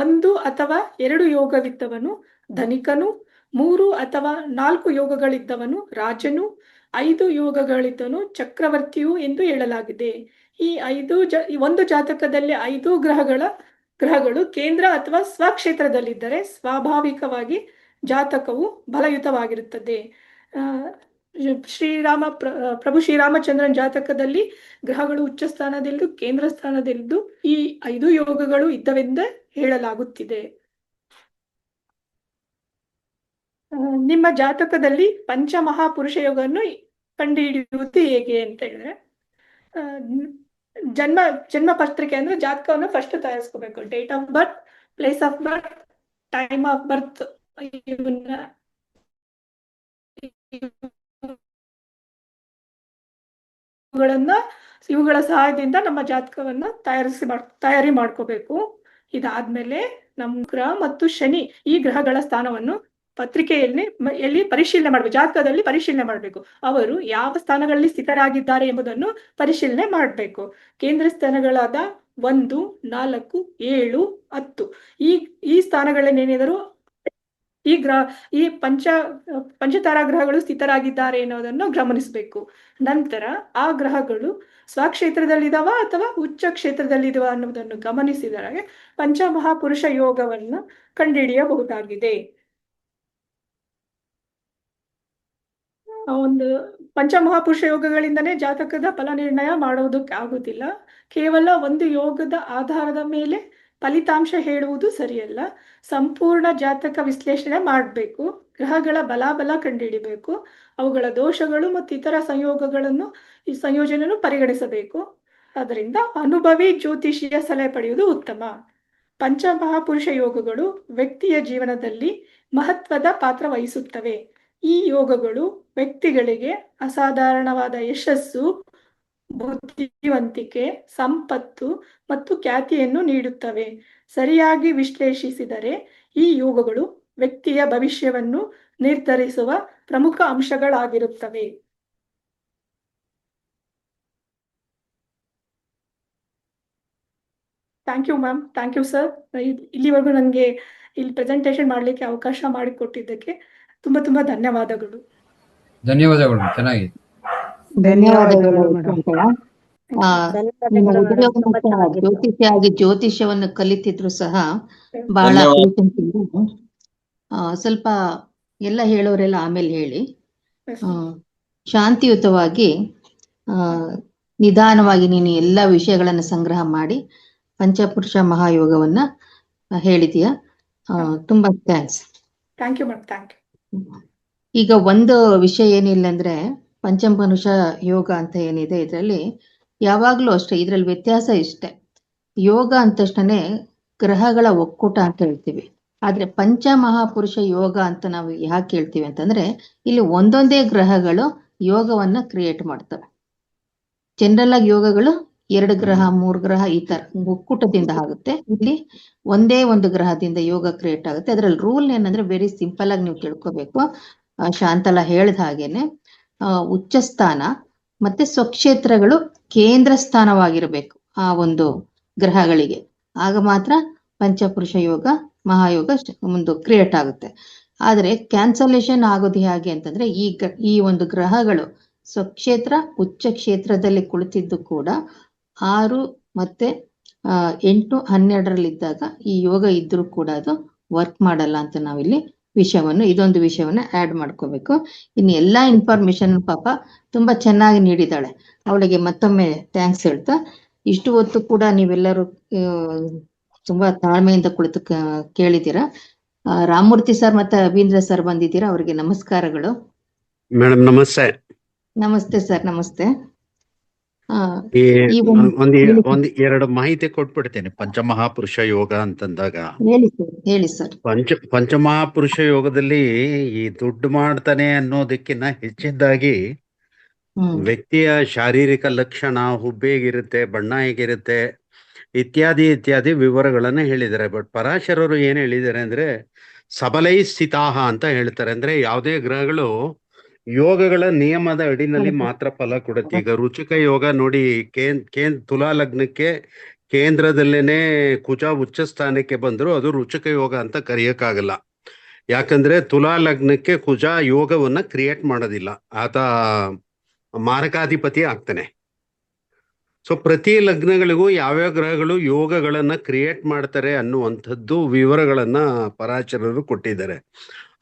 1 ಅಥವಾ 2 ಯೋಗವಿದ್ದವನು ಧನಿಕನು, 3 ಅಥವಾ 4 ಯೋಗಗಳಿದ್ದವನು ರಾಜನು, 5 ಯೋಗಗಳಿದ್ದವನು ಚಕ್ರವರ್ತಿಯು ಎಂದು ಹೇಳಲಾಗಿದೆ. ಈ ಒಂದು ಜಾತಕದಲ್ಲಿ 5 ಗ್ರಹಗಳು ಕೇಂದ್ರ ಅಥವಾ ಸ್ವಕ್ಷೇತ್ರದಲ್ಲಿದ್ದರೆ ಸ್ವಾಭಾವಿಕವಾಗಿ ಜಾತಕವು ಬಲಯುತವಾಗಿರುತ್ತದೆ. ಪ್ರಭು ಶ್ರೀರಾಮಚಂದ್ರನ್ ಜಾತಕದಲ್ಲಿ ಗ್ರಹಗಳು ಉಚ್ಚ ಸ್ಥಾನದಲ್ಲಿದ್ದು ಕೇಂದ್ರ ಸ್ಥಾನದಲ್ಲಿದ್ದು ಈ 5 ಯೋಗಗಳು ಇದ್ದವೆಂದೇ ಹೇಳಲಾಗುತ್ತಿದೆ. ನಿಮ್ಮ ಜಾತಕದಲ್ಲಿ ಪಂಚಮಹಾಪುರುಷ ಯೋಗವನ್ನು ಕಂಡುಹಿಡಿಯುವುದು ಹೇಗೆ ಅಂತ ಹೇಳಿದ್ರೆ, ಆ, ಜನ್ಮ ಪತ್ರಿಕೆ ಅಂದ್ರೆ ಜಾತಕವನ್ನು ಫಸ್ಟ್ ತಯಾರಿಸ್ಕೋಬೇಕು. Date of birth, place of birth, time of birth, ಇವುಗಳ ಸಹಾಯದಿಂದ ನಮ್ಮ ಜಾತಕವನ್ನ ತಯಾರಿ ಮಾಡ್ಕೋಬೇಕು. ಇದಾದ್ಮೇಲೆ ನಮ್ಮ ಗ್ರಹ ಮತ್ತು ಶನಿ ಈ ಗ್ರಹಗಳ ಸ್ಥಾನವನ್ನು ಪತ್ರಿಕೆಯಲ್ಲಿ ಪರಿಶೀಲನೆ ಮಾಡಬೇಕು, ಜಾತಕದಲ್ಲಿ ಪರಿಶೀಲನೆ ಮಾಡಬೇಕು. ಅವರು ಯಾವ ಸ್ಥಾನಗಳಲ್ಲಿ ಸ್ಥಿತರಾಗಿದ್ದಾರೆ ಎಂಬುದನ್ನು ಪರಿಶೀಲನೆ ಮಾಡಬೇಕು. ಕೇಂದ್ರ ಸ್ಥಾನಗಳಾದ 1, 4, 7, 10 ಈ ಸ್ಥಾನಗಳನ್ನೇನಿದ್ರು ಈ ಪಂಚತಾರಾ ಗ್ರಹಗಳು ಸ್ಥಿತರಾಗಿದ್ದಾರೆ ಎನ್ನುವುದನ್ನು ಗಮನಿಸಬೇಕು. ನಂತರ ಆ ಗ್ರಹಗಳು ಸ್ವಕ್ಷೇತ್ರದಲ್ಲಿದಾವ ಅಥವಾ ಉಚ್ಚ ಕ್ಷೇತ್ರದಲ್ಲಿದಾವ ಅನ್ನೋದನ್ನು ಗಮನಿಸಿದರೆ ಪಂಚಮಹಾಪುರುಷ ಯೋಗವನ್ನು ಕಂಡುಹಿಡಿಯಬಹುದಾಗಿದೆ. ಒಂದು ಪಂಚಮಹಾಪುರುಷ ಯೋಗಗಳಿಂದನೇ ಜಾತಕದ ಫಲ ನಿರ್ಣಯ ಮಾಡೋದಕ್ಕೆ ಆಗುದಿಲ್ಲ. ಕೇವಲ ಒಂದು ಯೋಗದ ಆಧಾರದ ಮೇಲೆ ಫಲಿತಾಂಶ ಹೇಳುವುದು ಸರಿಯಲ್ಲ. ಸಂಪೂರ್ಣ ಜಾತಕ ವಿಶ್ಲೇಷಣೆ ಮಾಡಬೇಕು. ಗ್ರಹಗಳ ಬಲಾಬಲ ಕಂಡುಹಿಡಿಬೇಕು. ಅವುಗಳ ದೋಷಗಳು ಮತ್ತು ಇತರ ಸಂಯೋಜನೆಯನ್ನು ಪರಿಗಣಿಸಬೇಕು. ಅದರಿಂದ ಅನುಭವಿ ಜ್ಯೋತಿಷಿಯ ಸಲಹೆ ಪಡೆಯುವುದು ಉತ್ತಮ. ಪಂಚಮಹಾಪುರುಷ ಯೋಗಗಳು ವ್ಯಕ್ತಿಯ ಜೀವನದಲ್ಲಿ ಮಹತ್ವದ ಪಾತ್ರ ವಹಿಸುತ್ತವೆ. ಈ ಯೋಗಗಳು ವ್ಯಕ್ತಿಗಳಿಗೆ ಅಸಾಧಾರಣವಾದ ಯಶಸ್ಸು, ಬುದ್ಧಿವಂತಿಕೆ, ಸಂಪತ್ತು ಮತ್ತು ಖ್ಯಾತಿಯನ್ನು ನೀಡುತ್ತವೆ. ಸರಿಯಾಗಿ ವಿಶ್ಲೇಷಿಸಿದರೆ ಈ ಯೋಗಗಳು ವ್ಯಕ್ತಿಯ ಭವಿಷ್ಯವನ್ನು ನಿರ್ಧರಿಸುವ ಪ್ರಮುಖ ಅಂಶಗಳಾಗಿರುತ್ತವೆ. Thank you ma'am, thank you sir. ಇಲ್ಲಿವರೆಗೂ ನನಗೆ ಇಲ್ಲಿ ಪ್ರೆಸೆಂಟೇಷನ್ ಮಾಡಲಿಕ್ಕೆ ಅವಕಾಶ ಮಾಡಿಕೊಟ್ಟಿದ್ದಕ್ಕೆ ತುಂಬಾ ತುಂಬಾ ಧನ್ಯವಾದಗಳು. ಧನ್ಯವಾದಗಳು. ಚೆನ್ನಾಗಿದೆ. ಧನ್ಯವಾದಗಳು. ನಿಮ್ಮ ಉದ್ಯೋಗ ಜ್ಯೋತಿಷ್ಯವನ್ನು ಕಲಿತಿದ್ರು ಸಹ ಬಹಳ ಸ್ವಲ್ಪ ಎಲ್ಲ ಹೇಳೋರೆಲ್ಲ ಆಮೇಲೆ ಹೇಳಿ, ಶಾಂತಿಯುತವಾಗಿ ನಿಧಾನವಾಗಿ ನೀನು ಎಲ್ಲ ವಿಷಯಗಳನ್ನು ಸಂಗ್ರಹ ಮಾಡಿ ಪಂಚಪುರುಷ ಮಹಾಯೋಗವನ್ನ ಹೇಳಿದೀಯ. ತುಂಬಾ thanks. Thank you ma'am, thank you. ಈಗ ಒಂದು ವಿಷಯ ಏನಿಲ್ಲ ಅಂದ್ರೆ, ಪಂಚಪುರುಷ ಯೋಗ ಅಂತ ಏನಿದೆ ಇದರಲ್ಲಿ ಯಾವಾಗ್ಲೂ ಅಷ್ಟೇ, ಇದ್ರಲ್ಲಿ ವ್ಯತ್ಯಾಸ ಇಷ್ಟೇ. ಯೋಗ ಅಂದ ತಕ್ಷಣನೇ ಗ್ರಹಗಳ ಒಕ್ಕೂಟ ಅಂತ ಹೇಳ್ತೀವಿ. ಆದ್ರೆ ಪಂಚಮಹಾಪುರುಷ ಯೋಗ ಅಂತ ನಾವು ಯಾಕೆ ಹೇಳ್ತೀವಿ ಅಂತಂದ್ರೆ, ಇಲ್ಲಿ ಒಂದೊಂದೇ ಗ್ರಹಗಳು ಯೋಗವನ್ನ ಕ್ರಿಯೇಟ್ ಮಾಡ್ತವೆ. ಜನರಲ್ ಆಗಿ ಯೋಗಗಳು 2 ಗ್ರಹ 3 ಗ್ರಹ ಈ ತರ ಒಕ್ಕೂಟದಿಂದ ಆಗುತ್ತೆ. ಇಲ್ಲಿ ಒಂದೇ ಒಂದು ಗ್ರಹದಿಂದ ಯೋಗ ಕ್ರಿಯೇಟ್ ಆಗುತ್ತೆ. ಅದ್ರಲ್ಲಿ ರೂಲ್ ಏನಂದ್ರೆ ವೆರಿ ಸಿಂಪಲ್ ಆಗಿ ನೀವು ತಿಳ್ಕೊಬೇಕು. ಶಾಂತಲಾ ಹೇಳಿದ ಹಾಗೇನೆ ಉಚ್ಚ ಸ್ಥಾನ ಮತ್ತೆ ಸ್ವಕ್ಷೇತ್ರಗಳು ಕೇಂದ್ರ ಸ್ಥಾನವಾಗಿರ್ಬೇಕು ಆ ಒಂದು ಗ್ರಹಗಳಿಗೆ. ಆಗ ಮಾತ್ರ ಪಂಚಪುರುಷ ಯೋಗ ಮಹಾಯೋಗ ಒಂದು ಕ್ರಿಯೇಟ್ ಆಗುತ್ತೆ. ಆದ್ರೆ ಕ್ಯಾನ್ಸಲೇಷನ್ ಆಗೋದು ಹೇಗೆ ಅಂತಂದ್ರೆ, ಈ ಒಂದು ಗ್ರಹಗಳು ಸ್ವಕ್ಷೇತ್ರ ಉಚ್ಚ ಕ್ಷೇತ್ರದಲ್ಲಿ ಕುಳಿತಿದ್ದು ಕೂಡ 6 ಮತ್ತೆ 8 12ರಲ್ಲಿದ್ದಾಗ ಈ ಯೋಗ ಇದ್ರೂ ಕೂಡ ಅದು ವರ್ಕ್ ಮಾಡಲ್ಲ ಅಂತ ನಾವಿಲ್ಲಿ ಇದೊಂದು ವಿಷಯವನ್ನ ಆಡ್ ಮಾಡ್ಕೋಬೇಕು. ಇನ್ನು ಎಲ್ಲಾ ಇನ್ಫಾರ್ಮೇಶನ್ ಪಾಪ ತುಂಬಾ ಚೆನ್ನಾಗಿ ನೀಡಿದಾಳೆ. ಅವಳಿಗೆ ಮತ್ತೊಮ್ಮೆ ಥ್ಯಾಂಕ್ಸ್ ಹೇಳ್ತಾ, ಇಷ್ಟು ಹೊತ್ತು ಕೂಡ ನೀವೆಲ್ಲರೂ ತುಂಬಾ ತಾಳ್ಮೆಯಿಂದ ಕುಳಿತು ಕೇಳಿದ್ದೀರಾ. ರಾಮಮೂರ್ತಿ ಸರ್ ಮತ್ತೆ ಅಭೀಂದ್ರ ಸರ್ ಬಂದಿದ್ದೀರಾ, ಅವರಿಗೆ ನಮಸ್ಕಾರಗಳು. ಮೇಡಮ್ ನಮಸ್ತೆ. ನಮಸ್ತೆ ಸರ್, ನಮಸ್ತೆ. ಒಂದ್ 2 ಮಾಹಿತಿ ಕೊಟ್ಬಿಡ್ತೇನೆ. ಪಂಚಮಹಾಪುರುಷ ಯೋಗ ಅಂತಂದಾಗ ಹೇಳಿ ಸರ್. ಪಂಚಮಹಾಪುರುಷ ಯೋಗದಲ್ಲಿ ಈ ದುಡ್ಡು ಮಾಡ್ತಾನೆ ಅನ್ನೋದಕ್ಕಿಂತ ಹೆಚ್ಚಿದ್ದಾಗಿ ವ್ಯಕ್ತಿಯ ಶಾರೀರಿಕ ಲಕ್ಷಣ, ಹುಬ್ಬು ಹೇಗಿರುತ್ತೆ, ಬಣ್ಣ ಹೇಗಿರುತ್ತೆ ಇತ್ಯಾದಿ ವಿವರಗಳನ್ನ ಹೇಳಿದ್ದಾರೆ. ಬಟ್ ಪರಾಶರರು ಏನ್ ಹೇಳಿದ್ದಾರೆ ಅಂದ್ರೆ ಸಬಲೈ ಸ್ಥಿತಾಹ ಅಂತ ಹೇಳ್ತಾರೆ. ಅಂದ್ರೆ ಯಾವುದೇ ಗ್ರಹಗಳು ಯೋಗಗಳ ನಿಯಮದ ಅಡಿನಲ್ಲಿ ಮಾತ್ರ ಫಲ ಕೊಡುತ್ತೆ. ಈಗ ರುಚಿಕ ಯೋಗ ನೋಡಿ, ತುಲಾ ಲಗ್ನಕ್ಕೆ ಕೇಂದ್ರದಲ್ಲೇನೆ ಕುಜ ಉಚ್ಚ ಸ್ಥಾನಕ್ಕೆ ಬಂದ್ರು ಅದು ರುಚಿಕ ಯೋಗ ಅಂತ ಕರೆಯಕ್ಕಾಗಲ್ಲ. ಯಾಕಂದ್ರೆ ತುಲಾ ಲಗ್ನಕ್ಕೆ ಕುಜ ಯೋಗವನ್ನ ಕ್ರಿಯೇಟ್ ಮಾಡೋದಿಲ್ಲ, ಆತ ಮಾರಕಾಧಿಪತಿ ಆಗ್ತಾನೆ. ಸೊ ಪ್ರತಿ ಲಗ್ನಗಳಿಗೂ ಯಾವ್ಯಾವ ಗ್ರಹಗಳು ಯೋಗಗಳನ್ನ ಕ್ರಿಯೇಟ್ ಮಾಡ್ತಾರೆ ಅನ್ನುವಂಥದ್ದು ವಿವರಗಳನ್ನ ಪರಾಚರರು ಕೊಟ್ಟಿದ್ದಾರೆ.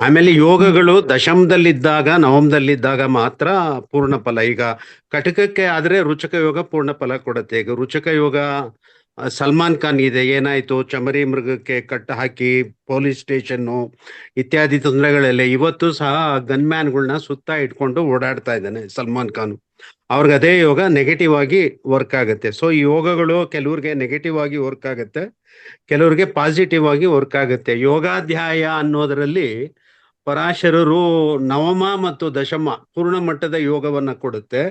ಆಮೇಲೆ ಯೋಗಗಳು ದಶಮದಲ್ಲಿದ್ದಾಗ ನವಮದಲ್ಲಿದ್ದಾಗ ಮಾತ್ರ ಪೂರ್ಣ ಫಲ. ಈಗ ಕಟಕಕ್ಕೆ ಆದ್ರೆ ರುಚಕ ಯೋಗ ಪೂರ್ಣ ಫಲ ಕೊಡುತ್ತೆ. ಈಗ ರುಚಕ ಯೋಗ ಸಲ್ಮಾನ್ ಖಾನ್ ಇದೆ, ಏನಾಯ್ತು, ಚಮರಿ ಮೃಗಕ್ಕೆ ಕಟ್ಟು ಹಾಕಿ ಪೊಲೀಸ್ ಸ್ಟೇಷನ್ನು ಇತ್ಯಾದಿ ತೊಂದರೆಗಳೆಲ್ಲ. ಇವತ್ತು ಸಹ ಗನ್ಮ್ಯಾನ್ಗಳನ್ನ ಸುತ್ತ ಇಟ್ಕೊಂಡು ಓಡಾಡ್ತಾ ಇದ್ದಾನೆ ಸಲ್ಮಾನ್ ಖಾನ್. ಅವ್ರಿಗೆ ಅದೇ ಯೋಗ ನೆಗೆಟಿವ್ ಆಗಿ ವರ್ಕ್ ಆಗುತ್ತೆ. ಸೊ ಈ ಯೋಗಗಳು ಕೆಲವ್ರಿಗೆ ನೆಗೆಟಿವ್ ಆಗಿ ವರ್ಕ್ ಆಗುತ್ತೆ, ಕೆಲವ್ರಿಗೆ ಪಾಸಿಟಿವ್ ಆಗಿ ವರ್ಕ್ ಆಗುತ್ತೆ. ಯೋಗಾಧ್ಯಾಯ ಅನ್ನೋದರಲ್ಲಿ ಪರಾಶರರು ನವಮ ಮತ್ತು ದಶಮ ಪೂರ್ಣ ಮಟ್ಟದ ಯೋಗವನ್ನ ಕೊಡುತ್ತೆ.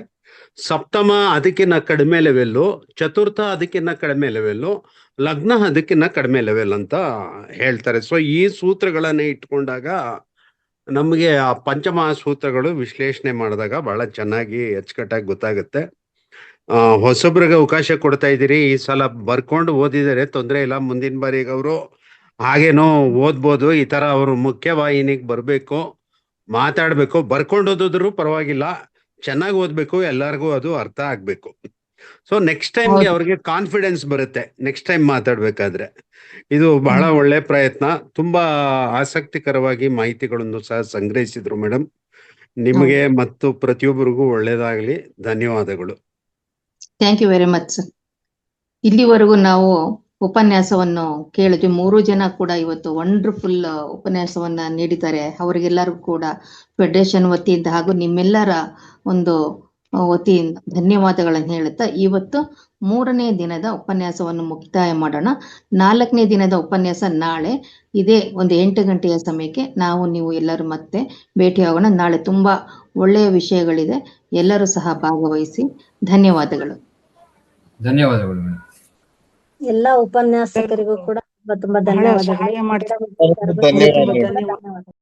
ಸಪ್ತಮ ಅದಕ್ಕಿನ್ನ ಕಡಿಮೆ ಲೆವೆಲ್ಲು, ಚತುರ್ಥ ಅದಕ್ಕಿನ್ನ ಕಡಿಮೆ ಲೆವೆಲ್ಲು, ಲಗ್ನ ಅದಕ್ಕಿನ್ನ ಕಡಿಮೆ ಲೆವೆಲ್ ಅಂತ ಹೇಳ್ತಾರೆ. ಸೊ ಈ ಸೂತ್ರಗಳನ್ನ ಇಟ್ಕೊಂಡಾಗ ನಮಗೆ ಆ ಪಂಚಮಹಾಸೂತ್ರಗಳು ವಿಶ್ಲೇಷಣೆ ಮಾಡಿದಾಗ ಬಹಳ ಚೆನ್ನಾಗಿ ಅಚ್ಚುಕಟ್ಟಾಗಿ ಗೊತ್ತಾಗುತ್ತೆ. ಹೊಸಬ್ರಿಗೆ ಅವಕಾಶ ಕೊಡ್ತಾ ಇದ್ದೀರಿ, ಈ ಸಲ ಬರ್ಕೊಂಡು ಓದಿದರೆ ತೊಂದರೆ ಇಲ್ಲ. ಮುಂದಿನ ಬಾರಿಗೆ ಅವರು ಹಾಗೇನೋ ಓದ್ಬೋದು. ಈ ತರ ಅವರು ಮುಖ್ಯವಾಹಿನಿಗೆ ಬರಬೇಕು, ಮಾತಾಡ್ಬೇಕು. ಬರ್ಕೊಂಡು ಓದಿದ್ರು ಪರವಾಗಿಲ್ಲ, ಚೆನ್ನಾಗಿ ಓದ್ಬೇಕು, ಎಲ್ಲರಿಗೂ ಅದು ಅರ್ಥ ಆಗ್ಬೇಕು. ಸೊ ನೆಕ್ಸ್ಟ್ ಟೈಮ್ಗೆ ಅವ್ರಿಗೆ ಕಾನ್ಫಿಡೆನ್ಸ್ ಬರುತ್ತೆ ನೆಕ್ಸ್ಟ್ ಟೈಮ್ ಮಾತಾಡ್ಬೇಕಾದ್ರೆ. ಇದು ಬಹಳ ಒಳ್ಳೆ ಪ್ರಯತ್ನ. ತುಂಬಾ ಆಸಕ್ತಿಕರವಾಗಿ ಮಾಹಿತಿಗಳನ್ನು ಸಹ ಸಂಗ್ರಹಿಸಿದ್ರು ಮೇಡಮ್. ನಿಮಗೆ ಮತ್ತು ಪ್ರತಿಯೊಬ್ಬರಿಗೂ ಒಳ್ಳೇದಾಗ್ಲಿ. ಧನ್ಯವಾದಗಳು. Thank you very much sir. ಇಲ್ಲಿವರೆಗೂ ನಾವು ಉಪನ್ಯಾಸವನ್ನು ಕೇಳಿದ್ವಿ. 3 ಜನ ಕೂಡ ಇವತ್ತು ವಂಡರ್ಫುಲ್ ಉಪನ್ಯಾಸವನ್ನ ನೀಡಿದ್ದಾರೆ. ಅವರಿಗೆಲ್ಲರಿಗೂ ಕೂಡ ಫೆಡರೇಷನ್ ವತಿಯಿಂದ ಹಾಗೂ ನಿಮ್ಮೆಲ್ಲರ ಒಂದು ವತಿಯಿಂದ ಧನ್ಯವಾದಗಳನ್ನು ಹೇಳುತ್ತಾ ಇವತ್ತು 3ನೇ ದಿನದ ಉಪನ್ಯಾಸವನ್ನು ಮುಕ್ತಾಯ ಮಾಡೋಣ. 4ನೇ ದಿನದ ಉಪನ್ಯಾಸ ನಾಳೆ ಇದೇ ಒಂದು 8 ಗಂಟೆಯ ಸಮಯಕ್ಕೆ ನೀವು ಎಲ್ಲರೂ ಮತ್ತೆ ಭೇಟಿಯಾಗೋಣ. ನಾಳೆ ತುಂಬಾ ಒಳ್ಳೆಯ ವಿಷಯಗಳಿದೆ, ಎಲ್ಲರೂ ಸಹ ಭಾಗವಹಿಸಿ. ಧನ್ಯವಾದಗಳು. ಧನ್ಯವಾದಗಳು ಮೇಡಮ್. ಎಲ್ಲಾ ಉಪನ್ಯಾಸಕರಿಗೂ ಕೂಡ ತುಂಬಾ ಬಹಳ ಧನ್ಯವಾದಗಳು. ಸಹಾಯ ಮಾಡ್ತಾರೆ. ಧನ್ಯವಾದಗಳು. ಧನ್ಯವಾದಗಳು.